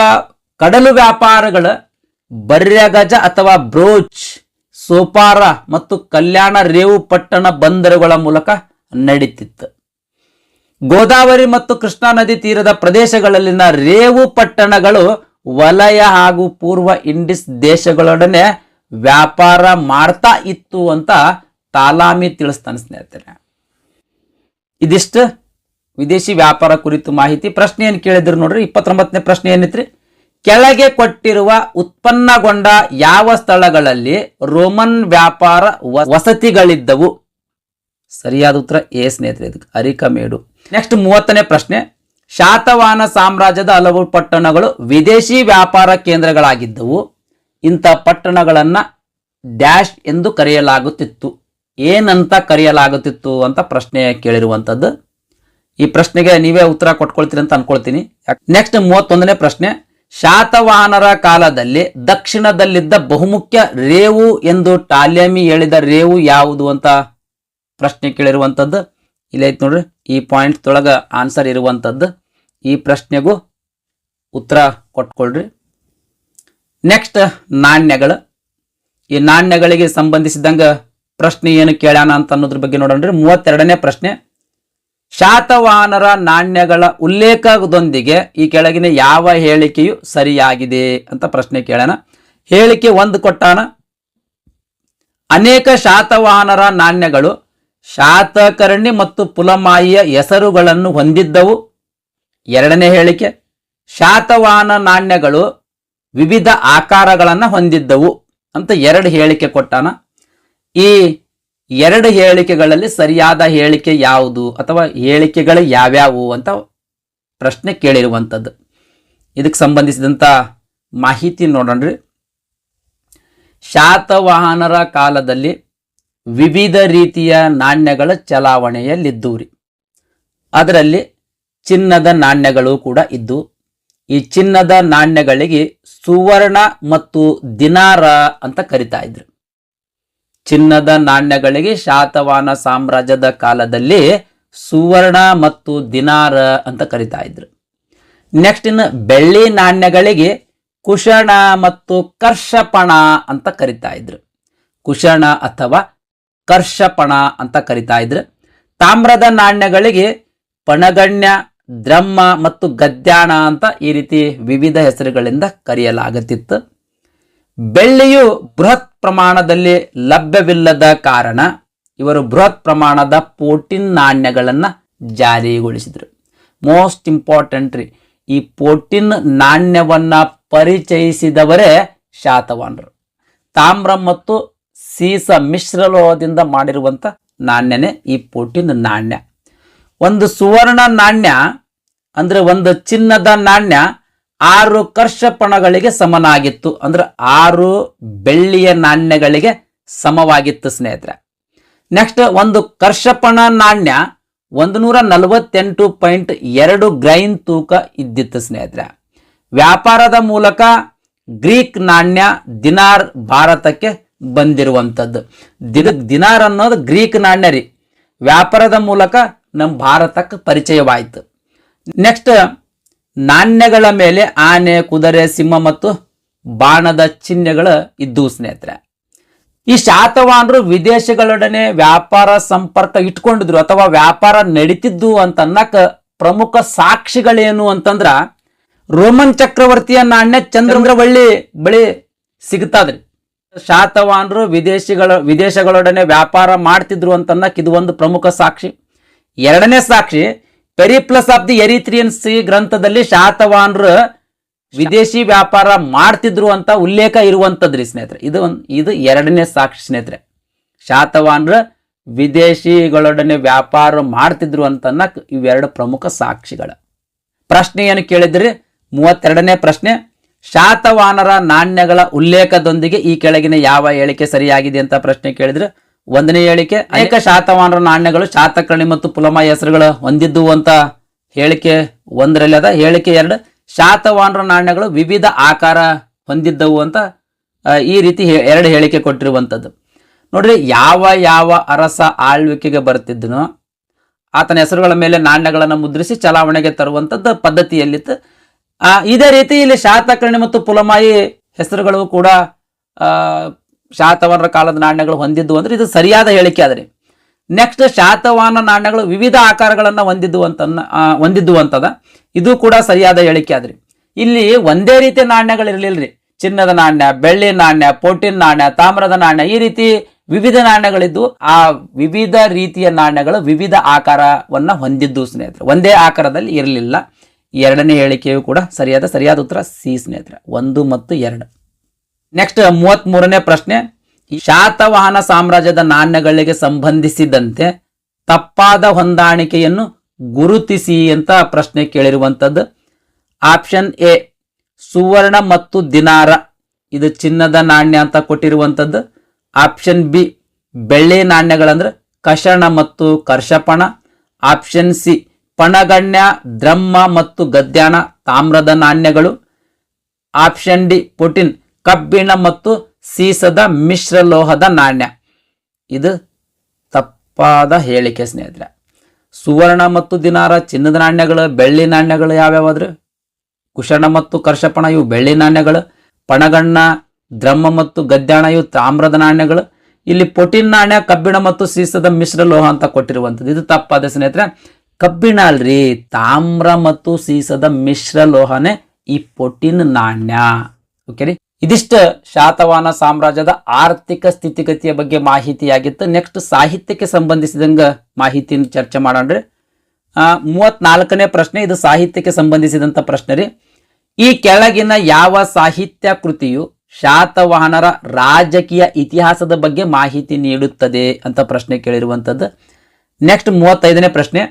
ಕಡಲು ವ್ಯಾಪಾರಗಳ ಬರ್ಯಗಜ ಅಥವಾ ಬ್ರೋಚ್, ಸೋಪಾರ ಮತ್ತು ಕಲ್ಯಾಣ ರೇವು ಪಟ್ಟಣ ಬಂದರುಗಳ ಮೂಲಕ ನಡೀತಿತ್ತು. ಗೋದಾವರಿ ಮತ್ತು ಕೃಷ್ಣಾ ನದಿ ತೀರದ ಪ್ರದೇಶಗಳಲ್ಲಿನ ರೇವು ಪಟ್ಟಣಗಳು ವಲಯ ಹಾಗೂ ಪೂರ್ವ ಇಂಡಿಸ್ ದೇಶಗಳೊಡನೆ ವ್ಯಾಪಾರ ಮಾಡ್ತಾ ಇತ್ತು ಅಂತ ತಾಲಾಮಿ ತಿಳಿಸ್ತಾನೆ ಸ್ನೇಹಿತರೆ. ಇದಿಷ್ಟು ವಿದೇಶಿ ವ್ಯಾಪಾರ ಕುರಿತು ಮಾಹಿತಿ. ಪ್ರಶ್ನೆ ಏನು ಕೇಳಿದ್ರು ನೋಡ್ರಿ, 29ನೇ ಪ್ರಶ್ನೆ ಏನಿತ್ರಿ? ಕೆಳಗೆ ಕೊಟ್ಟಿರುವ ಉತ್ಪನ್ನಗೊಂಡ ಯಾವ ಸ್ಥಳಗಳಲ್ಲಿ ರೋಮನ್ ವ್ಯಾಪಾರ ವಸತಿಗಳಿದ್ದವು? ಸರಿಯಾದ ಉತ್ತರ ಎ ಸ್ನೇಹಿತರೆ, ಇದಕ್ಕೆ ಅರಿಕಮೇಡು. ನೆಕ್ಸ್ಟ್ 30ನೇ ಪ್ರಶ್ನೆ, ಶಾತವಾಹನ ಸಾಮ್ರಾಜ್ಯದ ಹಲವು ಪಟ್ಟಣಗಳು ವಿದೇಶಿ ವ್ಯಾಪಾರ ಕೇಂದ್ರಗಳಾಗಿದ್ದವು. ಇಂಥ ಪಟ್ಟಣಗಳನ್ನ ಡ್ಯಾಶ್ ಎಂದು ಕರೆಯಲಾಗುತ್ತಿತ್ತು. ಏನಂತ ಕರೆಯಲಾಗುತ್ತಿತ್ತು ಅಂತ ಪ್ರಶ್ನೆ ಕೇಳಿರುವಂಥದ್ದು. ಈ ಪ್ರಶ್ನೆಗೆ ನೀವೇ ಉತ್ತರ ಕೊಟ್ಕೊಳ್ತೀರಿ ಅಂತ ಅನ್ಕೊಳ್ತೀನಿ. ನೆಕ್ಸ್ಟ್ 31ನೇ ಪ್ರಶ್ನೆ, ಶಾತವಾಹನರ ಕಾಲದಲ್ಲಿ ದಕ್ಷಿಣದಲ್ಲಿದ್ದ ಬಹುಮುಖ್ಯ ರೇವು ಎಂದು ಟಾಲೆಮಿ ಹೇಳಿದ ರೇವು ಯಾವುದು ಅಂತ ಪ್ರಶ್ನೆ ಕೇಳಿರುವಂಥದ್ದು. ಇಲ್ಲೇ ಐತೆ ನೋಡ್ರಿ, ಈ ಪಾಯಿಂಟ್ ತೊಳಗ ಆನ್ಸರ್ ಇರುವಂಥದ್ದು. ಈ ಪ್ರಶ್ನೆಗೂ ಉತ್ತರ ಕೊಟ್ಕೊಳ್ರಿ. ನೆಕ್ಸ್ಟ್, ನಾಣ್ಯಗಳು. ಈ ನಾಣ್ಯಗಳಿಗೆ ಸಂಬಂಧಿಸಿದಂಗ ಪ್ರಶ್ನೆ ಏನು ಕೇಳ್ಯಾನ ಅಂತ ಅನ್ನೋದ್ರ ಬಗ್ಗೆ ನೋಡೋಣ್ರಿ. 32ನೇ ಪ್ರಶ್ನೆ, ಶಾತವಾಹನರ ನಾಣ್ಯಗಳ ಉಲ್ಲೇಖದೊಂದಿಗೆ ಈ ಕೆಳಗಿನ ಯಾವ ಹೇಳಿಕೆಯು ಸರಿಯಾಗಿದೆ ಅಂತ ಪ್ರಶ್ನೆ ಕೇಳೋಣ. ಹೇಳಿಕೆ 1 ಕೊಟ್ಟಾನ, ಅನೇಕ ಶಾತವಾಹನರ ನಾಣ್ಯಗಳು ಶಾತಕರ್ಣಿ ಮತ್ತು ಪುಲಮಾಯಿಯ ಹೆಸರುಗಳನ್ನು ಹೊಂದಿದ್ದವು. 2ನೇ ಹೇಳಿಕೆ, ಶಾತವಾಹನ ನಾಣ್ಯಗಳು ವಿವಿಧ ಆಕಾರಗಳನ್ನು ಹೊಂದಿದ್ದವು ಅಂತ 2 ಹೇಳಿಕೆ ಕೊಟ್ಟಾನ. ಈ 2 ಹೇಳಿಕೆಗಳಲ್ಲಿ ಸರಿಯಾದ ಹೇಳಿಕೆ ಯಾವುದು ಅಥವಾ ಹೇಳಿಕೆಗಳು ಯಾವ್ಯಾವು ಅಂತ ಪ್ರಶ್ನೆ ಕೇಳಿರುವಂಥದ್ದು. ಇದಕ್ಕೆ ಸಂಬಂಧಿಸಿದಂಥ ಮಾಹಿತಿ ನೋಡೋಣ್ರಿ. ಶಾತವಾಹನರ ಕಾಲದಲ್ಲಿ ವಿವಿಧ ರೀತಿಯ ನಾಣ್ಯಗಳ ಚಲಾವಣೆಯಲ್ಲಿದ್ದವು. ಅದರಲ್ಲಿ ಚಿನ್ನದ ನಾಣ್ಯಗಳು ಕೂಡ ಇದ್ದು. ಈ ಚಿನ್ನದ ನಾಣ್ಯಗಳಿಗೆ ಸುವರ್ಣ ಮತ್ತು ದಿನಾರ ಅಂತ ಕರಿತಾ ಇದ್ರು. ಚಿನ್ನದ ನಾಣ್ಯಗಳಿಗೆ ಶಾತವಾಹನ ಸಾಮ್ರಾಜ್ಯದ ಕಾಲದಲ್ಲಿ ಸುವರ್ಣ ಮತ್ತು ದಿನಾರ ಅಂತ ಕರಿತಾ ಇದ್ರು. ನೆಕ್ಸ್ಟ್, ಇನ್ನು ಬೆಳ್ಳಿ ನಾಣ್ಯಗಳಿಗೆ ಕುಶಣ ಮತ್ತು ಕರ್ಷಪಣ ಅಂತ ಕರಿತಾ ಇದ್ರು. ಕುಶಣ ಅಥವಾ ಕರ್ಷಪಣ ಅಂತ ಕರಿತಾ ಇದ್ರು. ತಾಮ್ರದ ನಾಣ್ಯಗಳಿಗೆ ಪಣಗಣ್ಯ, ದ್ರಮ್ಮ ಮತ್ತು ಗದ್ಯಾಣ ಅಂತ ಈ ರೀತಿ ವಿವಿಧ ಹೆಸರುಗಳಿಂದ ಕರೆಯಲಾಗುತ್ತಿತ್ತು. ಬೆಳ್ಳಿಯು ಬೃಹತ್ ಪ್ರಮಾಣದಲ್ಲಿ ಲಭ್ಯವಿಲ್ಲದ ಕಾರಣ ಇವರು ಬೃಹತ್ ಪ್ರಮಾಣದ ಪೋಟಿನ್ ನಾಣ್ಯಗಳನ್ನು ಜಾರಿಗೊಳಿಸಿದರು. ಮೋಸ್ಟ್ ಇಂಪಾರ್ಟೆಂಟ್ ರೀ, ಈ ಪೋಟಿನ್ ನಾಣ್ಯವನ್ನ ಪರಿಚಯಿಸಿದವರೇ ಶಾತವಾಹನರು. ತಾಮ್ರ ಮತ್ತು ಸೀಸ ಮಿಶ್ರಲೋಹದಿಂದ ಮಾಡಿರುವಂತ ನಾಣ್ಯನೇ ಈ ಪೋಟಿನ್ ನಾಣ್ಯ. ಒಂದು ಸುವರ್ಣ ನಾಣ್ಯ ಅಂದ್ರೆ ಒಂದು ಚಿನ್ನದ ನಾಣ್ಯ 6 ಕರ್ಷಪಣಗಳಿಗೆ ಸಮನಾಗಿತ್ತು. ಅಂದ್ರೆ 6 ಬೆಳ್ಳಿಯ ನಾಣ್ಯಗಳಿಗೆ ಸಮವಾಗಿತ್ತು ಸ್ನೇಹಿತರೆ. ನೆಕ್ಸ್ಟ್, ಒಂದು ಕರ್ಷಪಣ ನಾಣ್ಯ 148.2 ಗ್ರೈನ್ ತೂಕ ಇದ್ದಿತ್ತು ಸ್ನೇಹಿತರೆ. ವ್ಯಾಪಾರದ ಮೂಲಕ ಗ್ರೀಕ್ ನಾಣ್ಯ ದಿನಾರ್ ಭಾರತಕ್ಕೆ ಬಂದಿರುವಂಥದ್ದು. ದಿನಾರ್ ಅನ್ನೋದು ಗ್ರೀಕ್ ನಾಣ್ಯ ರೀ. ವ್ಯಾಪಾರದ ಮೂಲಕ ನಮ್ಮ ಭಾರತಕ್ಕೆ ಪರಿಚಯವಾಯಿತು. ನೆಕ್ಸ್ಟ್, ನಾಣ್ಯಗಳ ಮೇಲೆ ಆನೆ, ಕುದುರೆ, ಸಿಂಹ ಮತ್ತು ಬಾಣದ ಚಿಹ್ನೆಗಳು ಇದ್ದವು ಸ್ನೇಹಿತರೆ. ಈ ಶಾತವಾಹನರು ವಿದೇಶಗಳೊಡನೆ ವ್ಯಾಪಾರ ಸಂಪರ್ಕ ಇಟ್ಕೊಂಡಿದ್ರು ಅಥವಾ ವ್ಯಾಪಾರ ನಡೀತಿದ್ದು ಅಂತ ಅನ್ನಕ ಪ್ರಮುಖ ಸಾಕ್ಷಿಗಳೇನು ಅಂತಂದ್ರ, ರೋಮನ್ ಚಕ್ರವರ್ತಿಯ ನಾಣ್ಯ ಚಂದ್ರವಳ್ಳಿ ಬಳಿ ಸಿಗ್ತದ್ರಿ. ಶಾತವಾಹನರು ವಿದೇಶಗಳೊಡನೆ ವ್ಯಾಪಾರ ಮಾಡ್ತಿದ್ರು ಅಂತನ್ನಕ್ ಇದು ಒಂದು ಪ್ರಮುಖ ಸಾಕ್ಷಿ. ಎರಡನೇ ಸಾಕ್ಷಿ, Periplus of the Erythraean C ಗ್ರಂಥದಲ್ಲಿ ಶಾತವಾಹನರು ವಿದೇಶಿ ವ್ಯಾಪಾರ ಮಾಡ್ತಿದ್ರು ಅಂತ ಉಲ್ಲೇಖ ಇರುವಂತದ್ರಿ ಸ್ನೇಹಿತರೆ. ಇದು ಎರಡನೇ ಸಾಕ್ಷಿ ಸ್ನೇಹಿತರೆ. ಶಾತವಾಹನರು ವಿದೇಶಿಗಳೊಡನೆ ವ್ಯಾಪಾರ ಮಾಡ್ತಿದ್ರು ಅಂತನ್ನಕ್ ಇವೆರಡು ಪ್ರಮುಖ ಸಾಕ್ಷಿಗಳು. ಪ್ರಶ್ನೆ ಏನು ಕೇಳಿದ್ರಿ? 32ನೇ ಪ್ರಶ್ನೆ, ಶಾತವಾಹನರ ನಾಣ್ಯಗಳ ಉಲ್ಲೇಖದೊಂದಿಗೆ ಈ ಕೆಳಗಿನ ಯಾವ ಹೇಳಿಕೆ ಸರಿಯಾಗಿದೆ ಅಂತ ಪ್ರಶ್ನೆ ಕೇಳಿದ್ರೆ, 1ನೇ ಹೇಳಿಕೆ, ಅನೇಕ ಶಾತವಾಹನರ ನಾಣ್ಯಗಳು ಶಾತಕರ್ಣಿ ಮತ್ತು ಪುಲಮ ಹೆಸರುಗಳು ಹೊಂದಿದ್ದು ಅಂತ ಹೇಳಿಕೆ 1ರಲ್ಲಿ ಅದ. ಹೇಳಿಕೆ 2, ಶಾತವಾಹನರ ನಾಣ್ಯಗಳು ವಿವಿಧ ಆಕಾರ ಹೊಂದಿದ್ದವು ಅಂತ ಈ ರೀತಿ 2 ಹೇಳಿಕೆ ಕೊಟ್ಟಿರುವಂಥದ್ದು. ನೋಡ್ರಿ, ಯಾವ ಅರಸ ಆಳ್ವಿಕೆಗೆ ಬರ್ತಿದ್ದನೋ ಆತನ ಹೆಸರುಗಳ ಮೇಲೆ ನಾಣ್ಯಗಳನ್ನು ಮುದ್ರಿಸಿ ಚಲಾವಣೆಗೆ ತರುವಂಥದ್ದು ಪದ್ಧತಿಯಲ್ಲಿತ್ತು. ಇದೇ ರೀತಿ ಇಲ್ಲಿ ಶಾತಕರ್ಣಿ ಮತ್ತು ಪುಲಮಾಯಿ ಹೆಸರುಗಳು ಕೂಡ ಶಾತವಾಹನರ ಕಾಲದ ನಾಣ್ಯಗಳು ಹೊಂದಿದ್ದು ಅಂದ್ರೆ ಇದು ಸರಿಯಾದ ಹೇಳಿಕೆ ಆದ್ರಿ. ನೆಕ್ಸ್ಟ್, ಶಾತವಾಹನ ನಾಣ್ಯಗಳು ವಿವಿಧ ಆಕಾರಗಳನ್ನು ಹೊಂದಿದ್ದು ಅಂತದ. ಇದು ಕೂಡ ಸರಿಯಾದ ಹೇಳಿಕೆ ಆದ್ರಿ. ಇಲ್ಲಿ ಒಂದೇ ರೀತಿಯ ನಾಣ್ಯಗಳಿರ್ಲಿಲ್ರಿ. ಚಿನ್ನದ ನಾಣ್ಯ, ಬೆಳ್ಳಿ ನಾಣ್ಯ, ಪೋಟಿನ್ ನಾಣ್ಯ, ತಾಮ್ರದ ನಾಣ್ಯ, ಈ ರೀತಿ ವಿವಿಧ ನಾಣ್ಯಗಳಿದ್ದು ಆ ವಿವಿಧ ರೀತಿಯ ನಾಣ್ಯಗಳು ವಿವಿಧ ಆಕಾರವನ್ನ ಹೊಂದಿದ್ದು ಸ್ನೇಹಿತರೆ, ಒಂದೇ ಆಕಾರದಲ್ಲಿ ಇರಲಿಲ್ಲ. 2ನೇ ಹೇಳಿಕೆಯು ಕೂಡ ಸರಿಯಾದ ಉತ್ತರ ಸಿ ಸ್ನೇಹಿತರೆ, 1 ಮತ್ತು 2. ನೆಕ್ಸ್ಟ್ 33ನೇ ಪ್ರಶ್ನೆ, ಶಾತವಾಹನ ಸಾಮ್ರಾಜ್ಯದ ನಾಣ್ಯಗಳಿಗೆ ಸಂಬಂಧಿಸಿದಂತೆ ತಪ್ಪಾದ ಹೊಂದಾಣಿಕೆಯನ್ನು ಗುರುತಿಸಿ ಅಂತ ಪ್ರಶ್ನೆ ಕೇಳಿರುವಂಥದ್ದು. ಆಪ್ಷನ್ ಎ, ಸುವರ್ಣ ಮತ್ತು ದಿನಾರ ಇದು ಚಿನ್ನದ ನಾಣ್ಯ ಅಂತ ಕೊಟ್ಟಿರುವಂಥದ್ದು. ಆಪ್ಷನ್ ಬಿ, ಬೆಳ್ಳಿ ನಾಣ್ಯಗಳಂದ್ರೆ ಕಷಣ ಮತ್ತು ಕರ್ಷಪಣ. ಆಪ್ಷನ್ ಸಿ, ಪಣಗಣ್ಯ, ದ್ರಮ್ಮ ಮತ್ತು ಗದ್ಯಾನ ತಾಮ್ರದ ನಾಣ್ಯಗಳು. ಆಪ್ಷನ್ ಡಿ, ಪುಟಿನ್ ಕಬ್ಬಿಣ ಮತ್ತು ಸೀಸದ ಮಿಶ್ರಲೋಹದ ನಾಣ್ಯ. ಇದು ತಪ್ಪಾದ ಹೇಳಿಕೆ ಸ್ನೇಹಿತರೆ. ಸುವರ್ಣ ಮತ್ತು ದಿನಾರ ಚಿನ್ನದ ನಾಣ್ಯಗಳು. ಬೆಳ್ಳಿ ನಾಣ್ಯಗಳು ಯಾವ್ಯಾವಾದ್ರೆ ಕುಶಣ ಮತ್ತು ಕರ್ಷಪಣ ಇವು ಬೆಳ್ಳಿ ನಾಣ್ಯಗಳು. ಪಣಗಣ್ಣ, ದ್ರಮ್ಮ ಮತ್ತು ಗದ್ಯಾಣ ಇವು ತಾಮ್ರದ ನಾಣ್ಯಗಳು. ಇಲ್ಲಿ ಪೊಟಿನ್ ನಾಣ್ಯ ಕಬ್ಬಿಣ ಮತ್ತು ಸೀಸದ ಮಿಶ್ರಲೋಹ ಅಂತ ಕೊಟ್ಟಿರುವಂಥದ್ದು. ಇದು ತಪ್ಪಾದ ಸ್ನೇಹಿತರೆ. ಕಬ್ಬಿಣ ಅಲ್ರಿ, ತಾಮ್ರ ಮತ್ತು ಸೀಸದ ಮಿಶ್ರಲೋಹನೇ ಈ ಪೊಟಿನ್ ನಾಣ್ಯ. ಓಕೆ ರೀ, ಇದಿಷ್ಟು ಶಾತವಾಹನ ಸಾಮ್ರಾಜ್ಯದ ಆರ್ಥಿಕ ಸ್ಥಿತಿಗತಿಯ ಬಗ್ಗೆ ಮಾಹಿತಿಯಾಗಿತ್ತು. ನೆಕ್ಸ್ಟ್ ಸಾಹಿತ್ಯಕ್ಕೆ ಸಂಬಂಧಿಸಿದಂಗ ಮಾಹಿತಿ ಚರ್ಚೆ ಮಾಡೋಣ್ರಿ. 34ನೇ ಪ್ರಶ್ನೆ, ಇದು ಸಾಹಿತ್ಯಕ್ಕೆ ಸಂಬಂಧಿಸಿದಂತ ಪ್ರಶ್ನೆ ರೀ. ಈ ಕೆಳಗಿನ ಯಾವ ಸಾಹಿತ್ಯ ಕೃತಿಯು ಶಾತವಾಹನರ ರಾಜಕೀಯ ಇತಿಹಾಸದ ಬಗ್ಗೆ ಮಾಹಿತಿ ನೀಡುತ್ತದೆ ಅಂತ ಪ್ರಶ್ನೆ ಕೇಳಿರುವಂಥದ್ದು. ನೆಕ್ಸ್ಟ್ 35ನೇ ಪ್ರಶ್ನೆ,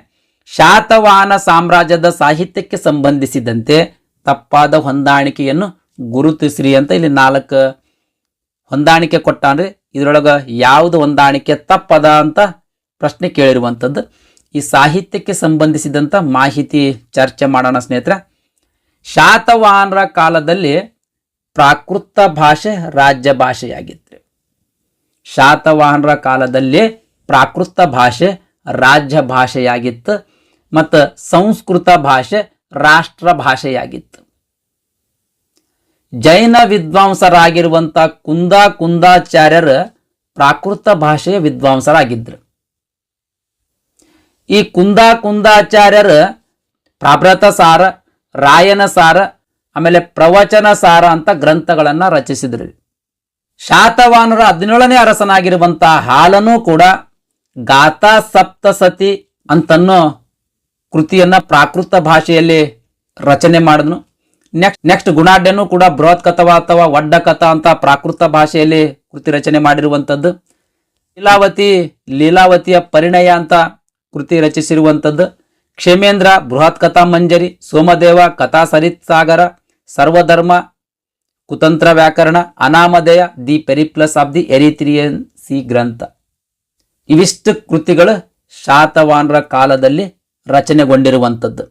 ಶಾತವಾಹನ ಸಾಮ್ರಾಜ್ಯದ ಸಾಹಿತ್ಯಕ್ಕೆ ಸಂಬಂಧಿಸಿದಂತೆ ತಪ್ಪಾದ ಹೊಂದಾಣಿಕೆಯನ್ನು ಗುರುತಿಸ್ರಿ ಅಂತ ಇಲ್ಲಿ 4 ಹೊಂದಾಣಿಕೆ ಕೊಟ್ಟಾನ್ರಿ. ಇದರೊಳಗ ಯಾವುದು ಹೊಂದಾಣಿಕೆ ತಪ್ಪದ ಅಂತ ಪ್ರಶ್ನೆ ಕೇಳಿರುವಂಥದ್ದು. ಈ ಸಾಹಿತ್ಯಕ್ಕೆ ಸಂಬಂಧಿಸಿದಂತ ಮಾಹಿತಿ ಚರ್ಚೆ ಮಾಡೋಣ ಸ್ನೇಹಿತರೆ. ಶಾತವಾಹನರ ಕಾಲದಲ್ಲಿ ಪ್ರಾಕೃತ ಭಾಷೆ ರಾಜ್ಯ ಭಾಷೆಯಾಗಿತ್ತು. ಶಾತವಾಹನರ ಕಾಲದಲ್ಲಿ ಪ್ರಾಕೃತ ಭಾಷೆ ರಾಜ್ಯ ಭಾಷೆಯಾಗಿತ್ತು ಮತ್ತು ಸಂಸ್ಕೃತ ಭಾಷೆ ರಾಷ್ಟ್ರ ಭಾಷೆಯಾಗಿತ್ತು. ಜೈನ ವಿದ್ವಾಂಸರಾಗಿರುವಂತ ಕುಂದಾಚಾರ್ಯರ ಪ್ರಾಕೃತ ಭಾಷೆಯ ವಿದ್ವಾಂಸರಾಗಿದ್ರು. ಈ ಕುಂದಾಚಾರ್ಯರ ಪ್ರಭೃತ ಸಾರ, ರಾಯನ ಸಾರ, ಆಮೇಲೆ ಪ್ರವಚನ ಸಾರ ಅಂತ ಗ್ರಂಥಗಳನ್ನ ರಚಿಸಿದ್ರು. ಶಾತವಾಹನರ 17ನೇ ಅರಸನಾಗಿರುವಂತ ಹಾಲನು ಕೂಡ ಗಾಥಾ ಸಪ್ತಸತಿ ಅಂತನ್ನೋ ಕೃತಿಯನ್ನ ಪ್ರಾಕೃತ ಭಾಷೆಯಲ್ಲಿ ರಚನೆ ಮಾಡಿದ್ನು. ನೆಕ್ಸ್ಟ್ ಗುಣಾಢ್ಯನು ಕೂಡ ಬೃಹತ್ ಕಥಾ ಅಥವಾ ವಡ್ಡ ಕಥಾ ಅಂತ ಪ್ರಾಕೃತ ಭಾಷೆಯಲ್ಲಿ ಕೃತಿ ರಚನೆ ಮಾಡಿರುವಂಥದ್ದು. ಲೀಲಾವತಿಯ ಪರಿಣಯ ಅಂತ ಕೃತಿ ರಚಿಸಿರುವಂಥದ್ದು. ಕ್ಷೇಮೇಂದ್ರ ಬೃಹತ್ ಕಥಾ ಮಂಜರಿ, ಸೋಮದೇವ ಕಥಾ ಸರಿತ್ ಸಾಗರ, ಸರ್ವಧರ್ಮ ಕುತಂತ್ರ ವ್ಯಾಕರಣ, ಅನಾಮಧೇಯ the Periplus of the Erythraean Sea ಗ್ರಂಥ. ಇವಿಷ್ಟು ಕೃತಿಗಳು ಶಾತವಾಹನರ ಕಾಲದಲ್ಲಿ ರಚನೆಗೊಂಡಿರುವಂಥದ್ದು.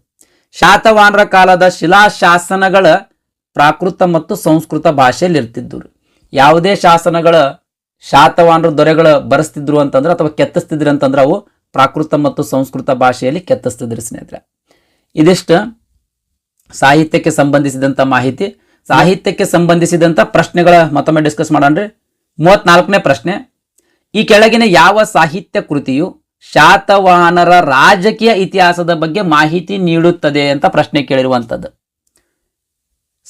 ಶಾತವಾಹನರ ಕಾಲದ ಶಿಲಾಶಾಸನಗಳ ಪ್ರಾಕೃತ ಮತ್ತು ಸಂಸ್ಕೃತ ಭಾಷೆಯಲ್ಲಿ ಇರ್ತಿದ್ದರು. ಯಾವುದೇ ಶಾಸನಗಳ ಶಾತವಾಹನರ ದೊರೆಗಳು ಬರೆಸ್ತಿದ್ರು ಅಂತಂದ್ರೆ ಅಥವಾ ಕೆತ್ತಿಸ್ತಿದ್ರು ಅಂತಂದ್ರೆ ಅವು ಪ್ರಾಕೃತ ಮತ್ತು ಸಂಸ್ಕೃತ ಭಾಷೆಯಲ್ಲಿ ಕೆತ್ತಿಸ್ತಿದ್ರು ಸ್ನೇಹಿತರೆ. ಇದಿಷ್ಟು ಸಾಹಿತ್ಯಕ್ಕೆ ಸಂಬಂಧಿಸಿದಂಥ ಮಾಹಿತಿ. ಸಾಹಿತ್ಯಕ್ಕೆ ಸಂಬಂಧಿಸಿದಂಥ ಪ್ರಶ್ನೆಗಳ ಮತ್ತೊಮ್ಮೆ ಡಿಸ್ಕಸ್ ಮಾಡೋಣ್ರಿ. 34ನೇ ಪ್ರಶ್ನೆ, ಈ ಕೆಳಗಿನ ಯಾವ ಸಾಹಿತ್ಯ ಕೃತಿಯು ಶಾತವಾಹನರ ರಾಜಕೀಯ ಇತಿಹಾಸದ ಬಗ್ಗೆ ಮಾಹಿತಿ ನೀಡುತ್ತದೆ ಅಂತ ಪ್ರಶ್ನೆ ಕೇಳಿರುವಂಥದ್ದು.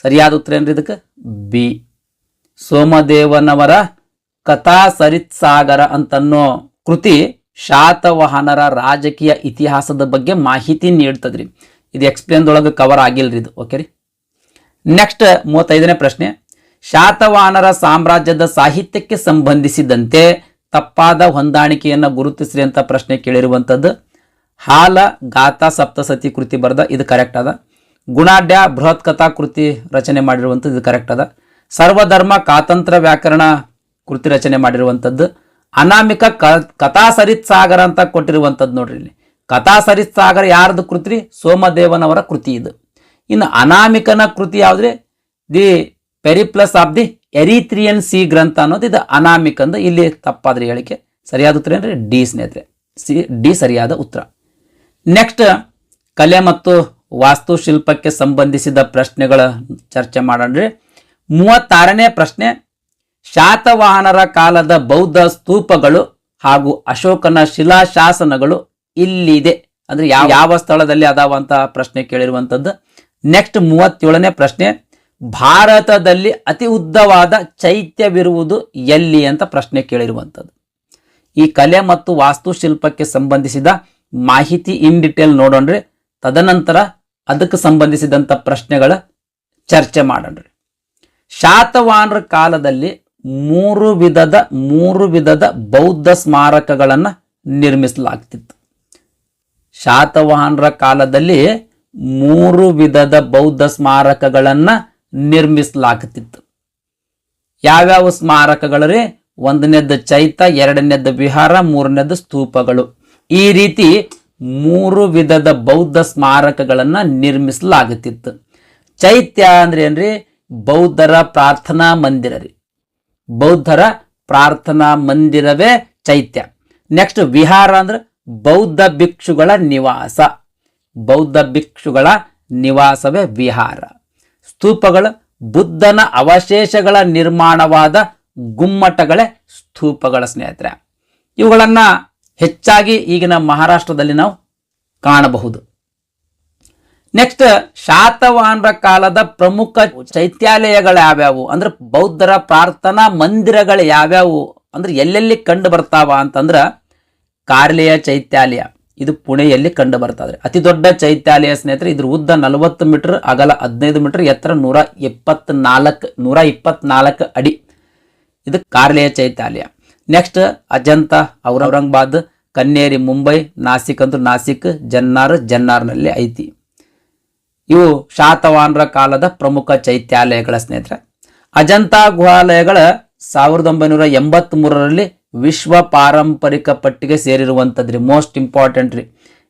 ಸರಿಯಾದ ಉತ್ತರ ಏನ್ರಿ ಇದಕ್ಕೆ? ಬಿ. ಸೋಮದೇವನವರ ಕಥಾ ಸರಿತ್ಸಾಗರ ಅಂತನ್ನೋ ಕೃತಿ ಶಾತವಾಹನರ ರಾಜಕೀಯ ಇತಿಹಾಸದ ಬಗ್ಗೆ ಮಾಹಿತಿ ನೀಡ್ತದ್ರಿ. ಇದು ಎಕ್ಸ್ಪ್ಲೇನ್ದೊಳಗೆ ಕವರ್ ಆಗಿಲ್ರಿ ಇದು. ಓಕೆ ರೀ. ನೆಕ್ಸ್ಟ್ 35ನೇ ಪ್ರಶ್ನೆ, ಶಾತವಾಹನರ ಸಾಮ್ರಾಜ್ಯದ ಸಾಹಿತ್ಯಕ್ಕೆ ಸಂಬಂಧಿಸಿದಂತೆ ತಪ್ಪಾದ ಹೊಂದಾಣಿಕೆಯನ್ನು ಗುರುತಿಸ್ರಿ ಅಂತ ಪ್ರಶ್ನೆ ಕೇಳಿರುವಂಥದ್ದು. ಹಾಲ ಗಾಥಾ ಸಪ್ತಸತಿ ಕೃತಿ ಬರೆದ, ಇದು ಕರೆಕ್ಟ್ ಅದ. ಗುಣಾಢ್ಯ ಬೃಹತ್ ಕಥಾ ಕೃತಿ ರಚನೆ ಮಾಡಿರುವಂಥದ್ದು, ಇದು ಕರೆಕ್ಟ್ ಅದ. ಸರ್ವಧರ್ಮ ಕಾತಂತ್ರ ವ್ಯಾಕರಣ ಕೃತಿ ರಚನೆ ಮಾಡಿರುವಂಥದ್ದು. ಅನಾಮಿಕ ಕಥಾ ಸರಿತ್ ಸಾಗರ ಅಂತ ಕೊಟ್ಟಿರುವಂಥದ್ದು ನೋಡ್ರಿ. ಇಲ್ಲಿ ಕಥಾ ಸರಿತ್ ಸಾಗರ ಯಾರ್ದು ಕೃತಿ? ಸೋಮದೇವನವರ ಕೃತಿ ಇದು. ಇನ್ನು ಅನಾಮಿಕನ ಕೃತಿ ಯಾವ್ದ್ರಿ? The Periplus of the Erythraean Sea ಗ್ರಂಥ ಅನ್ನೋದು ಇದು ಅನಾಮಿಕಂದು. ಇಲ್ಲಿ ತಪ್ಪಾದ್ರಿ ಹೇಳಿಕೆ. ಸರಿಯಾದ ಉತ್ತರ ಏನ್ರಿ? ಡಿ ಸ್ನೇಹಿತರೆ. ಡಿ ಸರಿಯಾದ ಉತ್ತರ. ನೆಕ್ಸ್ಟ್ ಕಲೆ ಮತ್ತು ವಾಸ್ತುಶಿಲ್ಪಕ್ಕೆ ಸಂಬಂಧಿಸಿದ ಪ್ರಶ್ನೆಗಳ ಚರ್ಚೆ ಮಾಡೋಣ್ರಿ. 36ನೇ ಪ್ರಶ್ನೆ, ಶಾತವಾಹನರ ಕಾಲದ ಬೌದ್ಧ ಸ್ತೂಪಗಳು ಹಾಗೂ ಅಶೋಕನ ಶಿಲಾಶಾಸನಗಳು ಇಲ್ಲಿದೆ ಅಂದ್ರೆ ಯಾವ ಸ್ಥಳದಲ್ಲಿ ಅದಾವ ಅಂತ ಪ್ರಶ್ನೆ ಕೇಳಿರುವಂಥದ್ದು. ನೆಕ್ಸ್ಟ್ 37ನೇ ಪ್ರಶ್ನೆ, ಭಾರತದಲ್ಲಿ ಅತಿ ಉದ್ದವಾದ ಚೈತ್ಯವಿರುವುದು ಎಲ್ಲಿ ಅಂತ ಪ್ರಶ್ನೆ ಕೇಳಿರುವಂಥದ್ದು. ಈ ಕಲೆ ಮತ್ತು ವಾಸ್ತುಶಿಲ್ಪಕ್ಕೆ ಸಂಬಂಧಿಸಿದ ಮಾಹಿತಿ ಇನ್ ಡಿಟೇಲ್ ನೋಡೋಣ್ರಿ. ತದನಂತರ ಅದಕ್ಕೆ ಸಂಬಂಧಿಸಿದಂಥ ಪ್ರಶ್ನೆಗಳ ಚರ್ಚೆ ಮಾಡೋಣ್ರಿ. ಶಾತವಾಹನರ ಕಾಲದಲ್ಲಿ ಮೂರು ವಿಧದ ಬೌದ್ಧ ಸ್ಮಾರಕಗಳನ್ನು ನಿರ್ಮಿಸಲಾಗ್ತಿತ್ತು. ಶಾತವಾಹನರ ಕಾಲದಲ್ಲಿ 3 ವಿಧದ ಬೌದ್ಧ ಸ್ಮಾರಕಗಳನ್ನು ನಿರ್ಮಿಸಲಾಗ್ತಿತ್ತು. ಯಾವ್ಯಾವ ಸ್ಮಾರಕಗಳು? 1ನೇದ್ದು ಚೈತ್ಯ, 2ನೇದ್ದು ವಿಹಾರ, 3ನೇದ್ದು ಸ್ತೂಪಗಳು. ಈ ರೀತಿ 3 ವಿಧದ ಬೌದ್ಧ ಸ್ಮಾರಕಗಳನ್ನು ನಿರ್ಮಿಸಲಾಗುತ್ತಿತ್ತು. ಚೈತ್ಯ ಅಂದ್ರೆ ಏನ್ರಿ? ಬೌದ್ಧರ ಪ್ರಾರ್ಥನಾ ಮಂದಿರ ರೀ. ಬೌದ್ಧರ ಪ್ರಾರ್ಥನಾ ಮಂದಿರವೇ ಚೈತ್ಯ. ನೆಕ್ಸ್ಟ್ ವಿಹಾರ ಅಂದ್ರೆ ಬೌದ್ಧ ಭಿಕ್ಷುಗಳ ನಿವಾಸ. ಬೌದ್ಧ ಭಿಕ್ಷುಗಳ ನಿವಾಸವೇ ವಿಹಾರ. ಸ್ತೂಪಗಳು ಬುದ್ಧನ ಅವಶೇಷಗಳ ನಿರ್ಮಾಣವಾದ ಗುಮ್ಮಟಗಳೇ ಸ್ತೂಪಗಳ ಸ್ನೇಹಿತರೆ. ಇವುಗಳನ್ನ ಹೆಚ್ಚಾಗಿ ಈಗಿನ ಮಹಾರಾಷ್ಟ್ರದಲ್ಲಿ ನಾವು ಕಾಣಬಹುದು. ನೆಕ್ಸ್ಟ್ ಶಾತವಾಹನರ ಕಾಲದ ಪ್ರಮುಖ ಚೈತ್ಯಾಲಯಗಳು ಯಾವ್ಯಾವು ಅಂದ್ರೆ ಬೌದ್ಧರ ಪ್ರಾರ್ಥನಾ ಮಂದಿರಗಳು ಯಾವ್ಯಾವು ಅಂದ್ರೆ ಎಲ್ಲೆಲ್ಲಿ ಕಂಡು ಬರ್ತಾವ ಅಂತಂದ್ರ ಕಾರ್ಲೆಯ ಚೈತ್ಯಾಲಯ, ಇದು ಪುಣೆಯಲ್ಲಿ ಕಂಡು ಬರ್ತದೆ. ಅತಿ ದೊಡ್ಡ ಚೈತ್ಯಾಲಯ ಸ್ನೇಹಿತರೆ. ಇದ್ರ ಉದ್ದ 40 ಮೀಟರ್, ಅಗಲ 15 ಮೀಟರ್, ಎತ್ತರ 124 ಅಡಿ. ಇದು ಕಾರ್ಲೆಯ ಚೈತ್ಯಾಲಯ. ನೆಕ್ಸ್ಟ್ ಅಜಂತ ಔರಂಗಾಬಾದ್, ಕನ್ನೇರಿ ಮುಂಬೈ, ನಾಸಿಕ್ ಅಂತೂ ನಾಸಿಕ್, ಜನ್ನಾರ್ನಲ್ಲಿ ಐತಿ. ಇವು ಶಾತವಾಹನರ ಕಾಲದ ಪ್ರಮುಖ ಚೈತ್ಯಾಲಯಗಳ ಸ್ನೇಹಿತರೆ. ಅಜಂತಾ ಗುಹಾಲಯಗಳ 1983ರಲ್ಲಿ ವಿಶ್ವ ಪಾರಂಪರಿಕ ಪಟ್ಟಿಗೆ ಸೇರಿರುವಂಥದ್ರಿ. ಮೋಸ್ಟ್ ಇಂಪಾರ್ಟೆಂಟ್ ರೀ.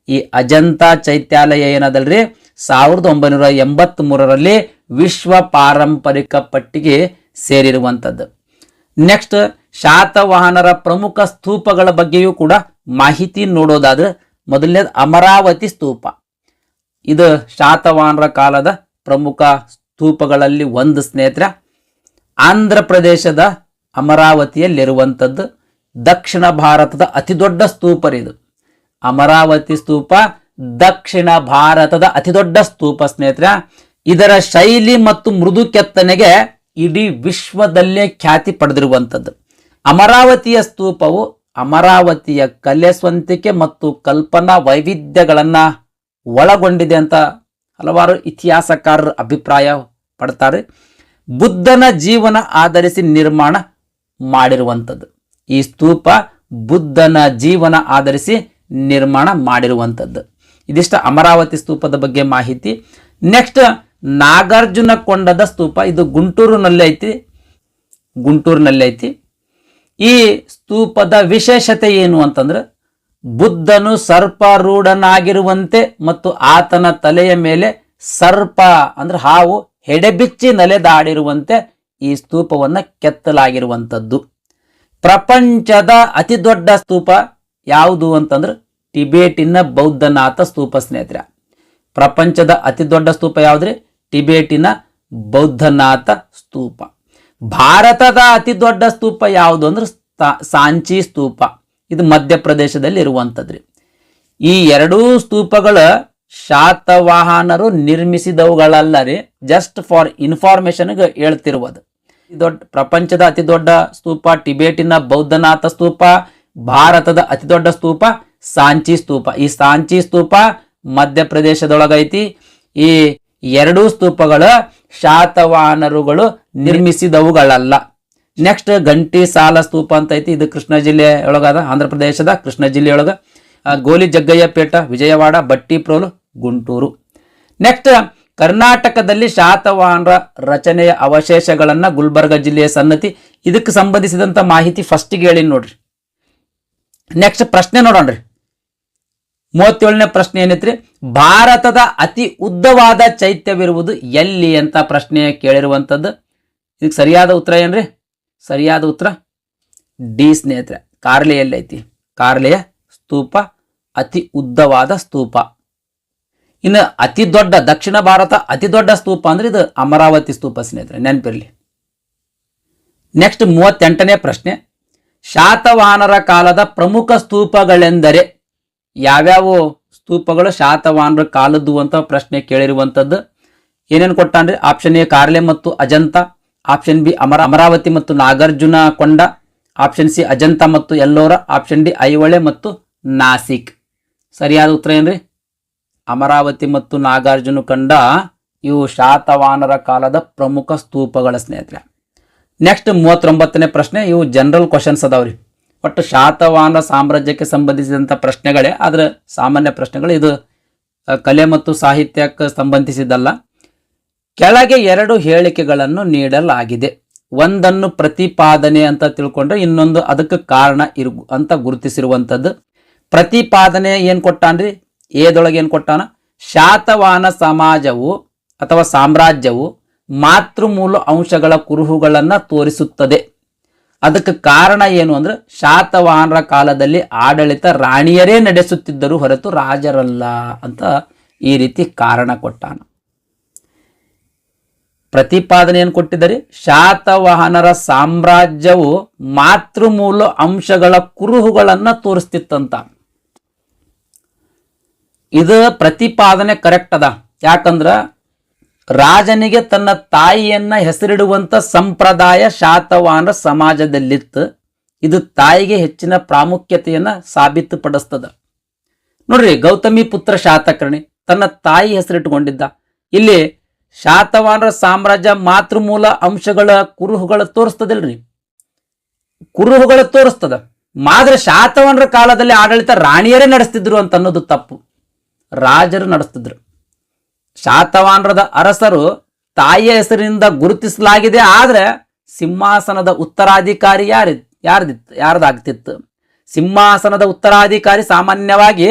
ಈ ಅಜಂತಾ ಚೈತ್ಯಾಲಯ ಏನದಲ್ರಿ 1983ರಲ್ಲಿ ವಿಶ್ವ ಪಾರಂಪರಿಕ ಪಟ್ಟಿಗೆ ಸೇರಿರುವಂಥದ್ದು. ನೆಕ್ಸ್ಟ್ ಶಾತವಾಹನರ ಪ್ರಮುಖ ಸ್ತೂಪಗಳ ಬಗ್ಗೆಯೂ ಕೂಡ ಮಾಹಿತಿ ನೋಡೋದಾದ್ರೆ ಮೊದಲನೇದು ಅಮರಾವತಿ ಸ್ತೂಪ. ಇದು ಶಾತವಾಹನರ ಕಾಲದ ಪ್ರಮುಖ ಸ್ತೂಪಗಳಲ್ಲಿ ಒಂದು ಸ್ನೇಹಿತರೆ. ಆಂಧ್ರ ಪ್ರದೇಶದ ಅಮರಾವತಿಯಲ್ಲಿರುವಂಥದ್ದು. ದಕ್ಷಿಣ ಭಾರತದ ಅತಿ ದೊಡ್ಡ ಸ್ತೂಪ ಇದು. ಅಮರಾವತಿ ಸ್ತೂಪ ದಕ್ಷಿಣ ಭಾರತದ ಅತಿ ದೊಡ್ಡ ಸ್ತೂಪ ಸ್ನೇಹಿತರೆ. ಇದರ ಶೈಲಿ ಮತ್ತು ಮೃದು ಕೆತ್ತನೆಗೆ ಇಡೀ ವಿಶ್ವದಲ್ಲೇ ಖ್ಯಾತಿ ಪಡೆದಿರುವಂಥದ್ದು. ಅಮರಾವತಿಯ ಸ್ತೂಪವು ಅಮರಾವತಿಯ ಕಲೆ ಸ್ವಂತಿಕೆ ಮತ್ತು ಕಲ್ಪನಾ ವೈವಿಧ್ಯಗಳನ್ನ ಒಳಗೊಂಡಿದೆ ಅಂತ ಹಲವಾರು ಇತಿಹಾಸಕಾರರು ಅಭಿಪ್ರಾಯ ಪಡ್ತಾರೆ. ಬುದ್ಧನ ಜೀವನ ಆಧರಿಸಿ ನಿರ್ಮಾಣ ಮಾಡಿರುವಂಥದ್ದು. ಈ ಸ್ತೂಪ ಬುದ್ಧನ ಜೀವನ ಆಧರಿಸಿ ನಿರ್ಮಾಣ ಮಾಡಿರುವಂಥದ್ದು. ಇದಿಷ್ಟ ಅಮರಾವತಿ ಸ್ತೂಪದ ಬಗ್ಗೆ ಮಾಹಿತಿ. ನೆಕ್ಸ್ಟ್ ನಾಗಾರ್ಜುನ ಕೊಂಡದ ಸ್ತೂಪ. ಇದು ಗುಂಟೂರಿನಲ್ಲಿ ಐತಿ. ಈ ಸ್ತೂಪದ ವಿಶೇಷತೆ ಏನು ಅಂತಂದ್ರೆ ಬುದ್ಧನು ಸರ್ಪಾರೂಢನಾಗಿರುವಂತೆ ಮತ್ತು ಆತನ ತಲೆಯ ಮೇಲೆ ಸರ್ಪ ಅಂದ್ರೆ ಹಾವು ಹೆಡೆಬಿಚ್ಚಿ ನಲೆದಾಡಿರುವಂತೆ ಈ ಸ್ತೂಪವನ್ನ ಕೆತ್ತಲಾಗಿರುವಂಥದ್ದು. ಪ್ರಪಂಚದ ಅತಿ ದೊಡ್ಡ ಸ್ತೂಪ ಯಾವುದು ಅಂತಂದ್ರೆ ಟಿಬೇಟಿನ ಬೌದ್ಧನಾಥ ಸ್ತೂಪ ಸ್ನೇಹಿತರೆ. ಪ್ರಪಂಚದ ಅತಿ ದೊಡ್ಡ ಸ್ತೂಪ ಯಾವ್ದ್ರಿ? ಟಿಬೇಟಿನ ಬೌದ್ಧನಾಥ ಸ್ತೂಪ. ಭಾರತದ ಅತಿ ದೊಡ್ಡ ಸ್ತೂಪ ಯಾವುದು ಅಂದ್ರೆ ಸಾಂಚಿ ಸ್ತೂಪ. ಇದು ಮಧ್ಯಪ್ರದೇಶದಲ್ಲಿ ಇರುವಂಥದ್ರಿ. ಈ ಎರಡೂ ಸ್ತೂಪಗಳ ಶಾತವಾಹನರು ನಿರ್ಮಿಸಿದವುಗಳಲ್ಲ ರೀ, ಜಸ್ಟ್ ಫಾರ್ ಇನ್ಫಾರ್ಮೇಶನ್ಗೆ ಹೇಳ್ತಿರುವುದು. ಪ್ರಪಂಚದ ಅತಿ ದೊಡ್ಡ ಸ್ತೂಪ ಟಿಬೇಟಿನ ಬೌದ್ಧನಾಥ ಸ್ತೂಪ, ಭಾರತದ ಅತಿ ದೊಡ್ಡ ಸ್ತೂಪ ಸಾಂಚಿ ಸ್ತೂಪ. ಈ ಸಾಂಚಿ ಸ್ತೂಪ ಮಧ್ಯಪ್ರದೇಶದೊಳಗೈತಿ. ಈ ಎರಡೂ ಸ್ತೂಪಗಳ ಶಾತವಾಹನರುಗಳು ನಿರ್ಮಿಸಿದವುಗಳಲ್ಲ. ನೆಕ್ಸ್ಟ್ ಗಂಟಿ ಸಾಲ ಸ್ತೂಪ ಅಂತ ಐತಿ. ಇದು ಕೃಷ್ಣ ಜಿಲ್ಲೆಯೊಳಗದ, ಆಂಧ್ರ ಪ್ರದೇಶದ ಕೃಷ್ಣ ಜಿಲ್ಲೆಯೊಳಗ. ಗೋಲಿ ಜಗ್ಗಯ್ಯ ಪೇಟ, ವಿಜಯವಾಡ, ಬಟ್ಟಿಪ್ರೋಲು, ಗುಂಟೂರು. ನೆಕ್ಸ್ಟ್ ಕರ್ನಾಟಕದಲ್ಲಿ ಶಾತವಾಹನರ ರಚನೆಯ ಅವಶೇಷಗಳನ್ನ ಗುಲ್ಬರ್ಗ ಜಿಲ್ಲೆಯ ಸನ್ನತಿ. ಇದಕ್ಕೆ ಸಂಬಂಧಿಸಿದಂತ ಮಾಹಿತಿ ಫಸ್ಟಿಗೆ ಹೇಳಿ ನೋಡ್ರಿ. ನೆಕ್ಸ್ಟ್ ಪ್ರಶ್ನೆ ನೋಡೋಣ್ರಿ. 37ನೇ ಪ್ರಶ್ನೆ ಏನೈತ್ರಿ? ಭಾರತದ ಅತಿ ಉದ್ದವಾದ ಚೈತ್ಯವಿರುವುದು ಎಲ್ಲಿ ಅಂತ ಪ್ರಶ್ನೆ ಕೇಳಿರುವಂಥದ್ದು. ಇದಕ್ಕೆ ಸರಿಯಾದ ಉತ್ತರ ಏನ್ರಿ? ಸರಿಯಾದ ಉತ್ತರ ಡಿ ಸ್ನೇಹಿತರೆ, ಕಾರ್ಲೆಯಲ್ಲಿ ಐತಿ. ಕಾರ್ಲೆಯ ಸ್ತೂಪ ಅತಿ ಉದ್ದವಾದ ಸ್ತೂಪ. ಇನ್ನು ಅತಿ ದೊಡ್ಡ ದಕ್ಷಿಣ ಭಾರತ ಅತಿ ದೊಡ್ಡ ಸ್ತೂಪ ಅಂದ್ರೆ ಇದು ಅಮರಾವತಿ ಸ್ತೂಪ ಸ್ನೇಹಿತರೆ, ನೆನಪಿರಲಿ. ನೆಕ್ಸ್ಟ್ 38ನೇ ಪ್ರಶ್ನೆ. ಶಾತವಾಹನರ ಕಾಲದ ಪ್ರಮುಖ ಸ್ತೂಪಗಳೆಂದರೆ ಯಾವ್ಯಾವ ಸ್ತೂಪಗಳು ಶಾತವಾಹನರ ಕಾಲದ್ದು ಅಂತ ಪ್ರಶ್ನೆ ಕೇಳಿರುವಂಥದ್ದು. ಏನೇನು ಕೊಟ್ಟಾನ್ರಿ? ಆಪ್ಷನ್ ಎ ಕಾರ್ಲೆ ಮತ್ತು ಅಜಂತ, ಆಪ್ಷನ್ ಬಿ ಅಮರಾವತಿ ಮತ್ತು ನಾಗಾರ್ಜುನ ಕೊಂಡ, ಆಪ್ಷನ್ ಸಿ ಅಜಂತ ಮತ್ತು ಎಲ್ಲೋರ, ಆಪ್ಷನ್ ಡಿ ಐಹೊಳೆ ಮತ್ತು ನಾಸಿಕ್. ಸರಿಯಾದ ಉತ್ತರ ಏನ್ರಿ? ಅಮರಾವತಿ ಮತ್ತು ನಾಗಾರ್ಜುನ ಕೊಂಡ ಇವು ಶಾತವಾಹನರ ಕಾಲದ ಪ್ರಮುಖ ಸ್ತೂಪಗಳ ಸ್ನೇಹಿತರೆ. ನೆಕ್ಸ್ಟ್ 39ನೇ ಪ್ರಶ್ನೆ. ಇವು ಜನರಲ್ ಕ್ವಶನ್ಸ್ ಅದಾವ್ರಿ. ಒಟ್ಟು ಶಾತವಾಹನ ಸಾಮ್ರಾಜ್ಯಕ್ಕೆ ಸಂಬಂಧಿಸಿದಂಥ ಪ್ರಶ್ನೆಗಳೇ, ಆದ್ರೆ ಸಾಮಾನ್ಯ ಪ್ರಶ್ನೆಗಳು. ಇದು ಕಲೆ ಮತ್ತು ಸಾಹಿತ್ಯಕ್ಕೆ ಸಂಬಂಧಿಸಿದಲ್ಲ. ಕೆಳಗೆ 2 ಹೇಳಿಕೆಗಳನ್ನು ನೀಡಲಾಗಿದೆ. ಒಂದನ್ನು ಪ್ರತಿಪಾದನೆ ಅಂತ ತಿಳ್ಕೊಂಡ್ರೆ ಇನ್ನೊಂದು ಅದಕ್ಕೆ ಕಾರಣ ಅಂತ ಗುರುತಿಸಿರುವಂಥದ್ದು. ಪ್ರತಿಪಾದನೆ ಏನ್ ಕೊಟ್ಟಾನ್ರಿ? ಏದೊಳಗೆ ಏನ್ ಕೊಟ್ಟಾನ? ಶಾತವಾಹನ ಸಮಾಜವು ಅಥವಾ ಸಾಮ್ರಾಜ್ಯವು ಮಾತೃಮೂಲ ಅಂಶಗಳ ಕುರುಹುಗಳನ್ನ ತೋರಿಸುತ್ತದೆ. ಅದಕ್ಕೆ ಕಾರಣ ಏನು ಅಂದ್ರೆ ಶಾತವಾಹನರ ಕಾಲದಲ್ಲಿ ಆಡಳಿತ ರಾಣಿಯರೇ ನಡೆಸುತ್ತಿದ್ದರು ಹೊರತು ರಾಜರಲ್ಲ ಅಂತ ಈ ರೀತಿ ಕಾರಣ ಕೊಟ್ಟಾನ. ಪ್ರತಿಪಾದನೆ ಏನು ಕೊಟ್ಟಿದ್ದಾರೆ? ಶಾತವಾಹನರ ಸಾಮ್ರಾಜ್ಯವು ಮಾತೃಮೂಲ ಅಂಶಗಳ ಕುರುಹುಗಳನ್ನ ತೋರಿಸ್ತಿತ್ತಂತ. ಇದು ಪ್ರತಿಪಾದನೆ ಕರೆಕ್ಟ್ ಅದ. ಯಾಕಂದ್ರ ರಾಜನಿಗೆ ತನ್ನ ತಾಯಿಯನ್ನ ಹೆಸರಿಡುವಂತ ಸಂಪ್ರದಾಯ ಶಾತವಾಹನ ಸಮಾಜದಲ್ಲಿತ್ತು. ಇದು ತಾಯಿಗೆ ಹೆಚ್ಚಿನ ಪ್ರಾಮುಖ್ಯತೆಯನ್ನ ಸಾಬೀತುಪಡಿಸ್ತದ. ನೋಡ್ರಿ, ಗೌತಮಿ ಪುತ್ರ ಶಾತಕರ್ಣಿ ತನ್ನ ತಾಯಿ ಹೆಸರಿಟ್ಟುಕೊಂಡಿದ್ದ. ಇಲ್ಲಿ ಶಾತವಾಹನರ ಸಾಮ್ರಾಜ್ಯ ಮಾತೃಮೂಲ ಅಂಶಗಳ ಕುರುಹುಗಳು ತೋರಿಸ್ತದಿಲ್ರಿ, ಕುರುಹುಗಳು ತೋರಿಸ್ತದ. ಮಾತ್ರ ಶಾತವಾಹನರ ಕಾಲದಲ್ಲಿ ಆಡಳಿತ ರಾಣಿಯರೇ ನಡೆಸ್ತಿದ್ರು ಅಂತ ಅನ್ನೋದು ತಪ್ಪು. ರಾಜರು ನಡೆಸ್ತಿದ್ರು. ಶಾತವಾಹನರದ ಅರಸರು ತಾಯಿಯ ಹೆಸರಿನಿಂದ ಗುರುತಿಸಲಾಗಿದೆ. ಆದ್ರೆ ಸಿಂಹಾಸನದ ಉತ್ತರಾಧಿಕಾರಿ ಯಾರ್ದಾಗ್ತಿತ್ತು? ಸಿಂಹಾಸನದ ಉತ್ತರಾಧಿಕಾರಿ ಸಾಮಾನ್ಯವಾಗಿ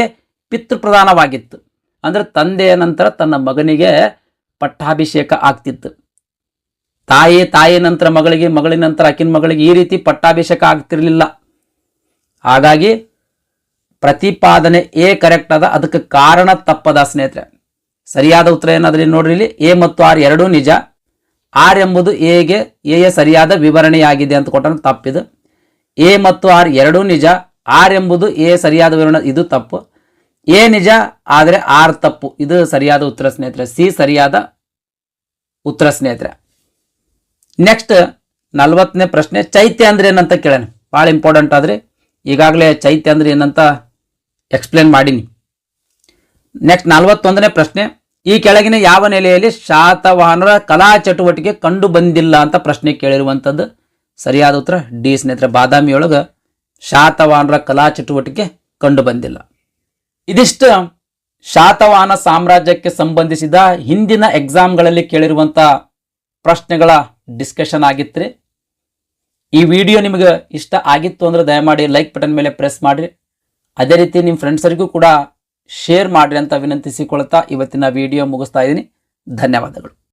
ಪಿತೃಪ್ರಧಾನವಾಗಿತ್ತು. ಅಂದ್ರೆ ತಂದೆಯ ನಂತರ ತನ್ನ ಮಗನಿಗೆ ಪಟ್ಟಾಭಿಷೇಕ ಆಗ್ತಿತ್ತು. ತಾಯಿ ನಂತರ ಮಗಳಿಗೆ, ಮಗಳಿನ ನಂತರ ಅಕ್ಕಿನ ಮಗಳಿಗೆ, ಈ ರೀತಿ ಪಟ್ಟಾಭಿಷೇಕ ಆಗ್ತಿರ್ಲಿಲ್ಲ. ಹಾಗಾಗಿ ಪ್ರತಿಪಾದನೆ ಎ ಕರೆಕ್ಟ್ ಅದ. ಅದಕ್ಕೆ ಕಾರಣ ತಪ್ಪದ ಸ್ನೇಹಿತರೆ. ಸರಿಯಾದ ಉತ್ತರ ಏನಾದ್ರಿ ನೋಡ್ರಿ, ಇಲ್ಲಿ ಎ ಮತ್ತು ಆರ್ ಎರಡೂ ನಿಜ. ಆರ್ ಎಂಬುದು ಎ ಸರಿಯಾದ ವಿವರಣೆಯಾಗಿದೆ ಅಂತ ಕೊಟ್ಟ ತಪ್ಪಿದು. ಎ ಮತ್ತು ಆರ್ ಎರಡೂ ನಿಜ, ಆರ್ ಎಂಬುದು ಎ ಸರಿಯಾದ ವಿವರಣೆ, ಇದು ತಪ್ಪು. ಎ ನಿಜ ಆದರೆ ಆರ್ ತಪ್ಪು, ಇದು ಸರಿಯಾದ ಉತ್ತರ ಸ್ನೇಹಿತರೆ. ಸಿ ಸರಿಯಾದ ಉತ್ತರ ಸ್ನೇಹಿತರೆ. ನೆಕ್ಸ್ಟ್ 40ನೇ ಪ್ರಶ್ನೆ. ಚೈತ್ಯ ಅಂದ್ರೆ ಏನಂತ ಕೇಳೋಣ, ಭಾಳ ಇಂಪಾರ್ಟೆಂಟ್ ಆದ್ರೆ. ಈಗಾಗಲೇ ಚೈತ್ಯ ಅಂದ್ರೆ ಏನಂತ ಎಕ್ಸ್ಪ್ಲೇನ್ ಮಾಡೀನಿ. ನೆಕ್ಸ್ಟ್ 41ನೇ ಪ್ರಶ್ನೆ. ಈ ಕೆಳಗಿನ ಯಾವ ನೆಲೆಯಲ್ಲಿ ಶಾತವಾಹನರ ಕಲಾ ಚಟುವಟಿಕೆ ಕಂಡು ಬಂದಿಲ್ಲ ಅಂತ ಪ್ರಶ್ನೆ ಕೇಳಿರುವಂಥದ್ದು. ಸರಿಯಾದ ಉತ್ತರ ಡಿ ಸ್ನೇಹಿತರೆ, ಬಾದಾಮಿಯೊಳಗ ಶಾತವಾಹನರ ಕಲಾ ಚಟುವಟಿಕೆ ಕಂಡು ಬಂದಿಲ್ಲ. ಇದಿಷ್ಟು ಶಾತವಾಹನ ಸಾಮ್ರಾಜ್ಯಕ್ಕೆ ಸಂಬಂಧಿಸಿದ ಹಿಂದಿನ ಎಕ್ಸಾಮ್ಗಳಲ್ಲಿ ಕೇಳಿರುವಂಥ ಪ್ರಶ್ನೆಗಳ ಡಿಸ್ಕಷನ್ ಆಗಿತ್ತು. ಈ ವಿಡಿಯೋ ನಿಮಗೆ ಇಷ್ಟ ಆಗಿತ್ತು ಅಂದ್ರೆ ದಯಮಾಡಿ ಲೈಕ್ ಬಟನ್ ಮೇಲೆ ಪ್ರೆಸ್ ಮಾಡಿರಿ. ಅದೇ ರೀತಿ ನಿಮ್ಮ ಫ್ರೆಂಡ್ಸರಿಗೂ ಕೂಡ ಶೇರ್ ಮಾಡಿರಿ ಅಂತ ವಿನಂತಿಸಿಕೊಳ್ತಾ ಇವತ್ತಿನ ವಿಡಿಯೋ ಮುಗಿಸ್ತಾ ಇದ್ದೀನಿ. ಧನ್ಯವಾದಗಳು.